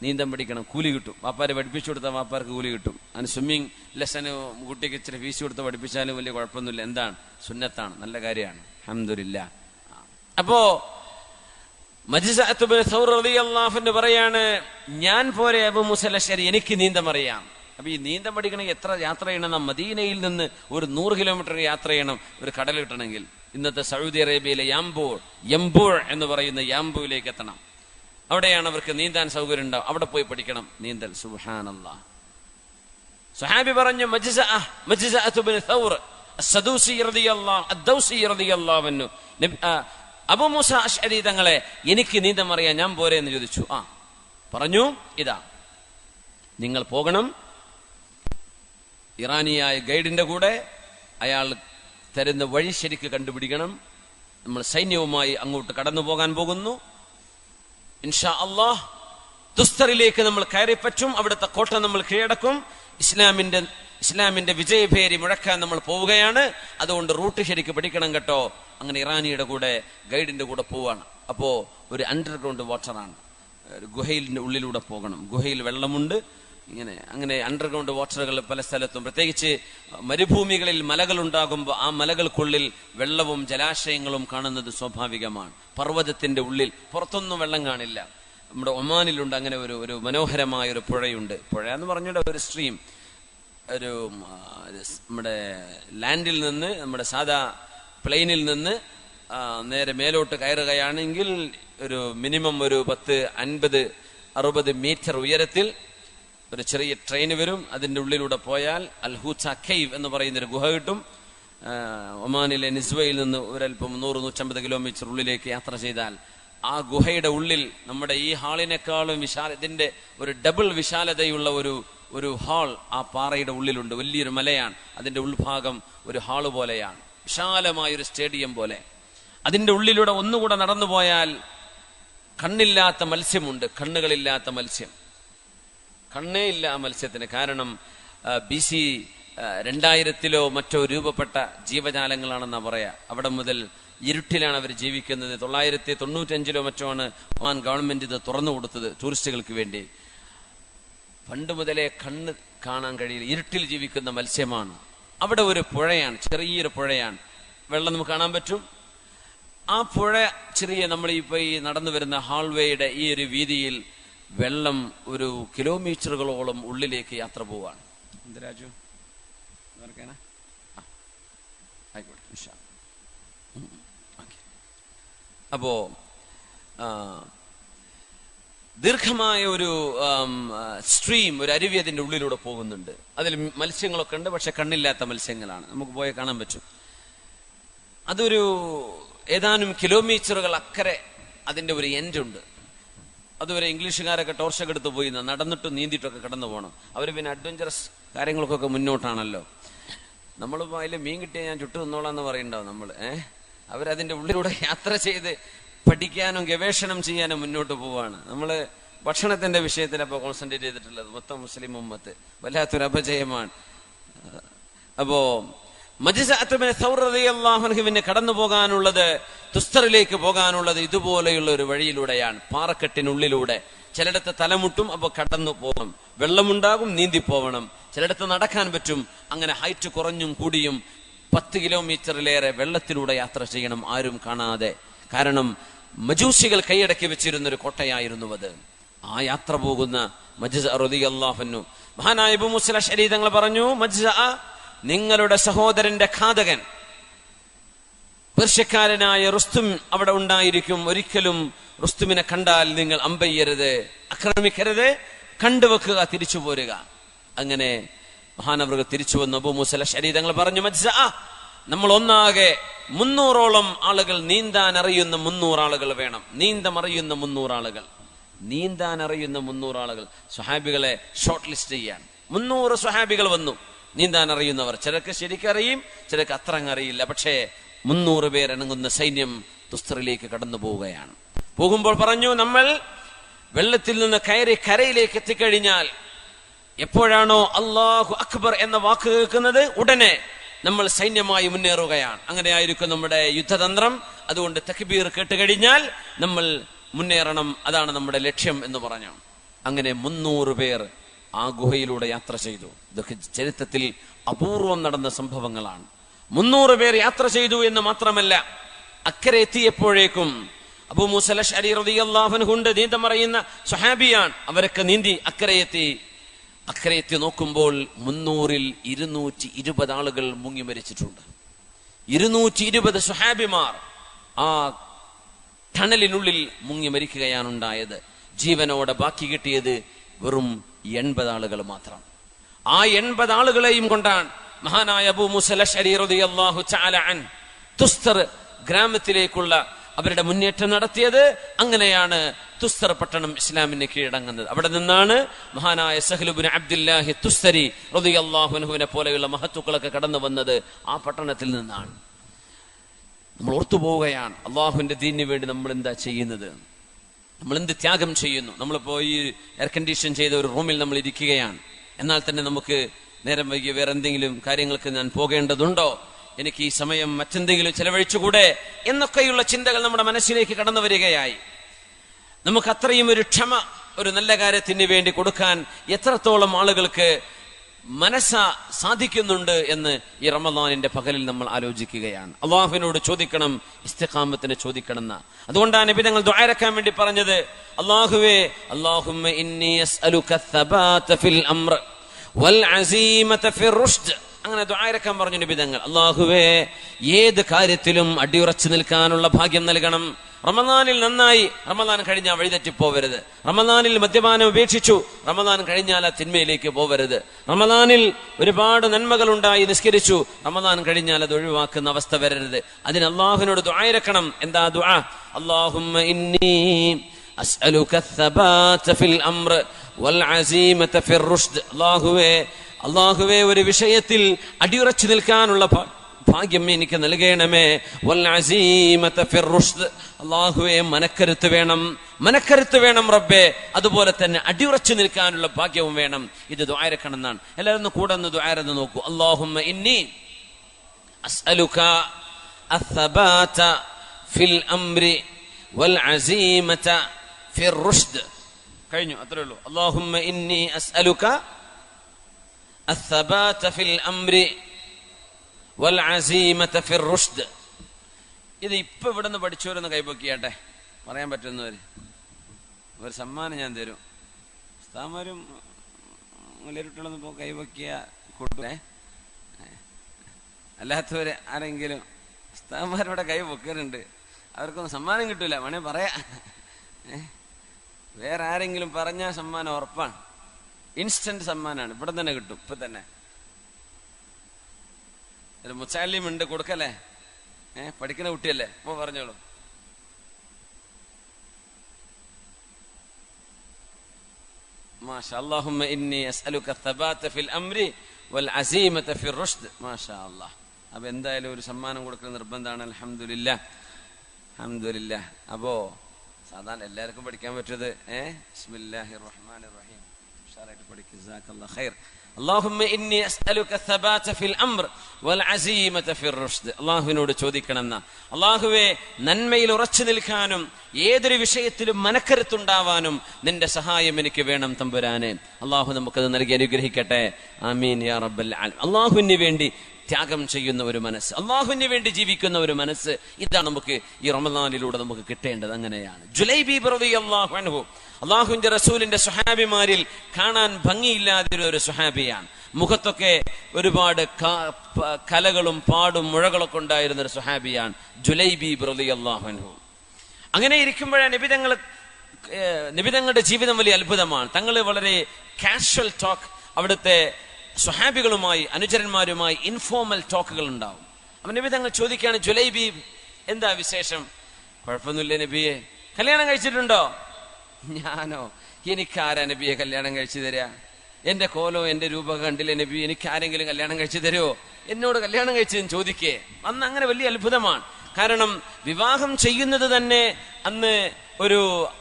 നീന്തം പഠിക്കണം, കൂലി കിട്ടും. വാപ്പാരെ പഠിപ്പിച്ചു കൊടുത്താൽ വാപ്പാർക്ക് കൂലി കിട്ടും. അതിന് സ്വിമ്മിങ് ലെസന് കുട്ടിക്ക് ഇച്ചിരി ഫീസ് കൊടുത്ത് പഠിപ്പിച്ചാലും വലിയ കുഴപ്പമൊന്നുമില്ല. എന്താണ്, സുന്നത്താണ്, നല്ല കാര്യമാണ്, അൽഹംദുലില്ലാഹ്. അപ്പോ മജ്സഅത്ത് ഇബ്നു സൗർ റളിയല്ലാഹു അൻഹു പറയാണ്, ഞാൻ പോരെ അബൂ മൂസ അശ്അരി, എനിക്ക് നീന്തം അറിയാം. അപ്പൊ ഈ നീന്തം പഠിക്കണമെങ്കിൽ എത്ര യാത്ര ചെയ്യണം? മദീനയിൽ നിന്ന് ഒരു 100 കിലോമീറ്റർ യാത്ര ചെയ്യണം ഒരു കടൽ കിട്ടണമെങ്കിൽ. ഇന്നത്തെ സൗദി അറേബ്യയിലെ യംബൂൾ എന്ന് പറയുന്ന യാംബൂയിലേക്ക് എത്തണം. അവിടെയാണ് അവർക്ക് നീന്താൻ സൗകര്യം ഉണ്ടാവും. അവിടെ പോയി പഠിക്കണം നീന്തൽ. സുബ്ഹാനല്ലാഹ്. സ്വഹാബി പറഞ്ഞു, മജ്സഅത്ത് ഇബ്നു സൗർ അസ്സദൂസി റളിയല്ലാഹു അൻഹു, അബൂ മൂസ അശ്അരി തങ്ങളെ, എനിക്ക് നീന്തം അറിയാൻ, ഞാൻ പോരെ എന്ന് ചോദിച്ചു. പറഞ്ഞു, ഇതാ നിങ്ങൾ പോകണം, ഇറാനിയായ ഗൈഡിന്റെ കൂടെ, അയാൾ തരുന്ന വഴി ശരിക്ക് കണ്ടുപിടിക്കണം. നമ്മൾ സൈന്യവുമായി അങ്ങോട്ട് കടന്നു പോകാൻ പോകുന്നു. ഇൻഷാ അല്ലാഹ് തുസ്തറിലേക്ക് നമ്മൾ കയറിപ്പറ്റും. അവിടുത്തെ കോട്ട നമ്മൾ കീഴടക്കും. ഇസ്ലാമിന്റെ വിജയഭേരി മുഴക്കാൻ നമ്മൾ പോവുകയാണ്. അതുകൊണ്ട് റൂട്ട് ശരിക്ക് പഠിക്കണം കേട്ടോ. അങ്ങനെ ഇറാനിയുടെ കൂടെ ഗൈഡിന്റെ കൂടെ പോവാണ്. അപ്പോ ഒരു അണ്ടർഗ്രൗണ്ട് വാട്ടറാണ്, ഗുഹയിലിന്റെ ഉള്ളിലൂടെ പോകണം. ഗുഹയിൽ വെള്ളമുണ്ട്. അങ്ങനെ അണ്ടർഗ്രൗണ്ട് വാട്ടറുകൾ പല സ്ഥലത്തും, പ്രത്യേകിച്ച് മരുഭൂമികളിൽ മലകൾ ഉണ്ടാകുമ്പോൾ ആ മലകൾക്കുള്ളിൽ വെള്ളവും ജലാശയങ്ങളും കാണുന്നത് സ്വാഭാവികമാണ്. പർവ്വതത്തിന്റെ ഉള്ളിൽ പുറത്തൊന്നും വെള്ളം കാണില്ല. നമ്മുടെ ഒമാനിലുണ്ട് അങ്ങനെ ഒരു മനോഹരമായ ഒരു പുഴയുണ്ട്. പുഴ എന്ന് പറഞ്ഞിട്ട് ഒരു സ്ട്രീം, നമ്മുടെ ലാൻഡിൽ നിന്ന്, നമ്മുടെ സാധാ പ്ലെയിനിൽ നിന്ന് നേരെ മേലോട്ട് കയറുകയാണെങ്കിൽ ഒരു മിനിമം ഒരു 10-50-60 മീറ്റർ ഉയരത്തിൽ ഒരു ചെറിയ ട്രെയിൻ വരും. അതിന്റെ ഉള്ളിലൂടെ പോയാൽ അൽഹൂച്ച കേവ് എന്ന് പറയുന്നൊരു ഗുഹ കിട്ടും. ഒമാനിലെ നിസ്വയിൽ നിന്ന് ഒരൽപ്പം 100-150 കിലോമീറ്റർ ഉള്ളിലേക്ക് യാത്ര ചെയ്താൽ ആ ഗുഹയുടെ ഉള്ളിൽ നമ്മുടെ ഈ ഹാളിനേക്കാളും ഇതിന്റെ ഒരു ഡബിൾ വിശാലതയുള്ള ഒരു ഹാൾ ആ പാറയുടെ ഉള്ളിലുണ്ട്. വലിയൊരു മലയാണ്. അതിന്റെ ഉൾഭാഗം ഒരു ഹാള് പോലെയാണ്, വിശാലമായൊരു സ്റ്റേഡിയം പോലെ. അതിന്റെ ഉള്ളിലൂടെ ഒന്നുകൂടെ നടന്നു പോയാൽ കണ്ണില്ലാത്ത മത്സ്യമുണ്ട്, കണ്ണുകളില്ലാത്ത മത്സ്യം. കണ്ണേ ഇല്ല ആ മത്സ്യത്തിന്. കാരണം BC 2000-ലോ മറ്റോ രൂപപ്പെട്ട ജീവജാലങ്ങളാണെന്നാ പറയാ. അവിടെ മുതൽ ഇരുട്ടിലാണ് അവർ ജീവിക്കുന്നത്. 995-ലോ മറ്റോ ആണ് ഒമാൻ ഗവൺമെന്റ് ഇത് തുറന്നു കൊടുത്തത് ടൂറിസ്റ്റുകൾക്ക് വേണ്ടി. പണ്ട് മുതലേ കണ്ണ് കാണാൻ കഴിയില്ല, ഇരുട്ടിൽ ജീവിക്കുന്ന മത്സ്യമാണ്. അവിടെ ഒരു പുഴയാണ്, ചെറിയൊരു പുഴയാണ്. വെള്ളം നമുക്ക് കാണാൻ പറ്റും. ആ പുഴ ചെറിയ, നമ്മളിപ്പോ ഈ നടന്നു വരുന്ന ഹാൾവേയുടെ ഈ ഒരു വീതിയിൽ വെള്ളം ഒരു കിലോമീറ്ററുകളോളം ഉള്ളിലേക്ക് യാത്ര പോവാണ്. എന്ത് രാജു ആയിക്കോട്ടെ. അപ്പോ ദീർഘമായ ഒരു സ്ട്രീം, ഒരു അരുവി അതിന്റെ ഉള്ളിലൂടെ പോകുന്നുണ്ട്. അതിൽ മത്സ്യങ്ങളൊക്കെ ഉണ്ട്, പക്ഷെ കണ്ണില്ലാത്ത മത്സ്യങ്ങളാണ്. നമുക്ക് പോയി കാണാൻ പറ്റും. അതൊരു ഏതാനും കിലോമീറ്ററുകൾ അക്കരെ അതിന്റെ ഒരു എൻഡ് ഉണ്ട്. അതുവരെ ഇംഗ്ലീഷുകാരൊക്കെ ടോർച്ചൊക്കെ എടുത്ത് പോയി നടന്നിട്ടും നീന്തിയിട്ടൊക്കെ കടന്നു പോകണം. അവർ പിന്നെ അഡ്വഞ്ചറസ് കാര്യങ്ങൾക്കൊക്കെ മുന്നോട്ടാണല്ലോ. നമ്മളിപ്പോ അതിൽ മീൻ കിട്ടിയാൽ ഞാൻ ചുട്ടു നിന്നോളാന്ന് പറയുന്നുണ്ടാവും നമ്മൾ. അവരതിന്റെ ഉള്ളിലൂടെ യാത്ര ചെയ്ത് പഠിക്കാനും ഗവേഷണം ചെയ്യാനും മുന്നോട്ട് പോവാണ്. നമ്മള് ഭക്ഷണത്തിന്റെ വിഷയത്തിൽ അപ്പൊ കോൺസെൻട്രേറ്റ് ചെയ്തിട്ടുള്ളത്. മൊത്തം മുസ്ലിം ഉമ്മത്ത് വല്ലാത്തൊരു അപജയമാണ്. അപ്പോ മജ്സഅത്ത് ഇബ്നു സൗർ റളിയല്ലാഹു അൻഹുവിന് കടന്നു പോകാനുള്ളത്, തുസ്തറിലേക്ക് പോകാനുള്ളത് ഇതുപോലെയുള്ള ഒരു വഴിയിലൂടെയാണ്, പാറക്കെട്ടിനുള്ളിലൂടെ. ചിലയിടത്ത് തലമുട്ടും, അപ്പൊ കടന്നു പോകണം. വെള്ളമുണ്ടാകും, നീന്തി പോകണം. ചിലയിടത്ത് നടക്കാൻ പറ്റും. അങ്ങനെ ഹൈറ്റ് കുറഞ്ഞും കൂടിയും 10 കിലോമീറ്ററിലേറെ വെള്ളത്തിലൂടെ യാത്ര ചെയ്യണം, ആരും കാണാതെ. കാരണം മജൂസികൾ കൈയടക്കി വെച്ചിരുന്ന ഒരു കോട്ടയായിരുന്നു അത്. ആ യാത്ര പോകുന്ന മജ്സഅ റളിയല്ലാഹു അൻഹു, മഹാനായ അബൂ മൂസ അശ്അരി തങ്ങൾ പറഞ്ഞു, മജ്സഅ, നിങ്ങളുടെ സഹോദരന്റെ ഘാതകൻ പേർഷ്യക്കാരനായ റുസ്തും അവിടെ ഉണ്ടായിരിക്കും. ഒരിക്കലും റുസ്തുമിനെ കണ്ടാൽ നിങ്ങൾ അമ്പയ്യരുത്, ആക്രമിക്കരുത്, കണ്ടുവെക്കുക, തിരിച്ചു പോരുക. അങ്ങനെ മഹാനവറുകൾ തിരിച്ചു വന്നു. അബൂ മൂസ അശ്അരി തങ്ങൾ പറഞ്ഞു, മജ്സഅ, നമ്മൾ ഒന്നാകെ 300ഓളം ആളുകൾ, നീന്താൻ അറിയുന്ന 300 ആളുകൾ വേണം. നീന്തമറിയുന്ന 300 ആളുകൾ, നീന്താൻ അറിയുന്ന 300 ആളുകൾ. സ്വഹാബികളെ ഷോർട്ട് ലിസ്റ്റ് ചെയ്യാൻ 300 സ്വഹാബികൾ വന്നു, നീന്താൻ അറിയുന്നവർ. ചിലർക്ക് ശരിക്കറിയും, ചിലർക്ക് അത്ര അറിയില്ല. പക്ഷേ 300 പേരടങ്ങുന്ന സൈന്യം തുസ്തറിലേക്ക് കടന്നു പോവുകയാണ്. പോകുമ്പോൾ പറഞ്ഞു, നമ്മൾ വെള്ളത്തിൽ നിന്ന് കയറി കരയിലേക്ക് എത്തിക്കഴിഞ്ഞാൽ എപ്പോഴാണോ അല്ലാഹു അക്ബർ എന്ന വാക്ക് കേൾക്കുന്നത് ഉടനെ നമ്മൾ സൈന്യമായി മുന്നേറുകയാണ്. അങ്ങനെയായിരിക്കും നമ്മുടെ യുദ്ധതന്ത്രം. അതുകൊണ്ട് തക്ബീർ കേട്ടുകഴിഞ്ഞാൽ നമ്മൾ മുന്നേറണം, അതാണ് നമ്മുടെ ലക്ഷ്യം എന്ന് പറഞ്ഞു. അങ്ങനെ 300 പേർ ആ ഗുഹയിലൂടെ യാത്ര ചെയ്തു. ഇതൊക്കെ ചരിത്രത്തിൽ അപൂർവം നടന്ന സംഭവങ്ങളാണ്. 300 പേർ യാത്ര ചെയ്തു എന്ന് മാത്രമല്ല, അക്കരെ എത്തിയപ്പോഴേക്കും അബൂ മൂസ അശ്അരി റളിയല്ലാഹു അൻഹു നീന്തം അറിയുന്ന സ്വഹാബിയാണ്. അവരൊക്കെ നീന്തി അക്കരെ എത്തി നോക്കുമ്പോൾ 300-ൽ 220 ആളുകൾ മുങ്ങി മരിച്ചിട്ടുണ്ട്. 220 സ്വഹാബിമാർ ആ ടണലിനുള്ളിൽ മുങ്ങി മരിക്കുകയാണ് ഉണ്ടായത്. ജീവനോടെ ബാക്കി കിട്ടിയത് വെറും 80 ആളുകൾ മാത്രം. ആ 80 ആളുകളെയും കൊണ്ടാണ് മഹാനായ അബൂ മൂസ അശ്അരി റളിയല്ലാഹു തആല അൻഹു തുസ്തർ ഗ്രാമത്തിലേക്കുള്ള അവരുടെ മുന്നേറ്റം നടത്തിയത്. അങ്ങനെയാണ് തുസ്തർ പട്ടണം ഇസ്ലാമിന് കീഴടങ്ങുന്നത്. അവിടെ നിന്നാണ് മഹാനായ സഹ്ലു ഇബ്നു അബ്ദുല്ലാഹി തുസ്തരി റളിയല്ലാഹു അൻഹുവിനെ പോലെയുള്ള മഹത്തുക്കളൊക്കെ കടന്നു വന്നത് ആ പട്ടണത്തിൽ നിന്നാണ്. നമ്മൾ ഓർത്തുപോവുകയാണ്, അള്ളാഹുവിന്റെ ദീനിന് വേണ്ടി നമ്മൾ എന്താ ചെയ്യുന്നത്, നമ്മൾ എന്ത് ത്യാഗം ചെയ്യുന്നു. നമ്മളിപ്പോ ഈ എയർ കണ്ടീഷൻ ചെയ്ത ഒരു റൂമിൽ നമ്മൾ ഇരിക്കുകയാണ്. എന്നാൽ തന്നെ നമുക്ക് നേരം വൈകിയ വേറെ എന്തെങ്കിലും കാര്യങ്ങൾക്ക് ഞാൻ പോകേണ്ടതുണ്ടോ, എനിക്ക് ഈ സമയം മറ്റെന്തെങ്കിലും ചെലവഴിച്ചുകൂടെ എന്നൊക്കെയുള്ള ചിന്തകൾ നമ്മുടെ മനസ്സിലേക്ക് കടന്നു വരികയായി. നമുക്ക് അത്രയും ഒരു ക്ഷമ ഒരു നല്ല കാര്യത്തിന് വേണ്ടി കൊടുക്കാൻ എത്രത്തോളം ആളുകൾക്ക് സാധിക്കുന്നുണ്ട് എന്ന് ഈ റമദാനിന്റെ പകലിൽ നമ്മൾ ആലോചിക്കുകയാണ്. അള്ളാഹുവിനോട് ചോദിക്കണം, ഇസ്തിഖാമത്തിന് ചോദിക്കണം എന്ന. അതുകൊണ്ടാണ് നബി തങ്ങൾ ദുആ ഇറക്കാൻ വേണ്ടി പറഞ്ഞത്, അല്ലാഹുവേ അല്ലാഹുമ്മ ഇന്നി അസ്അലുക അസ്സബാത ഫിൽ അംർ വൽ അസീമത ഫിർ റുഷ്ദ്. അങ്ങനെ ദുആ ഇറക്കാൻ പറഞ്ഞു നബി തങ്ങൾ. അല്ലാഹുവേ ഏത് കാര്യത്തിലും അടിയുറച്ചു നിൽക്കാനുള്ള ഭാഗ്യം നൽകണം. റമദാനിൽ നന്നായി, റമദാൻ കഴിഞ്ഞാൽ വഴിതെറ്റിപ്പോവരുത്. റമദാനിൽ മദ്യപാനം ഉപേക്ഷിച്ചു, റമദാൻ കഴിഞ്ഞാൽ ആ തിന്മയിലേക്ക് പോവരുത്. റമദാനിൽ ഒരുപാട് നന്മകൾ ഉണ്ടായി, നിസ്കരിച്ചു, റമദാൻ കഴിഞ്ഞാൽ അത് ഒഴിവാക്കുന്ന അവസ്ഥ വരരുത്. അതിന് അല്ലാഹുവിനോട് ദുആ ഇറക്കണം. എന്താ ദുആ? അല്ലാഹുമ്മ ഇന്നി അസ്അലുക അസ്സബാത ഫിൽ അംർ വൽ അസീമത ഫിർ റുഷ്ദ്. അല്ലാഹുവേ ഒരു വിഷയത്തിൽ അടിയുറച്ചു നിൽക്കാനുള്ള ഭാഗ്യം എനിക്ക് നൽകണമേ. വൽ അസീമത ഫിർ റുഷ്ദ്. അല്ലാഹുവേ മനക്കരുത്ത് വേണം റബ്ബേ. അതുപോലെ തന്നെ അടിയുറച്ചു നിൽക്കാനുള്ള ഭാഗ്യവും വേണം. ഇത് ദുആ ഇറക്കണം എന്നാണ്. എല്ലാവരും കൂടെ ഒന്ന് ദുആ ഇറന്ന് നോക്കൂ. അല്ലാഹുമ്മ ഇന്നി അസ്അലുക അസ്സബാത ഫിൽ അംരി വൽ അസീമത ഫിർ റുഷ്ദ്. കഴിഞ്ഞു, അത്രേ ഉള്ളൂ. അല്ലാഹുമ്മ ഇന്നി അസ്അലുക അസ്സബാത ഫിൽ അംരി വൽ അസീമത ഫിർ റുഷ്ദ്. ഇത് ഇപ്പൊ ഇവിടെ നിന്ന് പഠിച്ചവരൊന്ന് കൈപൊക്കിയാട്ടെ, പറയാൻ പറ്റുന്നവര്. ഒരു സമ്മാനം ഞാൻ തരും. ഉസ്താദുമാരും മുലരുട്ടുകളൊന്നും കൈപൊക്കിയ കൂട്ടേ. അല്ലാത്തവര് ആരെങ്കിലും ഉസ്താദുമാരോടെ കൈ പൊക്കലുണ്ട്, അവർക്കൊന്നും സമ്മാനം കിട്ടൂല. വേണേ പറയാ, വേറെ ആരെങ്കിലും പറഞ്ഞാൽ സമ്മാനം ഉറപ്പാണ്. ഇൻസ്റ്റന്റ് സമ്മാനാണ്, ഇവിടെ തന്നെ കിട്ടും. ഇപ്പൊ തന്നെ ഒരു മുച്ചാലിം ഉണ്ട്, കൊടുക്കല്ലേ? പഠിക്കുന്ന കുട്ടിയല്ലേ? ഇപ്പൊ പറഞ്ഞോളൂ. മാഷാ അല്ലാഹുമ്മ ഇന്നി അസ്അലുക അസ്സബാത ഫിൽ അംരി വൽ അസീമത ഫിർ റുഷ്ദ്. മാഷാ അല്ലാഹ്. അപ്പൊ എന്തായാലും ഒരു സമ്മാനം കൊടുക്കുന്ന നിർബന്ധമാണ്. അൽഹംദുലില്ലാഹ്. അപ്പോ സാധാരണ എല്ലാവർക്കും പഠിക്കാൻ പറ്റത് ബിസ്മില്ലാഹിർ റഹ്മാനിർ റഹീം ഉഷാറായിട്ട് പഠിക്കുക. ജസാക്കല്ലാഹു ഖൈർ. അല്ലാഹുമ്മ ഇന്നി അസ്അലുക അസ്സബാത ഫിൽ അംർ വൽ അസീമത ഫിർ റുഷ്ദ്. അല്ലാഹുവിനോട് ചോദിക്കണമെന്ന. അല്ലാഹുവേ നന്മയിൽ ഉറച്ചു നിൽക്കാനും ഏതൊരു വിഷയത്തിലും മനക്കരുത്തുണ്ടാവാനും നിന്റെ സഹായം എനിക്ക് വേണം തമ്പുരാനെ. അല്ലാഹു നമുക്കത് നൽകി അനുഗ്രഹിക്കട്ടെ. ആമീൻ യാ റബ്ബൽ ആലമീൻ. അല്ലാഹുവിന് വേണ്ടി ത്യാഗം ചെയ്യുന്ന ഒരു മനസ്സ്, അള്ളാഹുവിന് വേണ്ടി ജീവിക്കുന്ന ഒരു മനസ്സ്, ഇതാണ് നമുക്ക് ഈ റമദാനിലൂടെ നമുക്ക് കിട്ടേണ്ടത്. അങ്ങനെയാണ് ജുലൈബി റളിയല്ലാഹു അൻഹു അള്ളാഹുവിന്റെ റസൂലിന്റെ സ്വഹാബിമാരിൽ കാണാൻ ഭംഗിയില്ലാത്ത ഒരു സ്വഹാബിയാണ്. മുഖത്തൊക്കെ ഒരുപാട് കലകളും പാടും മുഴകളൊക്കെ ഉണ്ടായിരുന്ന ഒരു സ്വഹാബിയാണ് ജുലൈബി റളിയല്ലാഹു അൻഹു. അങ്ങനെ ഇരിക്കുമ്പോഴാണ് നബിതങ്ങളുടെ ജീവിതം വലിയ അത്ഭുതമാണ്. തങ്ങൾ വളരെ കാഷ്വൽ ടോക്ക്, അവിടുത്തെ സ്വഹാബികളുമായി അനുചരന്മാരുമായി ഇൻഫോർമൽ ടോക്കുകൾ ഉണ്ടാവും. അപ്പൊ നബി തങ്ങൾ ചോദിക്കുകയാണ്, ജുലൈബി എന്താ വിശേഷം? കുഴപ്പമൊന്നുമില്ല നബിയെ. കല്യാണം കഴിച്ചിട്ടുണ്ടോ? ഞാനോ? എനിക്കാരാ നബിയെ കല്യാണം കഴിച്ചു തരാ? എന്റെ കോലോ എന്റെ രൂപ കണ്ടില്ലേ നബി? എനിക്ക് ആരെങ്കിലും കല്യാണം കഴിച്ചു തരുമോ? എന്നോട് കല്യാണം കഴിച്ചതെന്ന് ചോദിക്കേ. അന്ന് അങ്ങനെ വലിയ അത്ഭുതമാണ്. കാരണം വിവാഹം ചെയ്യുന്നത് തന്നെ അന്ന് ഒരു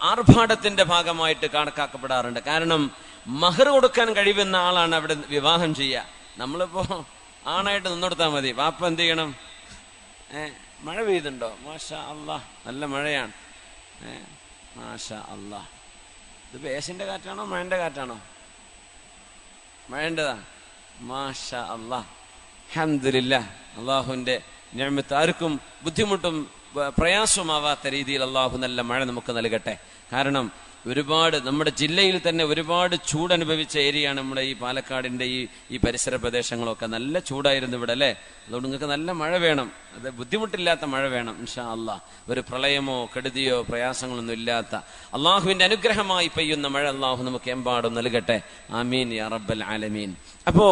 ആർഭാടത്തിന്റെ ഭാഗമായിട്ട് കണക്കാക്കപ്പെടാറുണ്ട്. കാരണം മഹർ കൊടുക്കാൻ കഴിയുന്ന ആളാണ് അവിടെ വിവാഹം ചെയ്യുക. നമ്മളിപ്പോ ആണായിട്ട് നിന്നെടുത്താൽ മതി. വാപ്പ എന്ത് ചെയ്യണം? മഴ പെയ്തുണ്ടോ? മാഷാ അല്ലാഹ്, നല്ല മഴയാണ്. മാഷാ അല്ലാഹ്. ഇത് പേശിന്റെ കാറ്റാണോ മഴന്റെ കാറ്റാണോ? മഴേണ്ടതാ. മാഷാ അല്ലാഹ്, അൽഹംദുലില്ലാഹ്. അള്ളാഹുവിന്റെ നിഅമത്ത് ആർക്കും ബുദ്ധിമുട്ടും പ്രയാസമാവാത്ത രീതിയിൽ അള്ളാഹു നല്ല മഴ നമുക്ക് നൽകട്ടെ. കാരണം ഒരുപാട് നമ്മുടെ ജില്ലയിൽ തന്നെ ഒരുപാട് ചൂടനുഭവിച്ച ഏരിയയാണ് നമ്മുടെ ഈ പാലക്കാടിന്റെ ഈ പരിസര പ്രദേശങ്ങളൊക്കെ. നല്ല ചൂടായിരുന്നു ഇവിടെ അല്ലേ? അതുകൊണ്ട് നിങ്ങൾക്ക് നല്ല മഴ വേണം, അത് ബുദ്ധിമുട്ടില്ലാത്ത മഴ വേണം ഇൻഷാ അല്ലാഹ്. ഒരു പ്രളയമോ കെടുതിയോ പ്രയാസങ്ങളൊന്നും ഇല്ലാത്ത അള്ളാഹുവിന്റെ അനുഗ്രഹമായി പെയ്യുന്ന മഴ അള്ളാഹു നമുക്ക് എമ്പാടും നൽകട്ടെ. ആമീൻ യാ റബ്ബൽ ആലമീൻ. അപ്പോ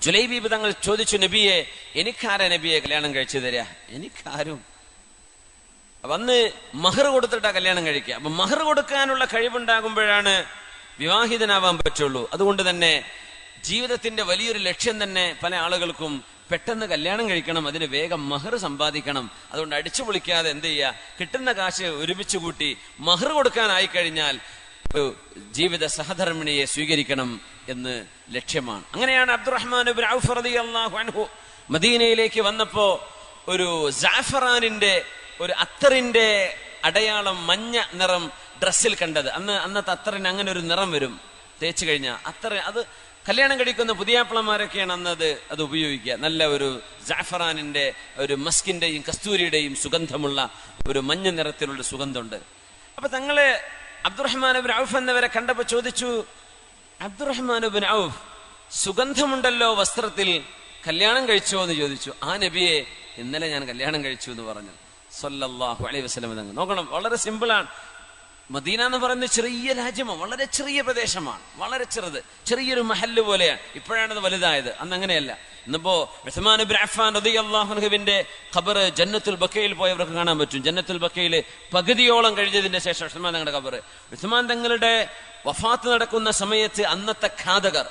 ജുലൈബീബ് തങ്ങൾ ചോദിച്ചു, നബിയെ എനിക്കാരാ നബിയെ കല്യാണം കഴിച്ചു തരിക? എനിക്കാരും. അന്ന് മഹർ കൊടുത്തിട്ടാ കല്യാണം കഴിക്കുക. അപ്പൊ മഹർ കൊടുക്കാനുള്ള കഴിവുണ്ടാകുമ്പോഴാണ് വിവാഹിതനാവാൻ പറ്റുള്ളൂ. അതുകൊണ്ട് തന്നെ ജീവിതത്തിന്റെ വലിയൊരു ലക്ഷ്യം തന്നെ പല ആളുകൾക്കും പെട്ടെന്ന് കല്യാണം കഴിക്കണം, അതിന് വേഗം മഹർ സമ്പാദിക്കണം. അതുകൊണ്ട് അടിച്ചു പൊളിക്കാതെ എന്ത് ചെയ്യുക, കിട്ടുന്ന കാശ് ഒരുമിച്ച് കൂട്ടി മഹർ കൊടുക്കാനായി കഴിഞ്ഞാൽ ഒരു ജീവിത സഹധർമ്മിണിയെ സ്വീകരിക്കണം എന്ന് ലക്ഷ്യമാണ്. അങ്ങനെയാണ് അബ്ദുറഹ്മാൻ ഇബ്നു ഔഫ് റളിയല്ലാഹു അൻഹു മദീനയിലേക്ക് വന്നപ്പോ ഒരു ജാഫറാനിന്റെ ഒരു അത്തറിന്റെ അടയാളം മഞ്ഞ നിറം ഡ്രസ്സിൽ കണ്ടത്. അന്നത്തെ അത്തറിന് അങ്ങനെ ഒരു നിറം വരും തേച്ചു കഴിഞ്ഞാൽ. അത്തറ് അത് കല്യാണം കഴിക്കുന്ന പുതിയാപ്പിളമാരൊക്കെയാണ് അന്നത് അത് ഉപയോഗിക്കുക. നല്ല ഒരു ജാഫറാനിന്റെ ഒരു മസ്കിന്റെയും കസ്തൂരിയുടെയും സുഗന്ധമുള്ള ഒരു മഞ്ഞ നിറത്തിലുള്ള സുഗന്ധമുണ്ട്. അപ്പൊ തങ്ങള് അബ്ദുറഹ്മാൻ ഇബ്നു ഔഫ് എന്നവരെ കണ്ടപ്പോ ചോദിച്ചു, അബ്ദുറഹ്മാൻ ഇബ്നു ഔഫ്, സുഗന്ധമുണ്ടല്ലോ വസ്ത്രത്തിൽ, കല്യാണം കഴിച്ചോ എന്ന് ചോദിച്ചു. ആ നബിയെ, ഇന്നലെ ഞാൻ കല്യാണം കഴിച്ചു എന്ന് പറഞ്ഞു സല്ലല്ലാഹു അലൈഹി വസല്ലം തങ്ങൾ. നോക്കണം, വളരെ സിമ്പിളാണ്. മദീന എന്ന് പറയുന്നത് ചെറിയ രാജ്യമാണ്, വളരെ ചെറിയ പ്രദേശമാണ്, വളരെ ചെറിയൊരു മഹല്ല് പോലെയാണ്. ഇപ്പോഴാണത് വലുതായത്, അന്ന് അങ്ങനെയല്ല. ഇന്നിപ്പോ ഉസ്മാൻ ഇബ്നു അഫ്ഫാൻ റളിയല്ലാഹു അൻഹുവിന്റെ ഖബർ ജന്നത്തുൽ ബഖയിൽ പോയവർക്ക് കാണാൻ പറ്റും. ജന്നത്തുൽ ബഖയിൽ പകുതിയോളം കഴിഞ്ഞതിന്റെ ശേഷം ഉസ്മാൻ തങ്ങളുടെ ഖബർ. ഉസ്മാൻ തങ്ങളുടെ വഫാത്ത് നടക്കുന്ന സമയത്ത് അന്നത്തെ ഘാതകർ,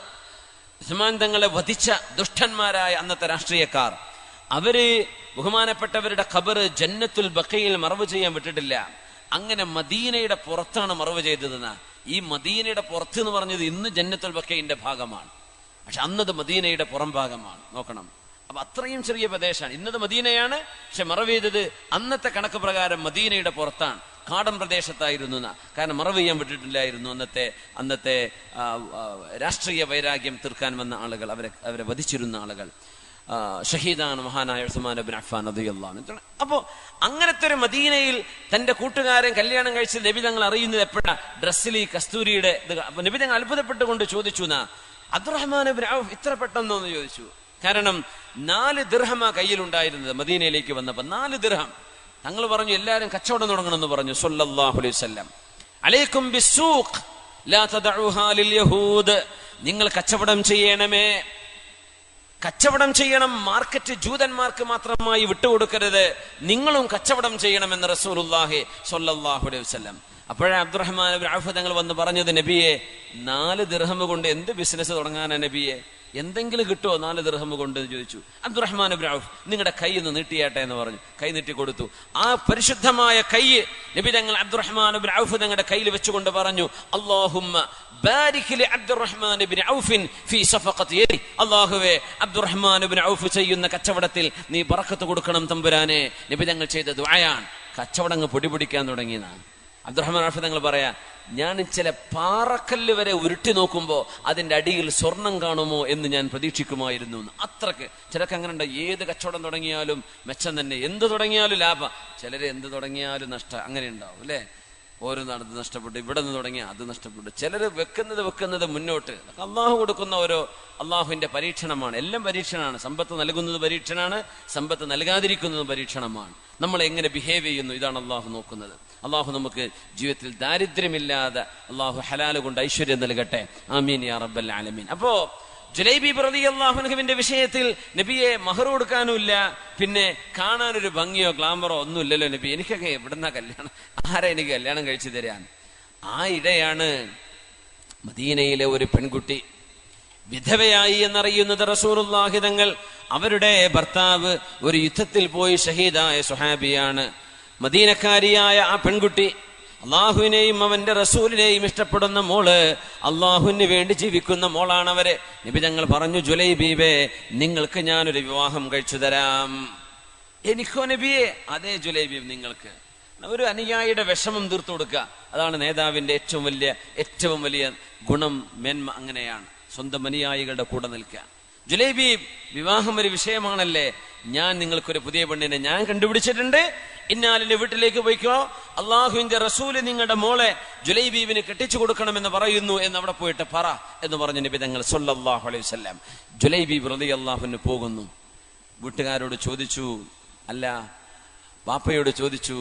ഉസ്മാൻ തങ്ങളെ വധിച്ച ദുഷ്ടന്മാരായ അന്നത്തെ രാഷ്ട്രീയക്കാർ, അവര് ബഹുമാനപ്പെട്ടവരുടെ ഖബർ ജന്നത്തുൽ ബഖയിൽ മറവ് ചെയ്യാൻ വിട്ടിട്ടില്ല. അങ്ങനെ മദീനയുടെ പുറത്താണ് മറവ് ചെയ്തതെന്ന്. ഈ മദീനയുടെ പുറത്ത് എന്ന് പറഞ്ഞത് ഇന്ന് ജന്നത്തുൽ ബഖയിന്റെ ഭാഗമാണ്, പക്ഷെ അന്നത് മദീനയുടെ പുറം ഭാഗമാണ്. നോക്കണം, അപ്പൊ അത്രയും ചെറിയ പ്രദേശമാണ്. ഇന്നത് മദീനയാണ്, പക്ഷെ മറവ് ചെയ്തത് അന്നത്തെ കണക്ക് പ്രകാരം മദീനയുടെ പുറത്താണ്, കാടൻ പ്രദേശത്തായിരുന്നു. കാരണം മറവ് ചെയ്യാൻ വിട്ടിട്ടില്ലായിരുന്നു അന്നത്തെ രാഷ്ട്രീയ വൈരാഗ്യം തീർക്കാൻ വന്ന ആളുകൾ, അവരെ വധിച്ചിരുന്ന ആളുകൾ. ഷഹീദാണ് മഹാനായ ഉസ്മാൻ ഇബ്നു അഫ്ഫാൻ റളിയല്ലാഹു അൻഹു. അപ്പോ അങ്ങനത്തെ ഒരു മദീനയിൽ തന്റെ കൂട്ടുകാരൻ കല്യാണം കഴിച്ച് നബി തങ്ങൾ അറിയുന്നത് എപ്പോഴാ? ഡ്രസ്സിൽ ഈ കസ്തൂരിയുടെ ഇത്. അപ്പൊ നബി തങ്ങൾ അത്ഭുതപ്പെട്ടുകൊണ്ട് ചോദിച്ചു, അബ്ദുറഹ്മാൻ ഇബ്നു ഔഫ് ഇത്ര പെട്ടെന്നോ എന്ന് ചോദിച്ചു. കാരണം 4 ദിർഹമാ കയ്യിലുണ്ടായിരുന്നത് മദീനയിലേക്ക് വന്നപ്പോ. 4 ദിർഹം. തങ്ങൾ പറഞ്ഞു, എല്ലാരും കച്ചവടം തുടങ്ങണമെന്ന് പറഞ്ഞു സല്ലല്ലാഹു അലൈഹി വസല്ലം. അലൈക്കും ബിസ്സൂഖ് ലാ തദഉഹാ ലിൽ യഹൂദ്. നിങ്ങൾ കച്ചവടം ചെയ്യണമേ, കച്ചവടം ചെയ്യണം. മാർക്കറ്റ് ജൂതന്മാർക്ക് മാത്രമായി വിട്ടുകൊടുക്കരുത്, നിങ്ങളും കച്ചവടം ചെയ്യണമെന്ന് റസൂലുള്ളാഹി സ്വല്ലല്ലാഹു അലൈഹി വസല്ലം. അപ്പോഴേ അബ്ദുറഹ്മാൻ ഇബ്നു ഔഫ് തങ്ങൾ വന്ന് പറഞ്ഞത്, നബിയെ 4 ദിർഹം കൊണ്ട് എന്ത് ബിസിനസ് തുടങ്ങാനാ നബിയെ? എന്തെങ്കിലും കിട്ടുമോ 4 ദിർഹം കൊണ്ട് എന്ന് ചോദിച്ചു. അബ്ദുറഹ്മാൻ ഇബ്നു ഔഫ്, നിങ്ങളുടെ കൈ ഒന്ന് നീട്ടിയാട്ടെ എന്ന് പറഞ്ഞു. കൈ നീട്ടി കൊടുത്തു. ആ പരിശുദ്ധമായ കൈ നബി തങ്ങൾ അബ്ദുറഹ്മാൻ ഇബ്നു ഔഫ് തങ്ങളുടെ കയ്യിൽ വെച്ചുകൊണ്ട് പറഞ്ഞു, അല്ലാഹുമ്മ ബാരിക് ലി അബ്ദുറഹ്മാൻ ഇബ്നു ഔഫിൻ ഫീ സഫഖതി യദി. അല്ലാഹുവേ, അബ്ദുറഹ്മാൻ ഇബ്നു ഔഫ് ചെയ്യുന്ന കച്ചവടത്തിൽ നീ ബറക്കത്ത് കൊടുക്കണം തമ്പുരാനെ. നബി തങ്ങൾ ചെയ്ത ദുആയാണ്. കച്ചവടങ്ങൾ പൊടിപിടിക്കാൻ തുടങ്ങിയതാണ്. അബ്ദുറഹ്മാൻ ഔഫ് തങ്ങൾ പറയാ, ഞാൻ ചില പാറക്കല്ല് വരെ ഉരുട്ടി നോക്കുമ്പോ അതിന്റെ അടിയിൽ സ്വർണം കാണുമോ എന്ന് ഞാൻ പ്രതീക്ഷിക്കുമായിരുന്നു. അത്രക്ക് ചിലർക്ക് അങ്ങനെ ഉണ്ട്. ഏത് കച്ചവടം തുടങ്ങിയാലും മെച്ചം തന്നെ, എന്ത് തുടങ്ങിയാലും ലാഭം. ചിലര് എന്ത് തുടങ്ങിയാലും നഷ്ടം. അങ്ങനെ ഉണ്ടാവും അല്ലെ? ഓരോ നടന്ന് നഷ്ടപ്പെട്ടു, ഇവിടെ നിന്ന് തുടങ്ങിയ അത് നഷ്ടപ്പെട്ടു. ചിലര് വെക്കുന്നത് മുന്നോട്ട്. അള്ളാഹു കൊടുക്കുന്ന ഓരോ അള്ളാഹുവിന്റെ പരീക്ഷണമാണ്. എല്ലാം പരീക്ഷണമാണ്. സമ്പത്ത് നൽകുന്നത് പരീക്ഷണമാണ്, സമ്പത്ത് നൽകാതിരിക്കുന്നതും പരീക്ഷണമാണ്. നമ്മൾ എങ്ങനെ ബിഹേവ് ചെയ്യുന്നു, ഇതാണ് അള്ളാഹു നോക്കുന്നത്. അള്ളാഹു നമുക്ക് ജീവിതത്തിൽ ദാരിദ്ര്യമില്ലാതെ അള്ളാഹു ഹലാല് കൊണ്ട് ഐശ്വര്യം നൽകട്ടെ. ആമീൻ യാ റബ്ബൽ ആലമീൻ. അപ്പോ ജുലൈബീബ് റളിയല്ലാഹു അൻഹുവിന്റെ വിഷയത്തിൽ നബിയെ മഹർ കൊടുക്കാനുമില്ല, പിന്നെ കാണാനൊരു ഭംഗിയോ ഗ്ലാമറോ ഒന്നും ഇല്ലല്ലോ നബി, എനിക്കൊക്കെ എവിടുന്നാ കല്യാണം, ആരാ എനിക്ക് കല്യാണം കഴിച്ചു തരാൻ? ആ ഇടയാണ് മദീനയിലെ ഒരു പെൺകുട്ടി വിധവയായി എന്നറിയുന്നത് റസൂലുള്ളാഹി തങ്ങൾ. അവരുടെ ഭർത്താവ് ഒരു യുദ്ധത്തിൽ പോയി ഷഹീദായ സ്വഹാബിയാണ്. മദീനക്കാരിയായ ആ പെൺകുട്ടി അള്ളാഹുവിനെയും അവന്റെ റസൂലിനെയും ഇഷ്ടപ്പെടുന്ന മോള്, അള്ളാഹുവിന് വേണ്ടി ജീവിക്കുന്ന മോളാണ് അവര്. നബി തങ്ങൾ പറഞ്ഞു, ജുലൈബീബേ, നിങ്ങൾക്ക് ഞാനൊരു വിവാഹം കഴിച്ചു തരാം. എനിക്കോ നബിയെ? അതേ ജുലൈബീബ്, നിങ്ങൾക്ക്. ഒരു അനുയായിയുടെ വിഷമം തീർത്തു കൊടുക്കുക, അതാണ് നേതാവിന്റെ ഏറ്റവും വലിയ ഗുണം, മേന്മ. അങ്ങനെയാണ് സ്വന്തം അനുയായികളുടെ കൂടെ നിൽക്കുക. ജുലൈബീബ്, വിവാഹം ഒരു വിഷയമാണല്ലേ, ഞാൻ നിങ്ങൾക്കൊരു പുതിയ പെണ്ണിനെ ഞാൻ കണ്ടുപിടിച്ചിട്ടുണ്ട്, ഇന്നാലിന്റെ വീട്ടിലേക്ക് പോയിക്കോ, അള്ളാഹുവിന്റെ റസൂല് നിങ്ങളുടെ മോളെ ജുലൈബീബിന് കെട്ടിച്ചു കൊടുക്കണമെന്ന് പറയുന്നു എന്ന് അവിടെ പോയിട്ട് പറ എന്ന് പറഞ്ഞ നബി തങ്ങൾ സല്ലല്ലാഹു അലൈഹി വസല്ലം. ജുലൈബീബ് റളിയല്ലാഹു അൻഹു പോകുന്നു. വീട്ടുകാരോട് ചോദിച്ചു, അല്ല ബാപ്പയോട് ചോദിച്ചു,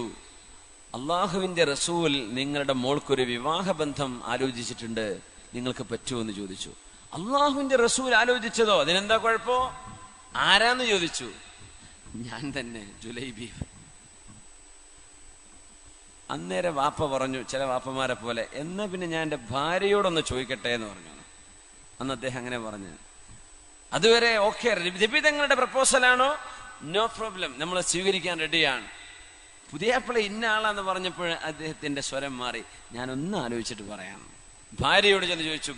അള്ളാഹുവിന്റെ റസൂൽ നിങ്ങളുടെ മോൾക്കൊരു വിവാഹബന്ധം ആലോചിച്ചിട്ടുണ്ട്, നിങ്ങൾക്ക് പറ്റുമോ എന്ന് ചോദിച്ചു. അള്ളാഹുവിന്റെ റസൂൽ ആലോചിച്ചതോ? അതിനെന്താ കുഴപ്പോ? ആരാന്ന് ചോദിച്ചു. ഞാൻ തന്നെ, ജുലൈബീബ്. അന്നേരം വാപ്പ പറഞ്ഞു, ചില വാപ്പമാരെ പോലെ, എന്നാ പിന്നെ ഞാൻ എൻ്റെ ഭാര്യയോടൊന്ന് ചോദിക്കട്ടെ എന്ന് പറഞ്ഞു. അന്ന് അദ്ദേഹം അങ്ങനെ പറഞ്ഞു. അതുവരെ ഓക്കെ, നബി തങ്ങളുടെ പ്രപ്പോസലാണോ? നോ പ്രോബ്ലം, നമ്മൾ സ്വീകരിക്കാൻ റെഡിയാണ്. പുതിയാപ്പിള ഇന്ന ആളാന്ന് പറഞ്ഞപ്പോൾ അദ്ദേഹത്തിന്റെ സ്വരം മാറി. ഞാനൊന്ന് ആലോചിച്ചിട്ട് പറയാം. ഭാര്യയോട് ചെന്ന് ചോദിച്ചു.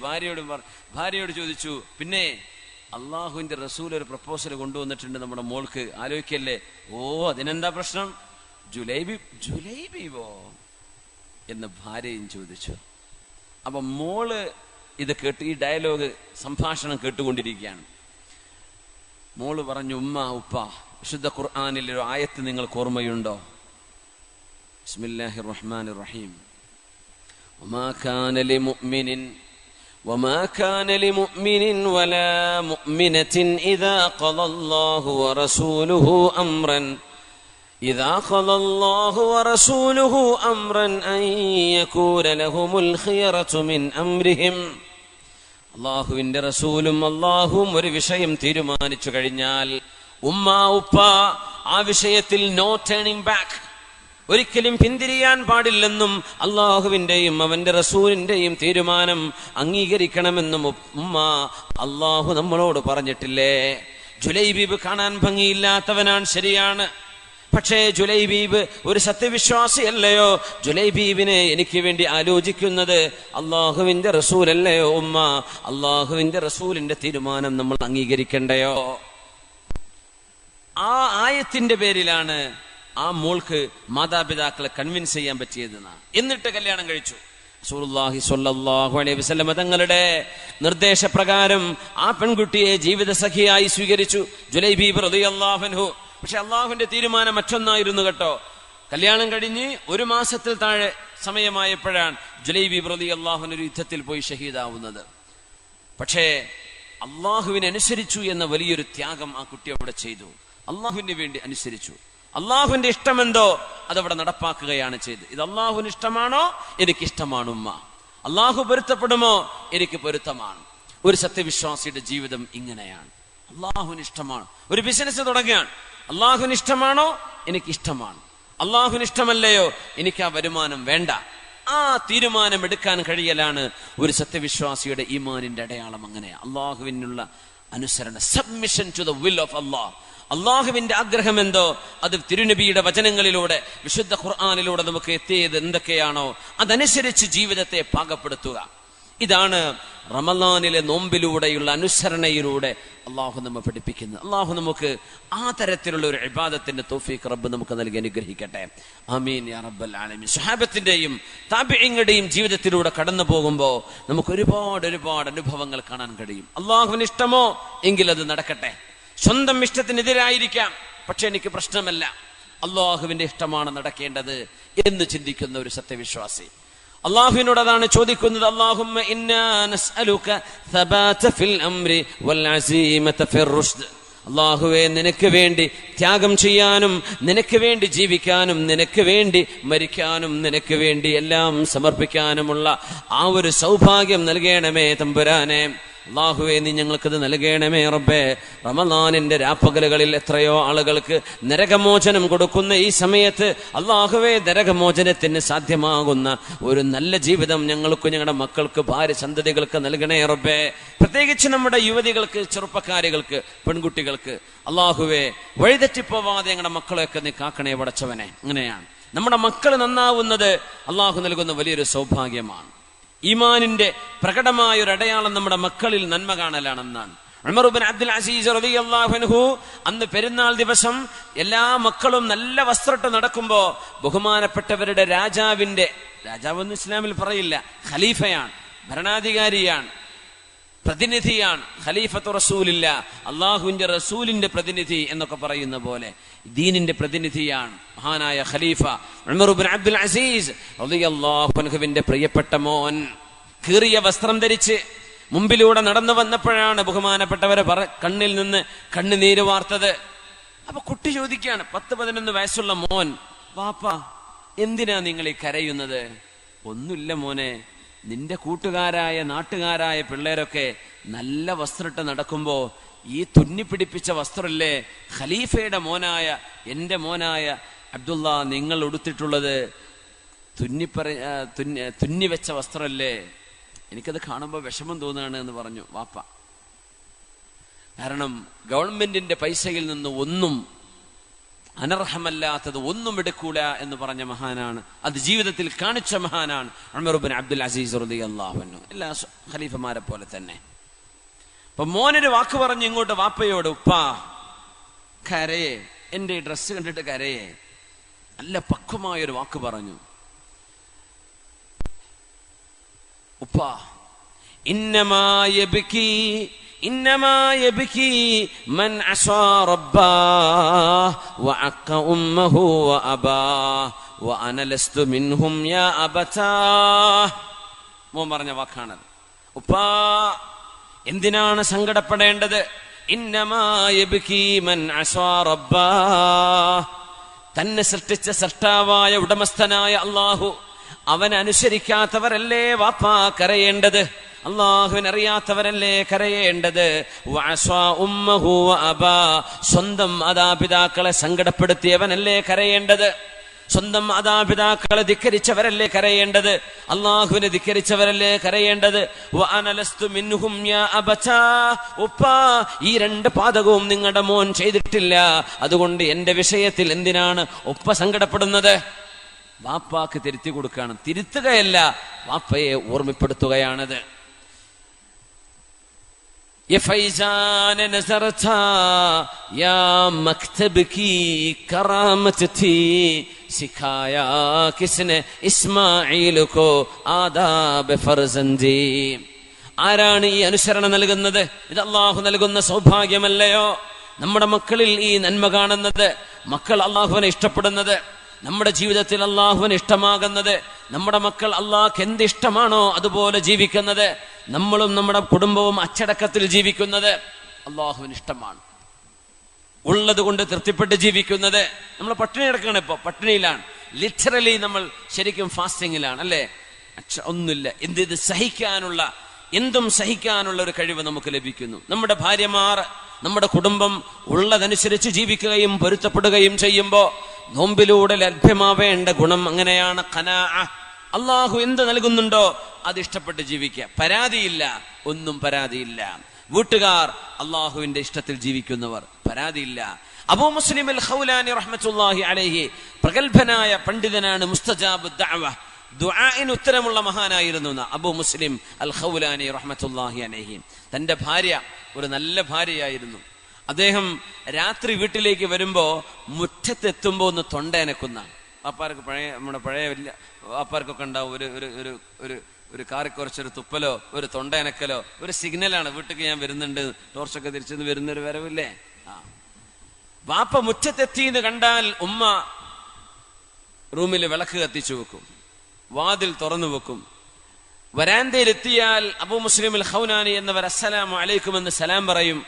ഭാര്യയോട് ചോദിച്ചു, പിന്നെ അള്ളാഹുവിന്റെ റസൂൽ ഒരു പ്രപ്പോസൽ കൊണ്ടുവന്നിട്ടുണ്ട് നമ്മുടെ മോൾക്ക്, ആലോചിക്കല്ലേ? ഓ, അതിനെന്താ പ്രശ്നം? ജുലൈബീബോ എന്ന് ഭാര്യയും ചോദിച്ചു. അപ്പൊ മോള് ഇത് കേട്ട്, ഈ ഡയലോഗ് സംഭാഷണം കേട്ടുകൊണ്ടിരിക്കുകയാണ്. മോള് പറഞ്ഞു, ഉമ്മ, ഉപ്പ, വിശുദ്ധ ഖുർആനിൽ ഒരു ആയത്ത് നിങ്ങൾക്ക് ഓർമ്മയുണ്ടോ? ബിസ്മില്ലാഹിർ റഹ്മാനിർ റഹീം. وما كان لمؤمن ولا مؤمنة إذا قضى الله ورسوله أمرا أن يكون لهم الخيرة من أمرهم. അള്ളാഹുവിന്റെ റസൂലും അള്ളാഹുവും ഒരു വിഷയം തീരുമാനിച്ചു കഴിഞ്ഞാൽ, ഉമ്മ, ഉപ്പ, ആ വിഷയത്തിൽ നോ ടേണിംഗ് ബാക്ക്, ഒരിക്കലും പിന്തിരിയാൻ പാടില്ലെന്നും അള്ളാഹുവിന്റെയും അവന്റെ റസൂലിന്റെയും തീരുമാനം അംഗീകരിക്കണമെന്നും ഉമ്മ, അള്ളാഹു നമ്മളോട് പറഞ്ഞിട്ടില്ലേ? ജുലൈബീബ് കാണാൻ ഭംഗിയില്ലാത്തവനാണ്, ശരിയാണ്. പക്ഷേ ജുലൈബീബ് ഒരു സത്യവിശ്വാസിയല്ലയോ? ജുലൈബീബിനെ എനിക്ക് വേണ്ടി ആലോചിക്കുന്നത് അള്ളാഹുവിന്റെ റസൂലല്ലയോ ഉമ്മ? അള്ളാഹുവിന്റെ റസൂലിന്റെ തീരുമാനം നമ്മൾ അംഗീകരിക്കണ്ടയോ? ആ ആയത്തിന്റെ പേരിലാണ് ആ മോൾക്ക് മാതാപിതാക്കളെ കൺവിൻസ് ചെയ്യാൻ പറ്റിയതെന്നാണ്. എന്നിട്ട് കല്യാണം കഴിച്ചു. റസൂലുള്ളാഹി സ്വല്ലല്ലാഹു അലൈഹി വസല്ലം തങ്ങളുടെ നിർദ്ദേശപ്രകാരം ആ പെൺകുട്ടിയെ ജീവിത സഖിയായി സ്വീകരിച്ചു ജുലൈബീബ് റളിയല്ലാഹു അൻഹു. പക്ഷെ അള്ളാഹുവിന്റെ തീരുമാനം മറ്റൊന്നായിരുന്നു കേട്ടോ. കല്യാണം കഴിഞ്ഞ് 1 മാസത്തിൽ താഴെ സമയമായപ്പോഴാണ് ജുലൈബീബ് റളിയല്ലാഹു അൻഹു ഒരു യുദ്ധത്തിൽ പോയി ഷഹീദാവുന്നത്. പക്ഷേ അള്ളാഹുവിനനുസരിച്ചു എന്ന വലിയൊരു ത്യാഗം ആ കുട്ടി അവിടെ ചെയ്തു. അള്ളാഹുവിന് വേണ്ടി അനുസരിച്ചു. അള്ളാഹുവിന്റെ ഇഷ്ടമെന്തോ അതവിടെ നടപ്പാക്കുകയാണ് ചെയ്ത്. ഇത് അള്ളാഹുവിന് ഇഷ്ടമാണോ? എനിക്കിഷ്ടമാണ് ഉമ്മ. അള്ളാഹു പൊരുത്തപ്പെടുമോ? എനിക്ക് പൊരുത്തമാണ്. ഒരു സത്യവിശ്വാസിയുടെ ജീവിതം ഇങ്ങനെയാണ്. അള്ളാഹുവിന് ഇഷ്ടമാണ്. ഒരു ബിസിനസ് തുടങ്ങുകയാണ്, അള്ളാഹുവിന് ഇഷ്ടമാണോ? എനിക്കിഷ്ടമാണ്. അള്ളാഹുവിന് ഇഷ്ടമല്ലയോ? എനിക്ക് ആ വരുമാനം വേണ്ട. ആ തീരുമാനം എടുക്കാൻ കഴിയലാണ് ഒരു സത്യവിശ്വാസിയുടെ ഈമാനിന്റെ അടയാളം. അങ്ങനെ അള്ളാഹുവിനുള്ള അനുസരണ, submission to the will of Allah. അള്ളാഹുവിന്റെ ആഗ്രഹം എന്തോ അത് തിരുനബിയുടെ വചനങ്ങളിലൂടെ, വിശുദ്ധ ഖുർആനിലൂടെ നമുക്ക് എത്തിയത് എന്തൊക്കെയാണോ അതനുസരിച്ച് ജീവിതത്തെ പാകപ്പെടുത്തുക. ഇതാണ് റമളാനിലെ നോമ്പിലൂടെയുള്ള അനുസരണയിലൂടെ അള്ളാഹു നമ്മെ പഠിപ്പിക്കുന്നത്. അള്ളാഹു നമുക്ക് ആ തരത്തിലുള്ള ഒരു ഇബാദത്തിന്റെ തൗഫീഖ് റബ്ബ് നമുക്ക് നൽകി അനുഗ്രഹിക്കട്ടെ. ആമീൻ യാ റബ്ബൽ ആലമീൻ. സ്വഹാബത്തിന്റെയും താബിഈങ്ങളുടെയും ജീവിതത്തിലൂടെ കടന്നു പോകുമ്പോൾ നമുക്ക് ഒരുപാട് അനുഭവങ്ങൾ കാണാൻ കഴിയും. അള്ളാഹുവിന് ഇഷ്ടമോ എങ്കിൽ അത് നടക്കട്ടെ. സ്വന്തം ഇഷ്ടത്തിനെതിരായിരിക്കാം, പക്ഷെ എനിക്ക് പ്രശ്നമല്ല, അള്ളാഹുവിന്റെ ഇഷ്ടമാണ് നടക്കേണ്ടത് എന്ന് ചിന്തിക്കുന്ന ഒരു സത്യവിശ്വാസി അള്ളാഹുവിനോട് അതാണ് ചോദിക്കുന്നത്. അല്ലാഹുമ്മ ഇന്നാ നസ്അലുക സബാത ഫിൽ അംരി വൽ അസീമത ഫിർ റുഷ്ദ്. അള്ളാഹുവേ, നിനക്ക് വേണ്ടി ത്യാഗം ചെയ്യാനും നിനക്ക് വേണ്ടി ജീവിക്കാനും നിനക്ക് വേണ്ടി മരിക്കാനും നിനക്ക് വേണ്ടി എല്ലാം സമർപ്പിക്കാനുമുള്ള ആ ഒരു സൗഭാഗ്യം നൽകണമേ തമ്പുരാനെ. അല്ലാഹുവേ നീ ഞങ്ങൾക്കത് നൽകണമേ റബ്ബേ. റമളാനിന്റെ രാപ്പകലുകളിൽ എത്രയോ ആളുകൾക്ക് നരകമോചനം കൊടുക്കുന്ന ഈ സമയത്ത് അല്ലാഹുവേ നരകമോചനത്തിന് സാധ്യമാകുന്ന ഒരു നല്ല ജീവിതം ഞങ്ങൾക്കും ഞങ്ങളുടെ മക്കൾക്ക് ഭാര്യ സന്തതികൾക്ക് നൽകണേ റബ്ബേ. പ്രത്യേകിച്ച് നമ്മുടെ യുവതികൾക്ക്, ചെറുപ്പക്കാരികൾക്ക്, പെൺകുട്ടികൾക്ക് അല്ലാഹുവേ വഴിതെറ്റിപ്പോവാതെ ഞങ്ങളുടെ മക്കളെയൊക്കെ നീ കാക്കണേ പടച്ചവനെ. അങ്ങനെയാണ് നമ്മുടെ മക്കൾ നന്നാവുന്നത് അല്ലാഹു നൽകുന്ന വലിയൊരു സൗഭാഗ്യമാണ്. ഈമാനിന്റെ പ്രകടമായ ഒരു അടയാളം നമ്മുടെ മക്കളിൽ നന്മ കാണലാണെന്നാണ്. ഉമർ ഇബ്നു അബ്ദുൽ അസീസ് റളിയല്ലാഹു അൻഹു അന്ന് പെരുന്നാൾ ദിവസം എല്ലാ മക്കളും നല്ല വസ്ത്രമിട്ട് നടക്കുമ്പോ ബഹുമാനപ്പെട്ടവരുടെ രാജാവെന്ന് ഇസ്ലാമിൽ പറയില്ല, ഖലീഫയാണ്, ഭരണാധികാരിയാണ്, പ്രതിനിധിയാണ്, ഖലീഫത്തു റസൂലില്ല, അള്ളാഹുവിന്റെ റസൂലിന്റെ പ്രതിനിധി എന്നൊക്കെ പറയുന്ന പോലെ ദീനിന്റെ പ്രതിനിധിയാണ് മഹാനായ ഖലീഫ ഉമർ ഇബ്നു അബ്ദുൽ അസീസ് റളിയല്ലാഹു അൻഹുവിന്റെ പ്രിയപ്പെട്ട മോൻ കീറിയ വസ്ത്രം ധരിച്ച് മുമ്പിലൂടെ നടന്നു വന്നപ്പോഴാണ് ബഹുമാനപ്പെട്ടവരെ കണ്ണിൽ നിന്ന് കണ്ണുനീര് വാർത്തത്. അപ്പൊ കുട്ടി ചോദിക്കുകയാണ്, 10-11 വയസ്സുള്ള മോൻ, വാപ്പാ എന്തിനാ നിങ്ങൾ ഈ കരയുന്നത്? ഒന്നുമില്ല മോനെ, നിന്റെ കൂട്ടുകാരായ നാട്ടുകാരായ പിള്ളേരൊക്കെ നല്ല വസ്ത്രമിട്ട് നടക്കുമ്പോ ഈ തുന്നിപ്പിടിപ്പിച്ച വസ്ത്രമല്ലേ ഖലീഫയുടെ മോനായ എന്റെ മോനായ അബ്ദുള്ള നിങ്ങൾ ഉടുത്തിട്ടുള്ളത് തുന്നിവെച്ച വസ്ത്രമല്ലേ, എനിക്കത് കാണുമ്പോൾ വിഷമം തോന്നുകയാണ് എന്ന് പറഞ്ഞു വാപ്പ. കാരണം ഗവൺമെന്റിന്റെ പൈസയിൽ നിന്ന് ഒന്നും അനർഹമല്ലാത്തത് ഒന്നും എടുക്കൂല എന്ന് പറഞ്ഞ മഹാനാണ്, അത് ജീവിതത്തിൽ കാണിച്ച മഹാനാണ് ഉമർ ഇബ്നു അബ്ദുൽ അസീസ് റളിയല്ലാഹു അൻഹു. എല്ലാ ഖലീഫമാരെ പോലെ തന്നെ. അപ്പൊ മോനൊരു വാക്ക് പറഞ്ഞു ഇങ്ങോട്ട് വാപ്പയോട്, ഉപ്പാ കരയേ, എന്റെ ഈ ഡ്രസ്സ് കണ്ടിട്ട് കരയേ. നല്ല പക്വമായൊരു വാക്ക് പറഞ്ഞു, ഉപ്പാ ഇന്നമാ യബ്കി മൻ അസാ റബ്ബാഹ് വഅഖ ഉമ്മഹു വഅബാഹ് വഅന ലസ്തു മിൻഹും യാ അബതാഹ്. മോൻ പറഞ്ഞ വാക്കാണത്. ഉപ്പാ എന്തിനാണ് സങ്കടപ്പെടേണ്ടത്? ഇന്നമാ യബ്കി മൻ അസാ റബ്ബാഹ്, തന്നെ സൃഷ്ടിച്ച സൃഷ്ടാവായ ഉടമസ്ഥനായ അല്ലാഹു അവനനുസരിക്കാത്തവരല്ലേ വാപ്പാ കരയേണ്ടത്, അള്ളാഹുവിനറിയാത്തവരല്ലേ കരയേണ്ടത്. സ്വന്തം മാതാപിതാക്കളെ സങ്കടപ്പെടുത്തിയവനല്ലേ കരയേണ്ടത്, സ്വന്തം മാതാപിതാക്കളെ ധിക്കരിച്ചവരല്ലേ കരയേണ്ടത്, അള്ളാഹുവിനെ ധിക്കരിച്ചവരല്ലേ കരയേണ്ടത്. ഉപ്പാ ഈ 2 പാതകവും നിങ്ങളുടെ മോൻ ചെയ്തിട്ടില്ല, അതുകൊണ്ട് എന്റെ വിഷയത്തിൽ എന്തിനാണ് ഉപ്പ സങ്കടപ്പെടുന്നത്? വാപ്പാക്ക് തിരുത്തി കൊടുക്കുകയാണ്, തിരുത്തുകയല്ല, വാപ്പയെ ഓർമ്മപ്പെടുത്തുകയാണത്. ये फैजान नजर था या मकतब की करामत थी, सिखाया किसने इस्माइल को आदाब फर्जंदी. ആരാണ് ഈ അനുസരണ നൽകുന്നത്? ഇത് അള്ളാഹു നൽകുന്ന സൗഭാഗ്യമല്ലയോ? നമ്മുടെ മക്കളിൽ ഈ നന്മ കാണുന്നത്, മക്കൾ അള്ളാഹുവിനെ ഇഷ്ടപ്പെടുന്നത്, നമ്മുടെ ജീവിതത്തിൽ അള്ളാഹുവിന് ഇഷ്ടമാകുന്നത്, നമ്മുടെ മക്കൾ അള്ളാഹ്ക്ക് എന്ത് ഇഷ്ടമാണോ അതുപോലെ ജീവിക്കുന്നത്, നമ്മളും നമ്മുടെ കുടുംബവും അച്ചടക്കത്തിൽ ജീവിക്കുന്നത് അള്ളാഹുവിന് ഇഷ്ടമാണ്, ഉള്ളത് കൊണ്ട് തൃപ്തിപ്പെട്ട് ജീവിക്കുന്നത്. നമ്മൾ പട്ടിണി കിടക്കുകയാണ്, ഇപ്പൊ പട്ടിണിയിലാണ്, ലിറ്ററലി നമ്മൾ ശരിക്കും ഫാസ്റ്റിങ്ങിലാണ് അല്ലേ. ഒന്നുമില്ല, ഇത് സഹിക്കാനുള്ള, എന്തും സഹിക്കാനുള്ള ഒരു കഴിവ് നമുക്ക് ലഭിക്കുന്നു. നമ്മുടെ ഭാര്യമാർ, നമ്മുടെ കുടുംബം ഉള്ളതനുസരിച്ച് ജീവിക്കുകയും പൊരുത്തപ്പെടുകയും ചെയ്യുമ്പോ നോമ്പിലൂടെ ലഭ്യമാവേണ്ട ഗുണം അങ്ങനെയാണ് ഖനാഅ. അള്ളാഹു എന്ത് നൽകുന്നുണ്ടോ അത് ഇഷ്ടപ്പെട്ട് ജീവിക്കുക, പരാതിയില്ല, ഒന്നും പരാതിയില്ല. വീട്ടുകാർ അള്ളാഹുവിന്റെ ഇഷ്ടത്തിൽ ജീവിക്കുന്നവർ, പരാതിയില്ല. അബൂ മുസ്ലിം അൽ ഖൗലാനി റഹ്മത്തുള്ളാഹി അലൈഹി പ്രഗൽഭനായ പണ്ഡിതനാണ്, മുസ്തജാബു ദഅവ, ദുആഇന് ഉത്തരമുള്ള മഹാനായിരുന്നു അബൂ മുസ്ലിം അൽ ഖൗലാനി റഹ്മത്തുള്ളാഹി അലൈഹി. തന്റെ ഭാര്യ ഒരു നല്ല ഭാര്യയായിരുന്നു. അദ്ദേഹം രാത്രി വീട്ടിലേക്ക് വരുമ്പോ മുറ്റത്തെത്തുമ്പോ ഒന്ന് തൊണ്ടയനക്കുന്ന, വാപ്പാർക്ക് നമ്മുടെ പഴയ വലിയ വാപ്പാർക്കൊക്കെ ഉണ്ടാവും ഒരു കാറി കുറച്ചൊരു തുപ്പലോ ഒരു തൊണ്ടയനക്കലോ ഒരു സിഗ്നലാണ്, വീട്ടിലേക്ക് ഞാൻ വരുന്നുണ്ട്, ടോർച്ചൊക്കെ തിരിച്ചെന്ന് വരുന്നൊരു വരവില്ലേ. വാപ്പ മുറ്റത്തെത്തിന്ന് കണ്ടാൽ ഉമ്മ റൂമിൽ വിളക്ക് കത്തിച്ചു വെക്കും, വാതിൽ തുറന്നു വെക്കും. വരാന്തയിലെത്തിയാൽ അബൂ മുസ്ലിം അൽ ഖൗലാനി എന്നവർ അസ്സലാമു അലൈക്കും എന്ന് സലാം പറയും.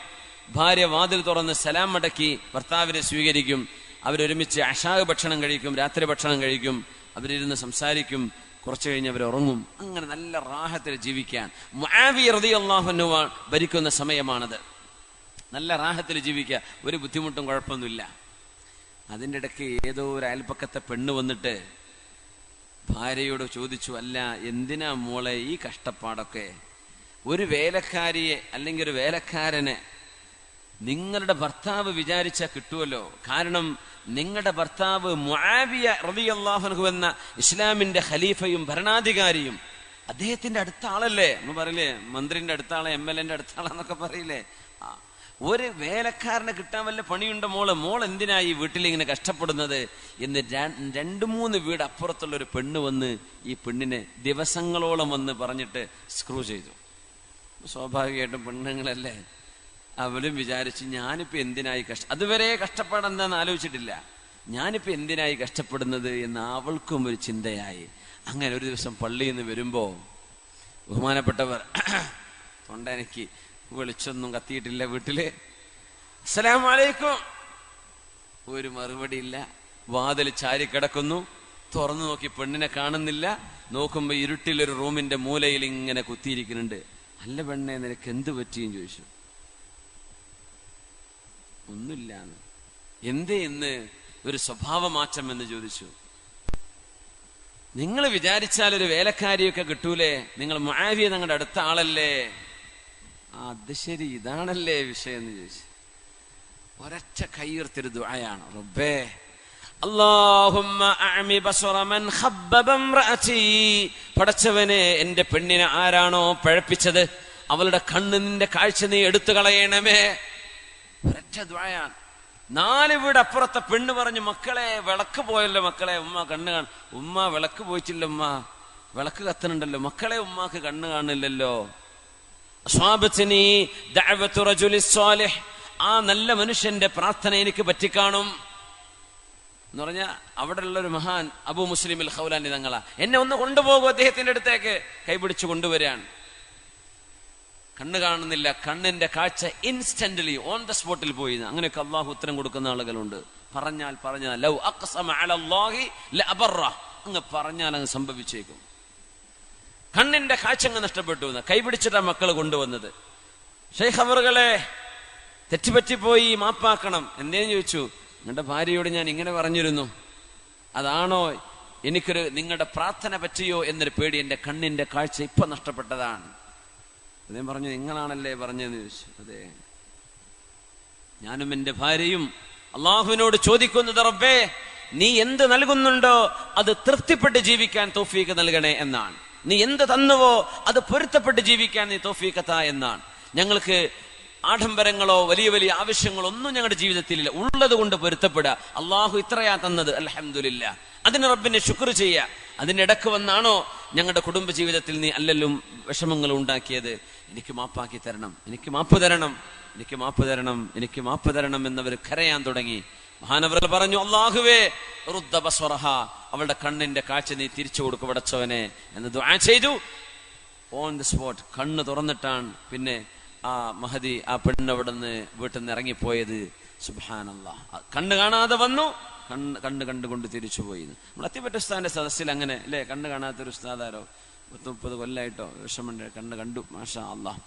ഭാര്യ വാതിൽ തുറന്ന് സലാം മടക്കി ഭർത്താവിനെ സ്വീകരിക്കും. അവരൊരുമിച്ച് അശാ ഭക്ഷണം കഴിക്കും, രാത്രി ഭക്ഷണം കഴിക്കും, അവരിരുന്ന് സംസാരിക്കും, കുറച്ചു കഴിഞ്ഞ് അവർ ഉറങ്ങും. അങ്ങനെ നല്ല റാഹത്തിൽ ജീവിക്കാൻ മുആവിയ റളിയല്ലാഹു അൻഹു ഭരിക്കുന്ന സമയമാണത്. നല്ല റാഹത്തിൽ ജീവിക്കുക, ഒരു ബുദ്ധിമുട്ടും കുഴപ്പമൊന്നുമില്ല. അതിൻ്റെ ഇടയ്ക്ക് ഏതോ ഒരു അയൽപ്പക്കത്തെ പെണ്ണ് വന്നിട്ട് ഭാര്യയോട് ചോദിച്ചു, അല്ല എന്തിനാ മോളെ ഈ കഷ്ടപ്പാടൊക്കെ? ഒരു വേലക്കാരിയെ അല്ലെങ്കിൽ ഒരു വേലക്കാരനെ നിങ്ങളുടെ ഭർത്താവ് വിചാരിച്ചാൽ കിട്ടുമല്ലോ. കാരണം നിങ്ങളുടെ ഭർത്താവ് മുആവിയ റളിയല്ലാഹു അൻഹു എന്ന ഇസ്ലാമിന്റെ ഖലീഫയും ഭരണാധികാരിയും അദ്ദേഹത്തിന്റെ അടുത്ത ആളല്ലേ. നമ്മൾ പറയില്ലേ മന്ത്രിന്റെ അടുത്ത ആളെ, MLA അടുത്ത ആളെന്നൊക്കെ പറയില്ലേ. ഒരു വേലക്കാരനെ കിട്ടാൻ വല്ല പണിയുണ്ടോ മോൾ എന്തിനാ ഈ വീട്ടിലിങ്ങനെ കഷ്ടപ്പെടുന്നത് എന്ന് 2-3 വീട് അപ്പുറത്തുള്ള ഒരു പെണ്ണ് വന്ന് ഈ പെണ്ണിനെ ദിവസങ്ങളോളം വന്ന് പറഞ്ഞിട്ട് സ്ക്രൂ ചെയ്തു. സ്വാഭാവികമായിട്ടും പെണ്ണുങ്ങളല്ലേ, അവരും വിചാരിച്ചു ഞാനിപ്പോ എന്തിനായി അതുവരെ കഷ്ടപ്പാടെന്താന്ന് ആലോചിച്ചിട്ടില്ല, ഞാനിപ്പോ എന്തിനായി കഷ്ടപ്പെടുന്നത് എന്ന് അവൾക്കും ഒരു ചിന്തയായി. അങ്ങനെ ഒരു ദിവസം പള്ളിയിൽ നിന്ന് വരുമ്പോ ബഹുമാനപ്പെട്ടവർ, തൊണ്ടെനിക്ക് വെളിച്ചൊന്നും കത്തിയിട്ടില്ല വീട്ടില്, അസ്സലാമു അലൈക്കും, ഒരു മറുപടി ഇല്ല. വാതിൽ ചാരിക്കിടക്കുന്നു, തുറന്നു നോക്കി പെണ്ണിനെ കാണുന്നില്ല. നോക്കുമ്പോ ഇരുട്ടിലൊരു റൂമിന്റെ മൂലയിൽ ഇങ്ങനെ കുത്തിയിരിക്കുന്നുണ്ട്. അല്ല പെണ്ണെ, നിനക്ക് എന്ത് പറ്റിയും ചോദിച്ചു. ഒന്നുമില്ലാന്ന്. എന്തേ ഇന്ന് ഒരു സ്വഭാവമാറ്റം എന്ന് ചോദിച്ചു. നിങ്ങൾ വിചാരിച്ചാൽ ഒരു വേലക്കാരിയൊക്കെ കിട്ടൂലേ, നിങ്ങൾ മുആവിയ നിങ്ങളുടെ അടുത്ത ആളല്ലേ. അത് ശരി, ഇതാണല്ലേ വിഷയം എന്ന് ചോദിച്ചു. ഒരൊറ്റ കയ്യുയർത്തിയൊരു ദുആയാണ്, റബ്ബേ അല്ലാഹുമ്മ അഅമി ബസറ മൻ ഖബ്ബബ ഇംറഅതി, പടച്ചവനെ എന്റെ പെണ്ണിനെ ആരാണോ പഴപ്പിച്ചത് അവളുടെ കണ്ണ് നിന്റെ കാഴ്ച നീ എടുത്തു കളയണമേ. ഒരൊറ്റ ദുആയാണ്. 4 വീട് അപ്പുറത്തെ പെണ്ണ് പറഞ്ഞു, മക്കളെ വിളക്ക് പോയല്ലോ മക്കളെ, ഉമ്മ കണ്ണ് കാണും. ഉമ്മ വിളക്ക് പോയിട്ടില്ല, ഉമ്മ വിളക്ക് കത്തുന്നുണ്ടല്ലോ, മക്കളെ ഉമ്മാക്ക് കണ്ണ് കാണില്ലല്ലോ. അസ്വാബത്നി ദഅവതു റജുലി സ്വാലിഹ്, ആ നല്ല മനുഷ്യന്റെ പ്രാർത്ഥന എനിക്ക് പറ്റിക്കാണും എന്ന് പറഞ്ഞ അവിടെ ഉള്ള ഒരു മഹാൻ അബൂ മുസ്ലിം അൽ ഖൗലാനി തങ്ങളാ. എന്നെ ഒന്ന് കൊണ്ടുപോകും അദ്ദേഹത്തിന്റെ അടുത്തേക്ക്, കൈപിടിച്ചു കൊണ്ടുവരാൻ. കണ്ണ് കാണുന്നില്ല, കണ്ണിന്റെ കാഴ്ച ഇൻസ്റ്റന്റ്ലി ഓൺ ദ സ്പോട്ടിൽ പോയി. അങ്ങനെയൊക്കെ അള്ളാഹു ഉത്തരം കൊടുക്കുന്ന ആളുകളുണ്ട്. പറഞ്ഞാൽ ലൗ അഖ്സമ അലല്ലാഹി ലഅബറ, അങ്ങ് പറഞ്ഞാൽ അങ്ങ് സംഭവിച്ചേക്കും. കണ്ണിന്റെ കാഴ്ച അങ്ങ് നഷ്ടപ്പെട്ടു എന്ന് കൈപിടിച്ചിട്ടാ മക്കൾ കൊണ്ടുവന്നത്. ഷെയ്ഖ് അവറുകളെ തെറ്റുപറ്റിപ്പോയി, മാപ്പാക്കണം. എന്തേന്ന് ചോദിച്ചു. നിങ്ങളുടെ ഭാര്യയോട് ഞാൻ ഇങ്ങനെ പറഞ്ഞിരുന്നു, അതാണോ എനിക്കൊരു നിങ്ങളുടെ പ്രാർത്ഥന പറ്റിയോ എന്നൊരു പേടി, എന്റെ കണ്ണിന്റെ കാഴ്ച ഇപ്പൊ നഷ്ടപ്പെട്ടതാണ്. അദ്ദേഹം പറഞ്ഞു, നിങ്ങളാണല്ലേ പറഞ്ഞതെന്ന് ചോദിച്ചു. അതെ, ഞാനും എന്റെ ഭാര്യയും അള്ളാഹുവിനോട് ചോദിക്കുന്നത്, റബ്ബേ നീ എന്ത് നൽകുന്നുണ്ടോ അത് തൃപ്തിപ്പെട്ട് ജീവിക്കാൻ തൗഫീഖ് നൽകണേ എന്നാണ്. നീ എന്ത് തന്നുവോ അത് പൊരുത്തപ്പെട്ട് ജീവിക്കാൻ നീ തൗഫീഖ് താ എന്നാണ്. ഞങ്ങൾക്ക് ആഡംബരങ്ങളോ വലിയ വലിയ ആവശ്യങ്ങളോ ഒന്നും ഞങ്ങളുടെ ജീവിതത്തിലില്ല. ഉള്ളത് കൊണ്ട് പൊരുത്തപ്പെടുക. അള്ളാഹു ഇത്രയാ തന്നത്, അൽഹംദുലില്ലാ, അതിന് റബ്ബിനെ ശുക്ർ ചെയ്യുക. അതിനിടക്ക് വന്നാണോ ഞങ്ങളുടെ കുടുംബ ജീവിതത്തിൽ നീ അല്ലല്ലും വിഷമങ്ങൾ ഉണ്ടാക്കിയത്? എനിക്ക് മാപ്പാക്കി തരണം, എനിക്ക് മാപ്പ് തരണം, എനിക്ക് മാപ്പ് തരണം, എനിക്ക് മാപ്പ് തരണം എന്നവർ കരയാൻ തുടങ്ങി. മഹാനവറുകൾ പറഞ്ഞു, അല്ലാഹുവേ റുദ്ദ ബസ്വറഹ, അവളുടെ കണ്ണിന്റെ കാഴ്ച നീ തിരിച്ചു കൊടുക്കും പടച്ചവനെ എന്ന് ദുആ ചെയ്തു. ഓൺ ദി സ്പോട്ട് കണ്ണ് തുറന്നിട്ടാണ് പിന്നെ ആ മഹദി, ആ പെണ്ണ് അവിടെ നിന്ന് വീട്ടിൽ നിന്ന് ഇറങ്ങിപ്പോയത്. സുബ്ഹാനല്ലാഹ്, കണ്ണ് കാണാതെ വന്നു, കണ്ണ് കണ്ടുകൊണ്ട് തിരിച്ചുപോയി. നമ്മൾ അത്തിപ്പറ്റ ഉസ്താദിന്റെ സദസ്സിൽ അങ്ങനെ അല്ലേ, കണ്ണ് കാണാത്തൊരു ഉസ്താദാരോ 30 കൊല്ലായിട്ടോ വിഷമുണ്ട്, കണ്ണ് കണ്ടു, മാഷാ അല്ലാഹ്.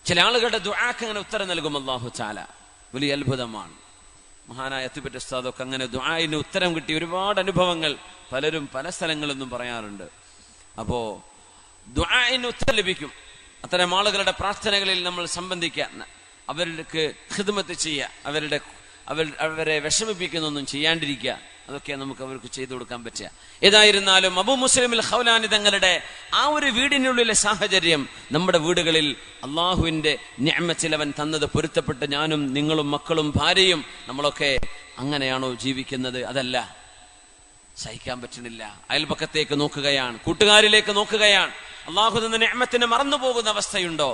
ചില ആളുകളുടെ ദുആക്ക് അങ്ങനെ ഉത്തരം നൽകും അല്ലാഹു തആല, വലിയ അത്ഭുതമാണ്. മഹാനായ അത്തിപ്പറ്റ ഉസ്താദൊക്കെ അങ്ങനെ ദുആഇന് ഉത്തരം കിട്ടിയ ഒരുപാട് അനുഭവങ്ങൾ പലരും പല സ്ഥലങ്ങളിൽ നിന്നും പറയാറുണ്ട്. അപ്പോ ദുആഇന് ഉത്തരം ലഭിക്കും. അത്തരം ആളുകളുടെ പ്രാർത്ഥനകളിൽ നമ്മൾ സംബന്ധിക്കുക, അവർക്ക് ഖിദ്മത്ത് ചെയ്യുക, അവരെ വിഷമിപ്പിക്കുന്നൊന്നും ചെയ്യാണ്ടിരിക്കുക, അതൊക്കെ നമുക്ക് അവർക്ക് ചെയ്തു കൊടുക്കാൻ പറ്റുക. ഏതായിരുന്നാലും അബൂ മുസ്ലിം അൽ ഖൗലാനി തങ്ങളുടെ ആ ഒരു വീടിനുള്ളിലെ സാഹചര്യം, നമ്മുടെ വീടുകളിൽ അള്ളാഹുവിന്റെ നിഅമത്തിൽ അവൻ തന്നത് പൊരുത്തപ്പെട്ട് ഞാനും നിങ്ങളും മക്കളും ഭാര്യയും നമ്മളൊക്കെ അങ്ങനെയാണോ ജീവിക്കുന്നത്? അതല്ല, സഹിക്കാൻ പറ്റുന്നില്ല. അയൽപക്കത്തേക്ക് നോക്കുകയാണ്, കൂട്ടുകാരിലേക്ക് നോക്കുകയാണ്. അള്ളാഹു തന്ന നിഅമത്തിനെ മറന്നു പോകുന്ന അവസ്ഥയുണ്ടോ?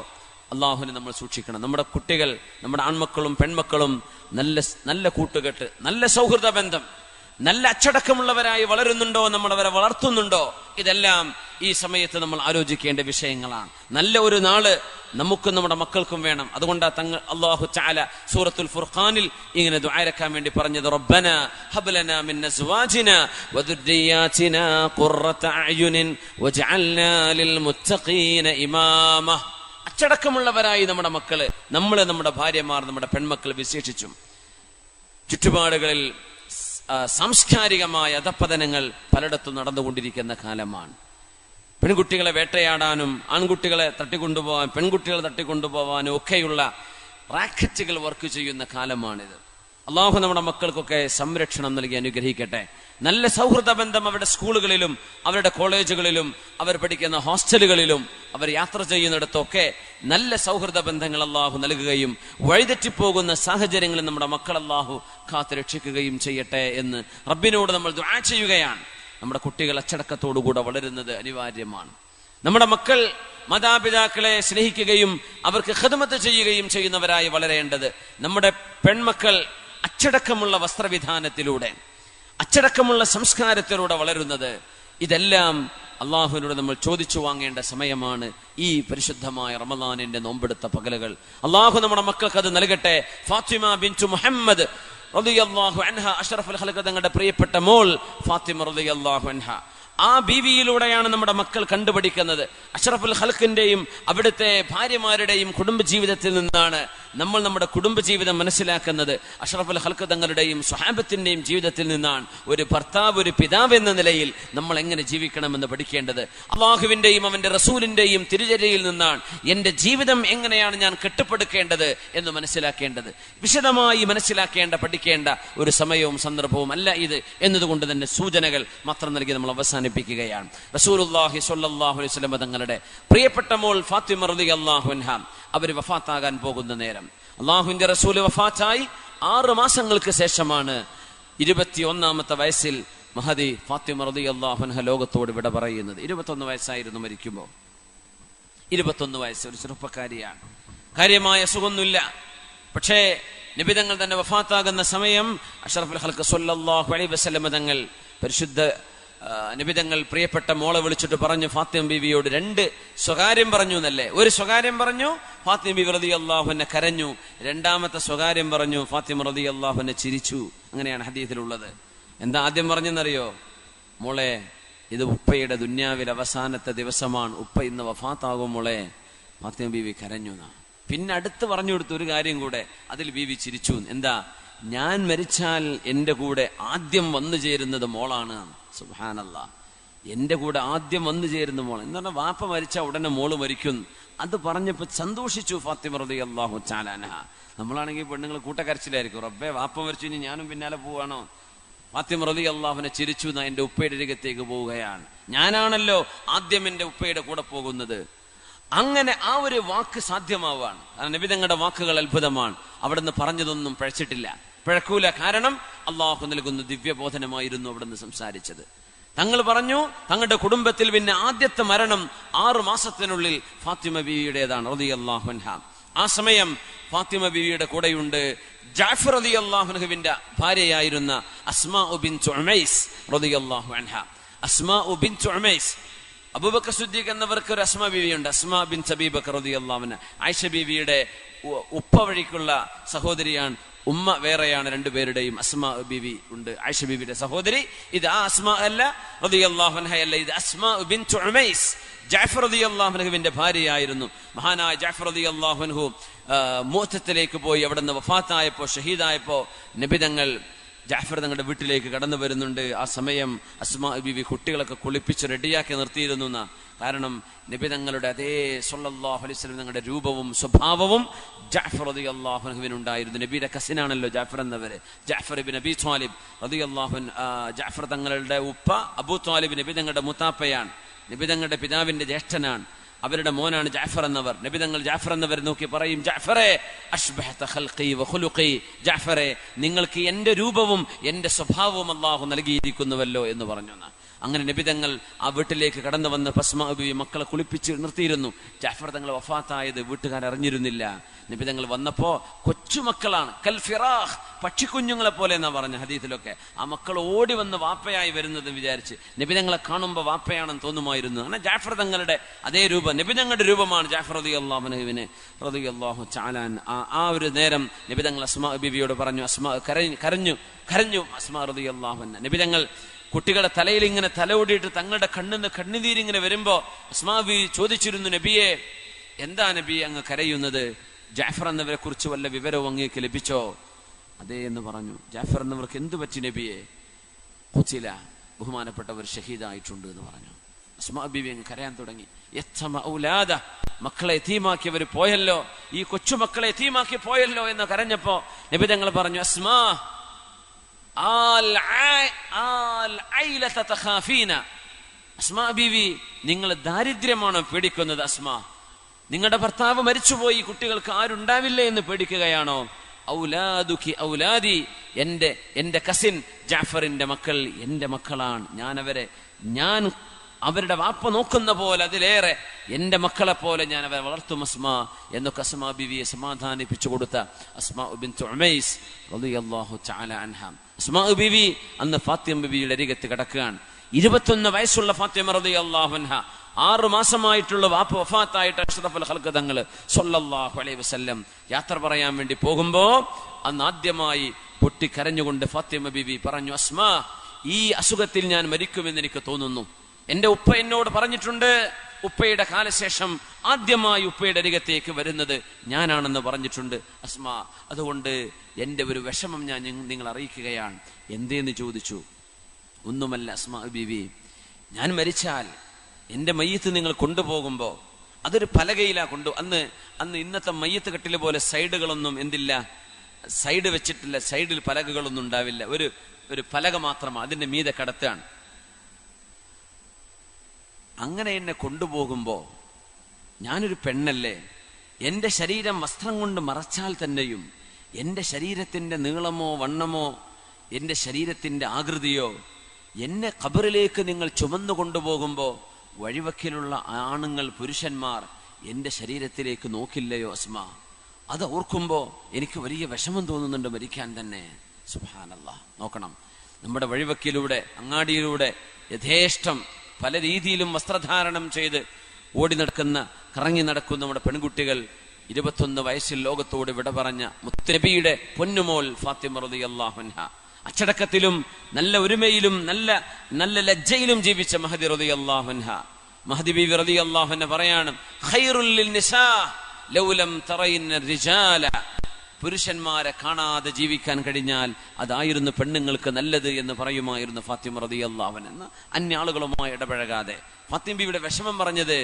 അള്ളാഹുവിനെ നമ്മൾ സൂക്ഷിക്കണം. നമ്മുടെ കുട്ടികൾ, നമ്മുടെ ആൺമക്കളും പെൺമക്കളും നല്ല കൂട്ടുകെട്ട്, നല്ല സൗഹൃദ ബന്ധം, നല്ല അച്ചടക്കമുള്ളവരായി വളരുന്നുണ്ടോ, നമ്മൾ അവരെ വളർത്തുന്നുണ്ടോ? ഇതെല്ലാം ഈ സമയത്ത് നമ്മൾ ആലോചിക്കേണ്ട വിഷയങ്ങളാണ്. നല്ല ഒരു നാള് നമുക്കും നമ്മുടെ മക്കൾക്കും വേണം. അതുകൊണ്ടാ അല്ലാഹു തആല സൂറത്തുൽ ഫുർഖാനിൽ ഇങ്ങനെ ദുആരക്കാൻ വേണ്ടി പറഞ്ഞത്, റബ്ബനാ ഹബ് ലനാ മിൻ അസ്വാജിനാ വദുർരിയാതിനാ ഖുർറത അഅ്യുനിൻ വജഅൽനാ ലിൽ മുത്തഖീന ഇമാമ. അച്ചടക്കമുള്ളവരായി നമ്മുടെ മക്കള്, നമ്മുടെ ഭാര്യമാർ, നമ്മുടെ പെൺമക്കൾ വിശേഷിച്ചും. ചുറ്റുപാടുകളിൽ സാംസ്കാരികമായ അധപ്പതനങ്ങൾ പലയിടത്തും നടന്നുകൊണ്ടിരിക്കുന്ന കാലമാണ്. പെൺകുട്ടികളെ വേട്ടയാടാനും ആൺകുട്ടികളെ തട്ടിക്കൊണ്ടുപോകാൻ, പെൺകുട്ടികളെ തട്ടിക്കൊണ്ടുപോകാനും ഒക്കെയുള്ള റാക്കറ്റുകൾ വർക്ക് ചെയ്യുന്ന കാലമാണിത്. അള്ളാഹു നമ്മുടെ മക്കൾക്കൊക്കെ സംരക്ഷണം നൽകി അനുഗ്രഹിക്കട്ടെ. നല്ല സൗഹൃദ ബന്ധം അവരുടെ സ്കൂളുകളിലും അവരുടെ കോളേജുകളിലും അവർ പഠിക്കുന്ന ഹോസ്റ്റലുകളിലും അവർ യാത്ര ചെയ്യുന്നിടത്തൊക്കെ നല്ല സൗഹൃദ ബന്ധങ്ങൾ അള്ളാഹു നൽകുകയും വഴിതെറ്റിപ്പോകുന്ന സാഹചര്യങ്ങളിൽ നമ്മുടെ മക്കൾ അള്ളാഹു കാത്തു രക്ഷിക്കുകയും ചെയ്യട്ടെ എന്ന് റബ്ബിനോട് നമ്മൾ ദുആ ചെയ്യുകയാണ്. നമ്മുടെ കുട്ടികൾ അച്ചടക്കത്തോടുകൂടെ വളരുന്നത് അനിവാര്യമാണ്. നമ്മുടെ മക്കൾ മാതാപിതാക്കളെ സ്നേഹിക്കുകയും അവർക്ക് ഖിദ്മത്ത് ചെയ്യുകയും ചെയ്യുന്നവരായി വളരേണ്ടത്. നമ്മുടെ പെൺമക്കൾ അച്ചടക്കമുള്ള വസ്ത്രവിധാനത്തിലൂടെ, അച്ചടക്കമുള്ള സംസ്കാരത്തിലൂടെ വളരുന്നത്. ഇതെല്ലാം അള്ളാഹുവിനോട് നമ്മൾ ചോദിച്ചു വാങ്ങേണ്ട സമയമാണ് ഈ പരിശുദ്ധമായ റമളാനിന്റെ നോമ്പെടുത്ത പകലുകൾ. അള്ളാഹു നമ്മുടെ മക്കൾക്ക് അത് നൽകട്ടെ. ഫാത്തിമ ബിൻതു മുഹമ്മദ് റളിയല്ലാഹു അൻഹ, അഷ്റഫുൽ ഖൽഖ് തങ്ങളുടെ പ്രിയപ്പെട്ട മോൾ ഫാത്തിമ റളിയല്ലാഹു അൻഹ, ആ ബീവിയിലൂടെയാണ് നമ്മുടെ മക്കൾ കണ്ടുപിടിക്കുന്നത്. അഷ്റഫുൽ ഖൽഖിന്റെയും അവിടുത്തെ ഭാര്യമാരുടെയും കുടുംബജീവിതത്തിൽ നിന്നാണ് നമ്മൾ നമ്മുടെ കുടുംബജീവിതം മനസ്സിലാക്കുന്നത്. അഷ്റഫുൽ ഖൽഖ് തങ്ങളുടെയും സ്വഹാബത്തിന്റെയും ജീവിതത്തിൽ നിന്നാണ് ഒരു ഭർത്താവ്, ഒരു പിതാവ് എന്ന നിലയിൽ നമ്മൾ എങ്ങനെ ജീവിക്കണമെന്ന് പഠിക്കേണ്ടത്. അള്ളാഹുവിന്റെയും അവന്റെ റസൂലിന്റെയും തിരുചര്യയിൽ നിന്നാണ് എന്റെ ജീവിതം എങ്ങനെയാണ് ഞാൻ കെട്ടിപ്പടുക്കേണ്ടത് എന്ന് മനസ്സിലാക്കേണ്ടത്. വിശദമായി മനസ്സിലാക്കേണ്ട, പഠിക്കേണ്ട ഒരു സമയവും സന്ദർഭവും അല്ല ഇത് എന്നതുകൊണ്ട് തന്നെ സൂചനകൾ മാത്രം നൽകി നമ്മൾ അവസാനിപ്പിക്കുകയാണ്. റസൂലുള്ളാഹി സ്വല്ലല്ലാഹു അലൈഹി വസല്ലം തങ്ങളുടെ പ്രിയപ്പെട്ട മോൾ ഫാത്തിമ റളിയല്ലാഹു അൻഹ അവർ വഫാത്താകാൻ പോകുന്ന നേരം, അള്ളാഹുവിന്റെ റസൂല് വഫാത്തായി 6 മാസങ്ങൾക്ക് ശേഷമാണ് 21ാമത്തെ വയസ്സിൽ മഹദി ഫാത്തിമ റളിയല്ലാഹു അൻഹ ലോകത്തോട് വിട പറയുന്നത്. 21 വയസ്സായിരുന്നു മരിക്കുമ്പോൾ. 21 വയസ്സ്, ഒരു ചെറുപ്പക്കാരിയാണ്. കാര്യമായ സുഖമൊന്നുമില്ല. പക്ഷേ നബി തങ്ങൾ തന്നെ വഫാത്താകുന്ന സമയം അഷ്റഫുൽ ഖൽഖ് സ്വല്ലല്ലാഹു അലൈഹി വസല്ലം തങ്ങൾ പരിശുദ്ധ നബി തങ്ങൾ പ്രിയപ്പെട്ട മോളെ വിളിച്ചിട്ട് പറഞ്ഞു, ഫാത്തിമ ബീവിയോട് 2 സ്വകാര്യം പറഞ്ഞു എന്നല്ലേ. ഒരു സ്വകാര്യം പറഞ്ഞു, ഫാത്തിമ ബീവി റളിയല്ലാഹു അൻഹ കരഞ്ഞു. 2ാമത്തെ സ്വകാര്യം പറഞ്ഞു, ഫാത്തിമ റളിയല്ലാഹു അൻഹ ചിരിച്ചു. അങ്ങനെയാണ് ഹദീസിലുള്ളത്. എന്താ ആദ്യം പറഞ്ഞെന്നറിയോ? മോളെ, ഇത് ഉപ്പയുടെ ദുന്യാവിൽ അവസാനത്തെ ദിവസമാണ്, ഉപ്പ ഇന്ന് വഫാത്താകും മോളെ. ഫാത്തിമ ബീവി കരഞ്ഞു എന്നാ. പിന്നെ അടുത്ത് പറഞ്ഞു കൊടുത്തു ഒരു കാര്യം കൂടെ, അതിൽ ബീവി ചിരിച്ചു. എന്താ? ഞാൻ മരിച്ചാൽ എന്റെ കൂടെ ആദ്യം വന്നു ചേരുന്നത് മോളാണ്. സുബ്ഹാനല്ലാഹ്, എന്റെ കൂടെ ആദ്യം വന്നു ചേരുന്ന മോൾ എന്ന് പറഞ്ഞാൽ വാപ്പ മരിച്ചാൽ ഉടനെ മോള് മരിക്കും. അത് പറഞ്ഞപ്പോ സന്തോഷിച്ചു ഫാത്തിമ റളിയല്ലാഹു തആല അൻഹ. നമ്മളാണെങ്കിൽ പെണ്ണുങ്ങൾ കൂട്ടക്കരച്ചിലായിരിക്കും, റബ്ബേ വാപ്പ മരിച്ചു, ഇനി ഞാനും പിന്നാലെ പോവാണോ? ഫാത്തിമ റളിയല്ലാഹു അൻഹ ചിരിച്ചു, എന്റെ ഉപ്പയുടെ അരികത്തേക്ക് പോവുകയാണ്, ഞാനാണല്ലോ ആദ്യം എന്റെ ഉപ്പയുടെ കൂടെ പോകുന്നത്. അങ്ങനെ ആ ഒരു വാക്ക് സാധ്യമാവാണ്. നബി തങ്ങളുടെ വാക്കുകൾ അത്ഭുതമാണ്. അവിടുന്ന് പറഞ്ഞതൊന്നും പിഴച്ചിട്ടില്ല, പിഴക്കൂല. കാരണം അള്ളാഹു നൽകുന്ന ദിവ്യബോധനമായിരുന്നു അവിടുന്ന് സംസാരിച്ചത്. തങ്ങൾ പറഞ്ഞു, തങ്ങളുടെ കുടുംബത്തിൽ പിന്നെ ആദ്യത്തെ മരണം 6 മാസത്തിനുള്ളിൽ ഫാത്തിമ ബീവിയുടേതാണ് റളിയല്ലാഹു അൻഹ. ആ സമയം ഫാത്തിമ ബീവിയുടെ കൂടെയുണ്ട് ജഅഫർ റളിയല്ലാഹു അൻഹുവിന്റെ ഭാര്യയായിരുന്ന അസ്മാ ബിൻതു ഉമൈസ് റളിയല്ലാഹു അൻഹ. അസ്മാ ബിൻതു ഉമൈസ്, അബൂബക്കർ സിദ്ദീഖ് എന്നവർക്ക് ഒരു അസ്മാ ബീവിയുണ്ട്, അസ്മാ ബിൻത് അബീ ബക്കർ റളിയല്ലാഹു അൻഹ. ആയിഷ ബീവിയുടെ ഉപ്പ വഴിക്കുള്ള സഹോദരിയാണ്. ഉമ്മ വേറെയാണ്, 2 പേരുടെയും. അസ്മാ ബീവി ഉണ്ട്, ആയിഷ ബീവിയുടെ സഹോദരി. ഇത് ആ അസ്മാ അല്ല, റളിയല്ലാഹു അൻഹ അല്ല, ഇത് അസ്മാ ബിൻതു ഉമൈസ് ജഅഫർ റളിയല്ലാഹു അൻഹുവിന്റെ ഭാര്യയായിരുന്നു. മഹാനായ ജഅഫർ റളിയല്ലാഹു അൻഹു മുഅ്തത്തിലേക്ക് പോയി അവിടുന്ന് വഫാത്തായപ്പോ, ഷഹീദായപ്പോ നബി തങ്ങൾ ജഅഫർ തങ്ങളുടെ വീട്ടിലേക്ക് കടന്നു വരുന്നുണ്ട്. ആ സമയം അസ്മാ ബീവി കുട്ടികളൊക്കെ കുളിപ്പിച്ച് റെഡിയാക്കി നിർത്തിയിരുന്നു. കാരണം നബി തങ്ങളുടെ അതേ സ്വല്ലല്ലാഹു അലൈഹി വസല്ലം തങ്ങളുടെ രൂപവും സ്വഭാവവും ജഅഫർ റളിയല്ലാഹു അൻഹുവിനുണ്ടായിരുന്നു. നബിയുടെ കസിനാണല്ലോ ജഅഫർ എന്നവര്, ജഅഫർ ഇബ്നു അബീ ത്വാലിബ് റളിയല്ലാഹു അൻഹു. ജഅഫർ തങ്ങളുടെ ഉപ്പ അബൂ ത്വാലിബ് നബി തങ്ങളുടെ മുത്താപ്പയാണ്, നബി തങ്ങളുടെ പിതാവിന്റെ ജ്യേഷ്ഠനാണ്. അവരുടെ മോനാണ് ജഅഫർ എന്നവർ. നബി തങ്ങൾ ജഅഫർ എന്നവർ നോക്കി പറയും, ജഅഫറേ അശ്ബഹത ഖൽഖി വഖുലുഖി, ജഅഫറേ നിങ്ങൾക്ക് എന്റെ രൂപവും എന്റെ സ്വഭാവവും അല്ലാഹു നൽകിയിരിക്കുന്നുവല്ലോ എന്ന് പറഞ്ഞു. അങ്ങനെ നബി തങ്ങൾ ആ വീട്ടിലേക്ക് കടന്നു വന്ന് അസ്മാ ബീവി മക്കളെ കുളിപ്പിച്ച് നിർത്തിയിരുന്നു. ജാഫർ തങ്ങൾ വഫാത്തായത് വീട്ടുകാർ അറിഞ്ഞിരുന്നില്ല. നബി തങ്ങൾ വന്നപ്പോ കൊച്ചുമക്കളാണ്, കൽ ഫിറാഹ്, പക്ഷിക്കുഞ്ഞുങ്ങളെ പോലെ എന്നാ പറഞ്ഞ ഹദീസിലൊക്കെ. ആ മക്കൾ ഓടി വന്ന് വാപ്പയായി വരുന്നത് വിചാരിച്ച് നബി തങ്ങളെ കാണുമ്പോൾ വാപ്പയാണെന്ന് തോന്നുമായിരുന്നു. അങ്ങനെ ജാഫർ തങ്ങളുടെ അതേ രൂപം, നബി തങ്ങളുടെ രൂപമാണ് ജാഫർ റളിയല്ലാഹുവിനെ റളിയല്ലാഹു തആല. ആ ഒരു നേരം നബി തങ്ങൾ അസ്മാ ബീവിയോട് പറഞ്ഞു, അസ്മാ കരഞ്ഞു അസ്മാ റളിയല്ലാഹു അൻഹ. നബി തങ്ങൾ കുട്ടികളുടെ തലയിൽ ഇങ്ങനെ തലോടിയിട്ട് തങ്ങളുടെ കണ്ണിന്ന് കണ്ണുനീരിങ്ങനെ വരുമ്പോ അസ്മാ ബീവി ചോദിച്ചിരുന്നു, നബിയെ എന്താ നബി അങ്ങ് കരയുന്നത്? ജാഫർ എന്നവരെ കുറിച്ച് വല്ല വിവരവും അങ്ങേക്ക് ലഭിച്ചോ? അതേ എന്ന് പറഞ്ഞു. ജാഫർ എന്നവർക്ക് എന്തു പറ്റി നബിയെ? ഖുതില, ബഹുമാനപ്പെട്ടവർ ഷഹീദായിട്ടുണ്ട് എന്ന് പറഞ്ഞു. അസ്മാ ബീവി അങ്ങ് കരയാൻ തുടങ്ങി. ഔലാദ, മക്കളെ യതീമാക്കിയവർ പോയല്ലോ, ഈ കൊച്ചുമക്കളെ യതീമാക്കി പോയല്ലോ എന്ന് കരഞ്ഞപ്പോ നബി തങ്ങൾ പറഞ്ഞു, അസ്മാ അസ്മാ ബീവി, നിങ്ങൾ ദാരിദ്ര്യമാണോ പേടിക്കുന്നത്? അസ്മാ, നിങ്ങളുടെ ഭർത്താവ് മരിച്ചുപോയി, കുട്ടികൾക്ക് ആരുണ്ടാവില്ലേ എന്ന് പേടിക്കുകയാണോ? ഔലാദുക്കി ഔലാദി, എന്റെ കസിൻ ജാഫറിന്റെ മക്കൾ എന്റെ മക്കളാണ്. ഞാൻ അവരുടെ വാപ്പ നോക്കുന്ന പോലെ അതിലേറെ എന്റെ മക്കളെ പോലെ ഞാൻ അവരെ വളർത്തും അസ്മാ എന്നൊക്കെ അസ്മാ ബീവിയെ സമാധാനിപ്പിച്ചു കൊടുത്ത അസ്മാ ബിൻത് ഉമൈസ് റളിയല്ലാഹു തആല അൻഹ. അസ്മാ ബീവി അന്ന് ഫാത്തിമ ബീവിയുടെ അരികത്ത് കിടക്കുകയാണ്. 21 വയസ്സുള്ള ഫാത്തിമ റളിയല്ലാഹു അൻഹ, 6 മാസമായിട്ടുള്ള വാപ്പ വഫാത്തായിട്ട് അഷ്റഫുൽ ഖൽഖ് തങ്ങൾ സ്വല്ലല്ലാഹു അലൈഹി വസല്ലം യാത്ര പറയാൻ വേണ്ടി പോകുമ്പോ അന്ന് ആദ്യമായി പൊട്ടിക്കരഞ്ഞുകൊണ്ട് ഫാത്തിമ ബീവി പറഞ്ഞു, അസ്മാ, ഈ അസുഖത്തിൽ ഞാൻ മരിക്കുമെന്ന് എനിക്ക് തോന്നുന്നു. എന്റെ ഉപ്പ എന്നോട് പറഞ്ഞിട്ടുണ്ട്, ഉപ്പയുടെ കാലശേഷം ആദ്യമായി ഉപ്പയുടെ അരികത്തേക്ക് വരുന്നത് ഞാനാണെന്ന് പറഞ്ഞിട്ടുണ്ട് അസ്മാ. അതുകൊണ്ട് എന്റെ ഒരു വിഷമം ഞാൻ നിങ്ങൾ അറിയിക്കുകയാണ്. എന്തേന്ന് ചോദിച്ചു. ഒന്നുമല്ല അസ്മാ ബീവി, ഞാൻ മരിച്ചാൽ എന്റെ മയ്യത്ത് നിങ്ങൾ കൊണ്ടുപോകുമ്പോ അതൊരു പലകയിലാ അന്ന് ഇന്നത്തെ മയ്യത്ത് കെട്ടില് പോലെ സൈഡുകളൊന്നും എന്തില്ല, സൈഡ് വെച്ചിട്ടില്ല, സൈഡിൽ പലകകളൊന്നും ഉണ്ടാവില്ല. ഒരു പലക മാത്രമാണ്, അതിന്റെ മീതെ കടത്താണ്. അങ്ങനെ എന്നെ കൊണ്ടുപോകുമ്പോ ഞാനൊരു പെണ്ണല്ലേ, എന്റെ ശരീരം വസ്ത്രം കൊണ്ട് മറച്ചാൽ തന്നെയും എന്റെ ശരീരത്തിന്റെ നീളമോ വണ്ണമോ എന്റെ ശരീരത്തിന്റെ ആകൃതിയോ എന്നെ ഖബറിലേക്ക് നിങ്ങൾ ചുമന്നു കൊണ്ടുപോകുമ്പോ വഴിവക്കിലുള്ള ആണുങ്ങൾ പുരുഷന്മാർ എന്റെ ശരീരത്തിലേക്ക് നോക്കില്ലയോ അസ്മാ? അത് ഓർക്കുമ്പോ എനിക്ക് വലിയ വിഷമം തോന്നുന്നുണ്ട് മരിക്കാൻ തന്നെ. സുബ്ഹാനല്ലാഹ്, നോക്കണം, നമ്മുടെ വഴിവക്കിലൂടെ അങ്ങാടിയിലൂടെ യഥേഷ്ടം പല രീതിയിലും വസ്ത്രധാരണം ചെയ്ത് കറങ്ങി നടക്കുന്ന നമ്മുടെ പെൺകുട്ടികൾ 21 വയസ്സിൽ ലോകത്തോട് വിട പറഞ്ഞ മുത്തുനബിയുടെ പൊന്നുമോൾ ഫാത്തിമ റളിയല്ലാഹു അൻഹ, അച്ചടക്കത്തിലും നല്ല ഒരുമയിലും നല്ല ലജ്ജയിലും ജീവിച്ച മഹദി റളിയല്ലാഹു അൻഹ. മഹദി ബീവി റളിയല്ലാഹു അൻഹ പറയാണ്, ഖൈറുൽ ലിൻനിസാ ലൗ ലം തറൈന റിജാല, പുരുഷന്മാരെ കാണാതെ ജീവിക്കാൻ കഴിഞ്ഞാൽ അതായിരുന്നു പെണ്ണുങ്ങൾക്ക് നല്ലത് എന്ന് പറയുമായിരുന്നു ഫാത്തിമ റളിയല്ലാഹു അൻഹ. അന്യ ആളുകളുമായി ഇടപഴകാതെ ഫാത്തിമ ബീവിയുടെ വിഷമം പറഞ്ഞത്,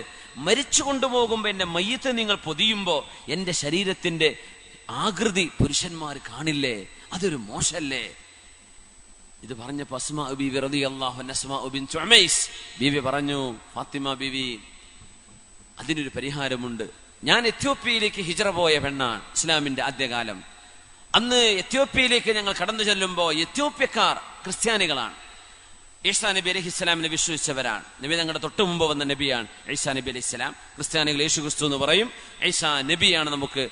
മരിച്ചു കൊണ്ടുപോകുമ്പോ എന്റെ മയ്യത്ത് നിങ്ങൾ പൊതിയുമ്പോ എന്റെ ശരീരത്തിന്റെ ആകൃതി പുരുഷന്മാർ കാണില്ലേ, അതൊരു മോശല്ലേ? ഇത് പറഞ്ഞപ്പോ അസ്മാ ബീവി റളിയല്ലാഹു അൻഹ, അസ്മാ ബിൻത് ഉമൈസ് ബീവി പറഞ്ഞു, ഫാത്തിമ ബീവി, അതിനൊരു പരിഹാരമുണ്ട്. ഞാൻ എത്യോപ്യയിലേക്ക് ഹിജ്റ പോയ പെണ്ണാണ്, ഇസ്ലാമിന്റെ ആദ്യകാലം. അന്ന് എത്യോപ്യയിലേക്ക് ഞങ്ങൾ കടന്നു ചെല്ലുമ്പോൾ എത്യോപ്യക്കാർ ക്രിസ്ത്യാനികളാണ്. ഈസാ നബി അലൈഹിസ്സലാമിനെ വിശ്വസിച്ചവരാണ്. നബി ഞങ്ങളുടെ തൊട്ട് മുമ്പ് വന്ന നബിയാണ് ഈസാ നബി അലൈഹിസ്സലാം. ക്രിസ്ത്യാനികൾ യേശു ക്രിസ്തു എന്ന് പറയും. ഈസാ നബിയാണ്, നമുക്ക്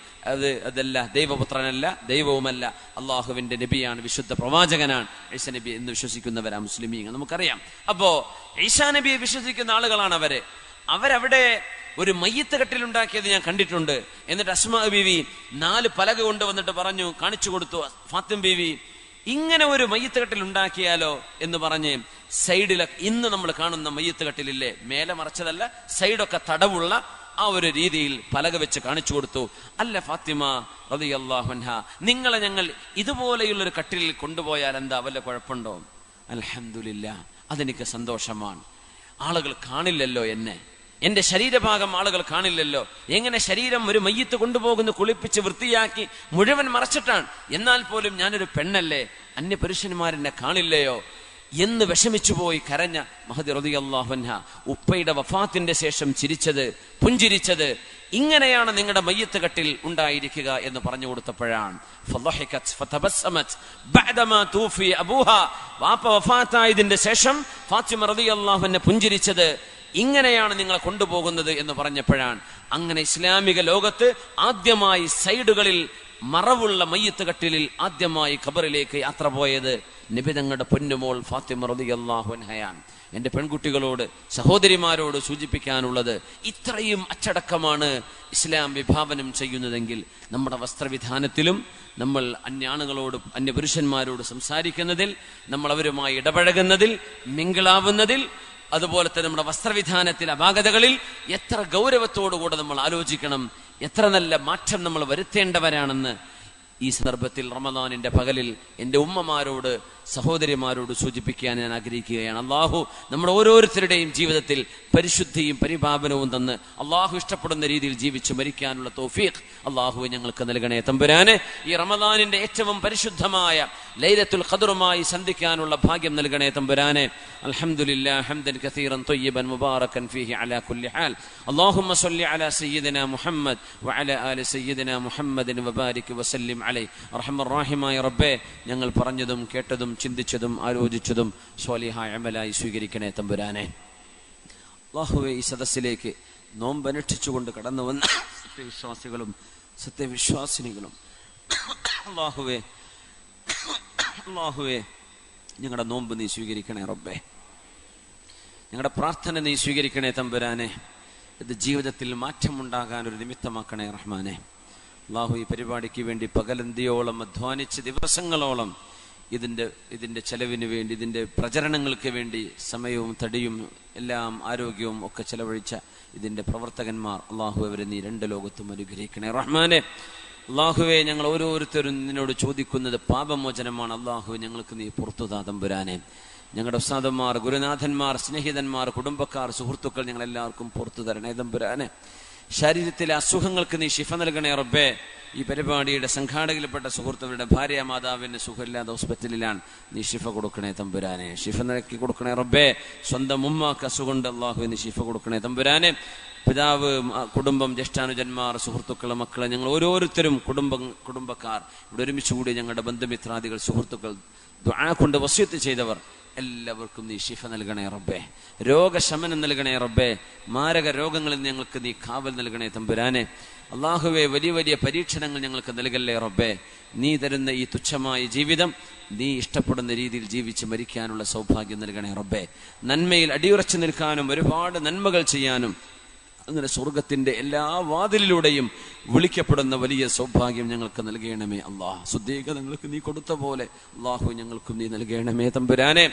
അതല്ല, ദൈവപുത്രനല്ല, ദൈവവുമല്ല, അള്ളാഹുവിന്റെ നബിയാണ്, വിശുദ്ധ പ്രവാചകനാണ് ഈസാ നബി എന്ന് വിശ്വസിക്കുന്നവരാ മുസ്ലിമീങ്ങൾ, നമുക്കറിയാം. അപ്പോ ഈസാ നബിയെ വിശ്വസിക്കുന്ന ആളുകളാണ് അവരവിടെ ഒരു മയ്യത്ത് കെട്ടിലുണ്ടാക്കിയത് ഞാൻ കണ്ടിട്ടുണ്ട്. എന്നിട്ട് അസ്മാ ബീവി 4 പലക കൊണ്ടുവന്നിട്ട് പറഞ്ഞു, കാണിച്ചു കൊടുത്തു, ഫാത്തിമ ബീവി, ഇങ്ങനെ ഒരു മയ്യത്ത് കെട്ടിൽ ഉണ്ടാക്കിയാലോ എന്ന് പറഞ്ഞ് സൈഡിലൊക്കെ ഇന്ന് നമ്മൾ കാണുന്ന മയ്യത്ത് കെട്ടിലില്ലേ, മേലെ മറച്ചതല്ല, സൈഡൊക്കെ തടവുള്ള ആ ഒരു രീതിയിൽ പലക വെച്ച് കാണിച്ചു കൊടുത്തു. അല്ല ഫാത്തിമ റളിയല്ലാഹു അൻഹ, നിങ്ങളെ ഞങ്ങൾ ഇതുപോലെയുള്ള ഒരു കട്ടിലിൽ കൊണ്ടുപോയാൽ എന്താ, വല്ല കുഴപ്പമുണ്ടോ? അൽഹംദുലില്ലാഹ്, അതെനിക്ക് സന്തോഷമാണ്. ആളുകൾ കാണില്ലല്ലോ എന്റെ ശരീരഭാഗം ആളുകൾ കാണില്ലല്ലോ. എങ്ങനെ ശരീരം ഒരു മയ്യത്ത് കൊണ്ടുപോകുന്നു, കുളിപ്പിച്ച് വൃത്തിയാക്കി മുഴുവൻ മറച്ചിട്ടാണ്, എന്നാൽ പോലും ഞാനൊരു പെണ്ണല്ലേ, അന്യ പുരുഷന്മാരെന്നെ കാണില്ലയോ എന്ന് വിഷമിച്ചുപോയി കരഞ്ഞ മഹദി റളിയല്ലാഹു അൻഹ ഉപ്പയുടെ വഫാത്തിന്റെ ശേഷം പുഞ്ചിരിച്ചത് ഇങ്ങനെയാണ് നിങ്ങളുടെ മയ്യത്ത് കട്ടിൽ ഉണ്ടായിരിക്കുക എന്ന് പറഞ്ഞു കൊടുത്തപ്പോഴാണ് വാപ്പ വഫാത്തായതിന്റെ ശേഷം ഫാത്തിമ റളിയല്ലാഹു അൻഹ പുഞ്ചിരിച്ചത് ഇങ്ങനെയാണ് നിങ്ങളെ കൊണ്ടുപോകുന്നത് എന്ന് പറഞ്ഞപ്പോഴാണ്. അങ്ങനെ ഇസ്ലാമിക ലോകത്ത് ആദ്യമായി സൈഡുകളിൽ മറവുള്ള മയ്യത്ത് കട്ടിലിൽ ആദ്യമായി ഖബറിലേക്ക് യാത്ര പോയത് നബി തങ്ങളുടെ പൊന്നുമോൾ ഫാത്തിമ റളിയല്ലാഹു അൻഹയാണ്. എൻ്റെ പെൺകുട്ടികളോട്, സഹോദരിമാരോട് സൂചിപ്പിക്കാനുള്ളത്, ഇത്രയും അച്ചടക്കമാണ് ഇസ്ലാം വിഭാവനം ചെയ്യുന്നതെങ്കിൽ നമ്മുടെ വസ്ത്രവിധാനത്തിലും നമ്മൾ അന്യാണുകളോട്, അന്യപുരുഷന്മാരോട് സംസാരിക്കുന്നതിൽ, നമ്മൾ അവരുമായി ഇടപഴകുന്നതിൽ, മിങ്കിളാവുന്നതിൽ, അതുപോലെ തന്നെ നമ്മുടെ വസ്ത്രവിധാനത്തിൽ അപാകതകളിൽ എത്ര ഗൗരവത്തോടുകൂടെ നമ്മൾ ആലോചിക്കണം, എത്ര നല്ല മാറ്റം നമ്മൾ വരുത്തേണ്ടവരാണെന്ന് ഈ സന്ദർഭത്തിൽ റമദാനിന്റെ പകലിൽ എൻ്റെ ഉമ്മമാരോട്, സഹോദരിമാരോട് സൂചിപ്പിക്കാൻ ഞാൻ ആഗ്രഹിക്കുകയാണ്. അള്ളാഹു നമ്മുടെ ഓരോരുത്തരുടെയും ജീവിതത്തിൽ പരിശുദ്ധിയും പരിപാവനവും തന്ന് അള്ളാഹു ഇഷ്ടപ്പെടുന്ന രീതിയിൽ ജീവിച്ച് മരിക്കാനുള്ള തൗഫീഖ് അള്ളാഹു ഞങ്ങൾക്ക് നൽകണേ തമ്പുരാനെ. ഈ റമദാനിന്റെ ഏറ്റവും പരിശുദ്ധമായ ലൈലത്തുൽ ഖദ്റുമായി സന്ധിക്കാനുള്ള ഭാഗ്യം നൽകണേ തമ്പുരാനെ. അൽഹംദുലില്ലാഹ് ഹംദൻ കസീറൻ ത്വയ്യിബൻ മുബാറകൻ ഫീഹി അലാ കുല്ലി ഹാൽ. അല്ലാഹുമ്മ സ്വല്ലി അലാ സയ്യിദിനാ മുഹമ്മദ് വഅലാ ആലി സയ്യിദിനാ മുഹമ്മദിൻ വബാരിക് വസല്ലിം അലൈഹി. അർഹമർ റഹീമായ റബ്ബേ, ഞങ്ങൾ പറഞ്ഞതും കേട്ടതും ചിന്തിച്ചതും ആലോചിച്ചതും സ്വാലിഹായ അമലായി സ്വീകരിക്കണേ തമ്പുരാനെ. അല്ലാഹുവേ, ഈ സദസ്സിലേക്ക് നോമ്പനുഷ്ഠിച്ചുകൊണ്ട് കടന്നു വന്ന സത്യവിശ്വാസികളും സത്യവിശ്വാസിനികളും അല്ലാഹുവേ ഞങ്ങളുടെ നോമ്പ് നീ സ്വീകരിക്കണേ റബ്ബേ. ഞങ്ങളുടെ പ്രാർത്ഥന നീ സ്വീകരിക്കണേ തമ്പുരാനെ. ഇത് ജീവിതത്തിൽ മാറ്റമുണ്ടാകാൻ ഒരു നിമിത്തമാക്കണേ റഹ്മാനെ. അല്ലാഹു, ഈ പരിപാടിക്ക് വേണ്ടി പകലന്തിയോളം അധ്വാനിച്ച് ദിവസങ്ങളോളം ഇതിന്റെ ചെലവിന് വേണ്ടി, ഇതിന്റെ പ്രചരണങ്ങൾക്ക് വേണ്ടി സമയവും തടിയും എല്ലാം ആരോഗ്യവും ഒക്കെ ചെലവഴിച്ച ഇതിന്റെ പ്രവർത്തകന്മാർ, അള്ളാഹു അവരെ നീ രണ്ട് ലോകത്തും അനുഗ്രഹിക്കണേ റഹ്മാനെ. അള്ളാഹുവെ, ഞങ്ങൾ ഓരോരുത്തരും നിന്നോട് ചോദിക്കുന്നത് പാപമോചനമാണ്. അള്ളാഹു ഞങ്ങൾക്ക് നീ പുറത്തുതാ തമ്പുരാനെ. ഞങ്ങളുടെ ഉസ്താദന്മാർ, ഗുരുനാഥന്മാർ, സ്നേഹിതന്മാർ, കുടുംബക്കാർ, സുഹൃത്തുക്കൾ, ഞങ്ങളെല്ലാവർക്കും പുറത്തു തരണേ തമ്പുരാനെ. ശരീരത്തിലെ അസുഖങ്ങൾക്ക് നീ ശിഫ നൽകണേ റബ്ബേ. ഈ പരിപാടിയുടെ സംഘാടകയിൽപ്പെട്ട സുഹൃത്തുക്കളുടെ ഭാര്യ മാതാവിന് സുഖമില്ലാതെ ഹോസ്പിറ്റലിലാണ്, നീ ശിഫ കൊടുക്കണേ തമ്പുരാനെ. ശിഫ നൽകി കൊടുക്കണേ റബ്ബേ. സ്വന്തം ഉമ്മാക്ക് അസുഖമുണ്ട്, അള്ളാഹുവിന് ശിഫ കൊടുക്കണേ തമ്പുരാനെ. പിതാവ്, കുടുംബം, ജ്യേഷ്ഠാനുജന്മാർ, സുഹൃത്തുക്കൾ, മക്കളെ, ഞങ്ങൾ ഓരോരുത്തരും കുടുംബക്കാർ ഇവിടെ ഒരുമിച്ച് കൂടി ഞങ്ങളുടെ ബന്ധുമിത്രാദികൾ, സുഹൃത്തുക്കൾ, ദുആ കൊണ്ട് വസിയത്ത് ചെയ്തവർ എല്ലാവർക്കും നീ ശിഫ നൽകണേ റബ്ബേ. രോഗശമനം നൽകണേ റബ്ബേ. മാരക രോഗങ്ങളിൽ ഞങ്ങൾക്ക് നീ കാവൽ നൽകണേ തമ്പുരാനെ. അള്ളാഹുവെ, വലിയ വലിയ പരീക്ഷണങ്ങൾ ഞങ്ങൾക്ക് നൽകല്ലേ റബ്ബേ. നീ തരുന്ന ഈ തുച്ഛമായ ജീവിതം നീ ഇഷ്ടപ്പെടുന്ന രീതിയിൽ ജീവിച്ച് മരിക്കാനുള്ള സൗഭാഗ്യം നൽകണേ റബ്ബേ. നന്മയിൽ അടിയുറച്ചു നിൽക്കാനും ഒരുപാട് നന്മകൾ ചെയ്യാനും അങ്ങനെ സ്വർഗത്തിന്റെ എല്ലാ വാതിലിലൂടെയും വിളിക്കപ്പെടുന്ന വലിയ സൗഭാഗ്യം ഞങ്ങൾക്ക് നൽകണമേ അള്ളാഹ്. ശുദ്ധീകരണം ഞങ്ങൾക്ക് നീ കൊടുത്ത പോലെ അള്ളാഹു ഞങ്ങൾക്കും നീ നൽകണമേ തമ്പുരാനെ.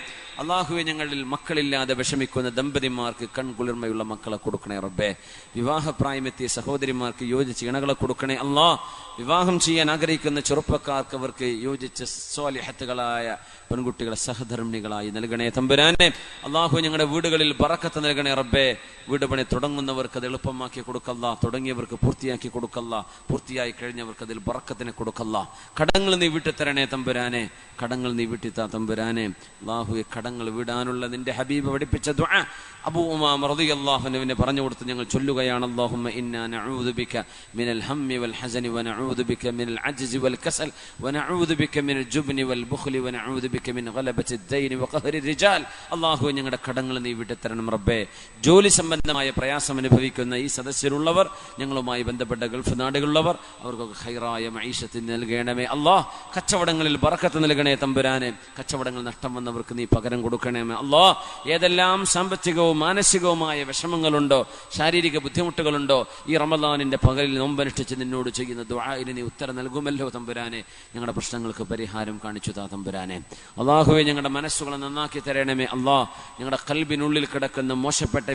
അള്ളാഹുവെ, ഞങ്ങളിൽ മക്കളില്ലാതെ വിഷമിക്കുന്ന ദമ്പതിമാർക്ക് കൺകുളിർമയുള്ള മക്കളെ കൊടുക്കണേ റബ്ബേ. വിവാഹപ്രായമെത്തിയ സഹോദരിമാർക്ക് യോജിച്ച് ഇണകളെ കൊടുക്കണേ അള്ളാഹ്. വിവാഹം ചെയ്യാൻ ആഗ്രഹിക്കുന്ന ചെറുപ്പക്കാർക്ക് അവർക്ക് യോജിച്ച സ്വാലിഹത്തുകളായ പെൺകുട്ടികളെ സഹധർമ്മിണികളായി നൽകണേ തമ്പുരാനെ. അള്ളാഹു, ഞങ്ങളുടെ വീടുകളിൽ ബറക്കത്ത് നൽകണേ റബ്ബേ. വീട് പണി തുടങ്ങുന്നവർക്ക് അത് എളുപ്പമാക്കി കൊടുക്കല്ല, തുടങ്ങിയവർക്ക് പൂർത്തിയാക്കി കൊടുക്കല്ല, പൂർത്തിയായി കഴിഞ്ഞവർക്ക് അതിൽ ബറക്കത്തിനെ കൊടുക്കല്ല. കടങ്ങൾ നീ വിട്ടുതരണേ തമ്പുരാനെ. കടങ്ങൾ നീ വിട്ടിത്താ തമ്പുരാനെ. അള്ളാഹുവെ, കടങ്ങൾ വിടാനുള്ള നിന്റെ ഹബീബ് പഠിപ്പിച്ച ദുആ അബൂ ഉമാമ റളിയല്ലാഹു അൻഹുവിനെ പറഞ്ഞു കൊടുത്ത് ഞങ്ങൾ ചൊല്ലുകയാണ്. അല്ലാഹുമ്മ ഇന്നാ നഊദു ബിക മിനൽ ഹമ്മി വൽ ഹസനി വനഊദു ബിക മിനൽ അജ്സി വൽ കസൽ വനഊദു ബിക മിനൽ ജുബ്നി വൽ ബുഖ്ലി വനഊദു ബിക മിൻ ഗലബത്തി ദൈനി വഖഹരി റിജാൽ. അല്ലാഹു, ഞങ്ങളുടെ കടങ്ങൾ നീ വിട്ടുതരണം റബ്ബേ. ജോലി സംബന്ധമായ പ്രയാസം അനുഭവിക്കുന്ന ഈ സദസ്സിലുള്ളവർ, ഞങ്ങളുമായി ബന്ധപ്പെട്ട ഗൾഫ് നാടുകളിലുള്ളവർ, അവർക്കൊക്കെ ഖൈറായ മഈശത്ത് നൽകണമേ അല്ലാഹ്. കച്ചവടങ്ങളിൽ ബറക്കത്ത് നൽകണേ തമ്പുരാനെ. കച്ചവടങ്ങൾ നഷ്ടം വന്നവർക്ക് നീ പകരം കൊടുക്കണമേ അല്ലാഹ്. ഏതെല്ലാം സാമ്പത്തികവും മാനസികവുമായ വിഷമങ്ങളുണ്ടോ, ശാരീരിക ബുദ്ധിമുട്ടുകളുണ്ടോ, ഈ റമദാനിന്റെ പകലിൽ നോമ്പനുഷ്ഠിച്ച് നിന്നോട് ചെയ്യുന്ന ദുആഇന് നീ ഉത്തരം നൽകുമല്ലോ തമ്പുരാനെ. ഞങ്ങളുടെ പ്രശ്നങ്ങൾക്ക് പരിഹാരം കാണിച്ചു താ തമ്പുരാനെ. അല്ലാഹുവേ, ഞങ്ങളുടെ മനസ്സുകളെ നന്നാക്കി തരണമേ അല്ലാഹ്. ഞങ്ങളുടെ ഖൽബിനുള്ളിൽ കിടക്കുന്ന മോശപ്പെട്ട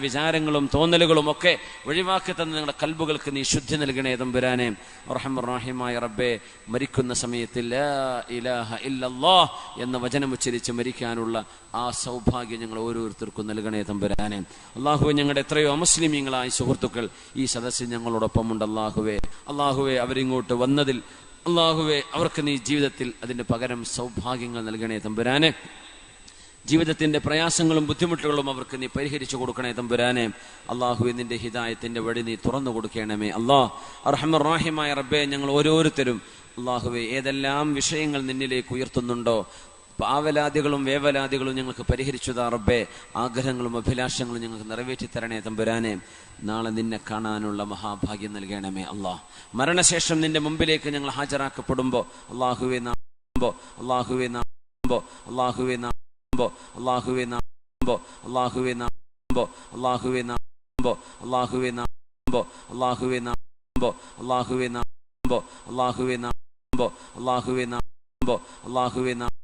വിചാരങ്ങളും തോന്നലുകളും ഒക്കെ ഒഴിവാക്കി തന്ന ഞങ്ങളുടെ കൽബുകൾക്ക് നീ ശുദ്ധി നൽകണേ തമ്പുരാനെ. റഹ്മാൻ റഹീമായ റബ്ബേ, മരിക്കുന്ന സമയത്ത് ലാ ഇലാഹ ഇല്ലല്ലാഹ് എന്ന വചനം ഉച്ചരിച്ച് മരിക്കാനുള്ള ആ സൗഭാഗ്യം ഞങ്ങൾ ഓരോരുത്തർക്കും നൽകണേ തമ്പുരാനെ. അല്ലാഹുവേ, ഞങ്ങളുടെ എത്രയോ അമുസ്ലിമീങ്ങളായ സുഹൃത്തുക്കൾ ഈ സദസ്സിൽ ഞങ്ങളോടൊപ്പമുണ്ട്. അല്ലാഹുവേ, അവരിങ്ങോട്ട് വന്നതിൽ അല്ലാഹുവേ, അവർക്ക് നീ ജീവിതത്തിൽ അതിന്റെ പകരം സൗഭാഗ്യങ്ങൾ നൽകണേ തമ്പുരാനെ. ജീവിതത്തിന്റെ പ്രയാസങ്ങളും ബുദ്ധിമുട്ടുകളും അവർക്ക് നീ പരിഹരിച്ചു കൊടുക്കണേ തമ്പുരാനെ. അള്ളാഹുവേ, നിന്റെ ഹിദായത്തിന്റെ വഴി നീ തുറന്നു കൊടുക്കണമേ. അല്ലാഹ് അർഹമർ റഹീമായ റബ്ബേ, ഞങ്ങൾ ഓരോരുത്തരും അള്ളാഹുവേ ഏതെല്ലാം വിഷയങ്ങൾ നിന്നിലേക്ക് ഉയർത്തുന്നുണ്ടോ, പാവലാദികളും വേവലാദികളും ഞങ്ങൾക്ക് പരിഹരിച്ചുതാ റബ്ബേ. ആഗ്രഹങ്ങളും അഭിലാഷങ്ങളും ഞങ്ങൾക്ക് നിറവേറ്റി തരണേ തമ്പുരാനെ. നാളെ നിന്നെ കാണാനുള്ള മഹാഭാഗ്യം നൽകണമേ അല്ലാഹ്. മരണശേഷം നിന്റെ മുമ്പിലേക്ക് ഞങ്ങൾ ഹാജരാക്കപ്പെടുമ്പോ അള്ളാഹുവേ നാമ്പോ അള്ളാഹുവേ നാമ്പോ അള്ളാഹുവേ നാമ്പോ അള്ളാഹുവേ നാമ്പോ അള്ളാഹുവേ നാമ്പോ അള്ളാഹുവേ നാമ്പോ അള്ളാഹുവേ നാമ്പോ അള്ളാഹുവേ നാമ്പോ അള്ളാഹുവേ നാമ്പോ അള്ളാഹുവേ നാമ്പോ അള്ളാഹുവേ നാമ്പോ അള്ളാഹുവേ നാമ്പോ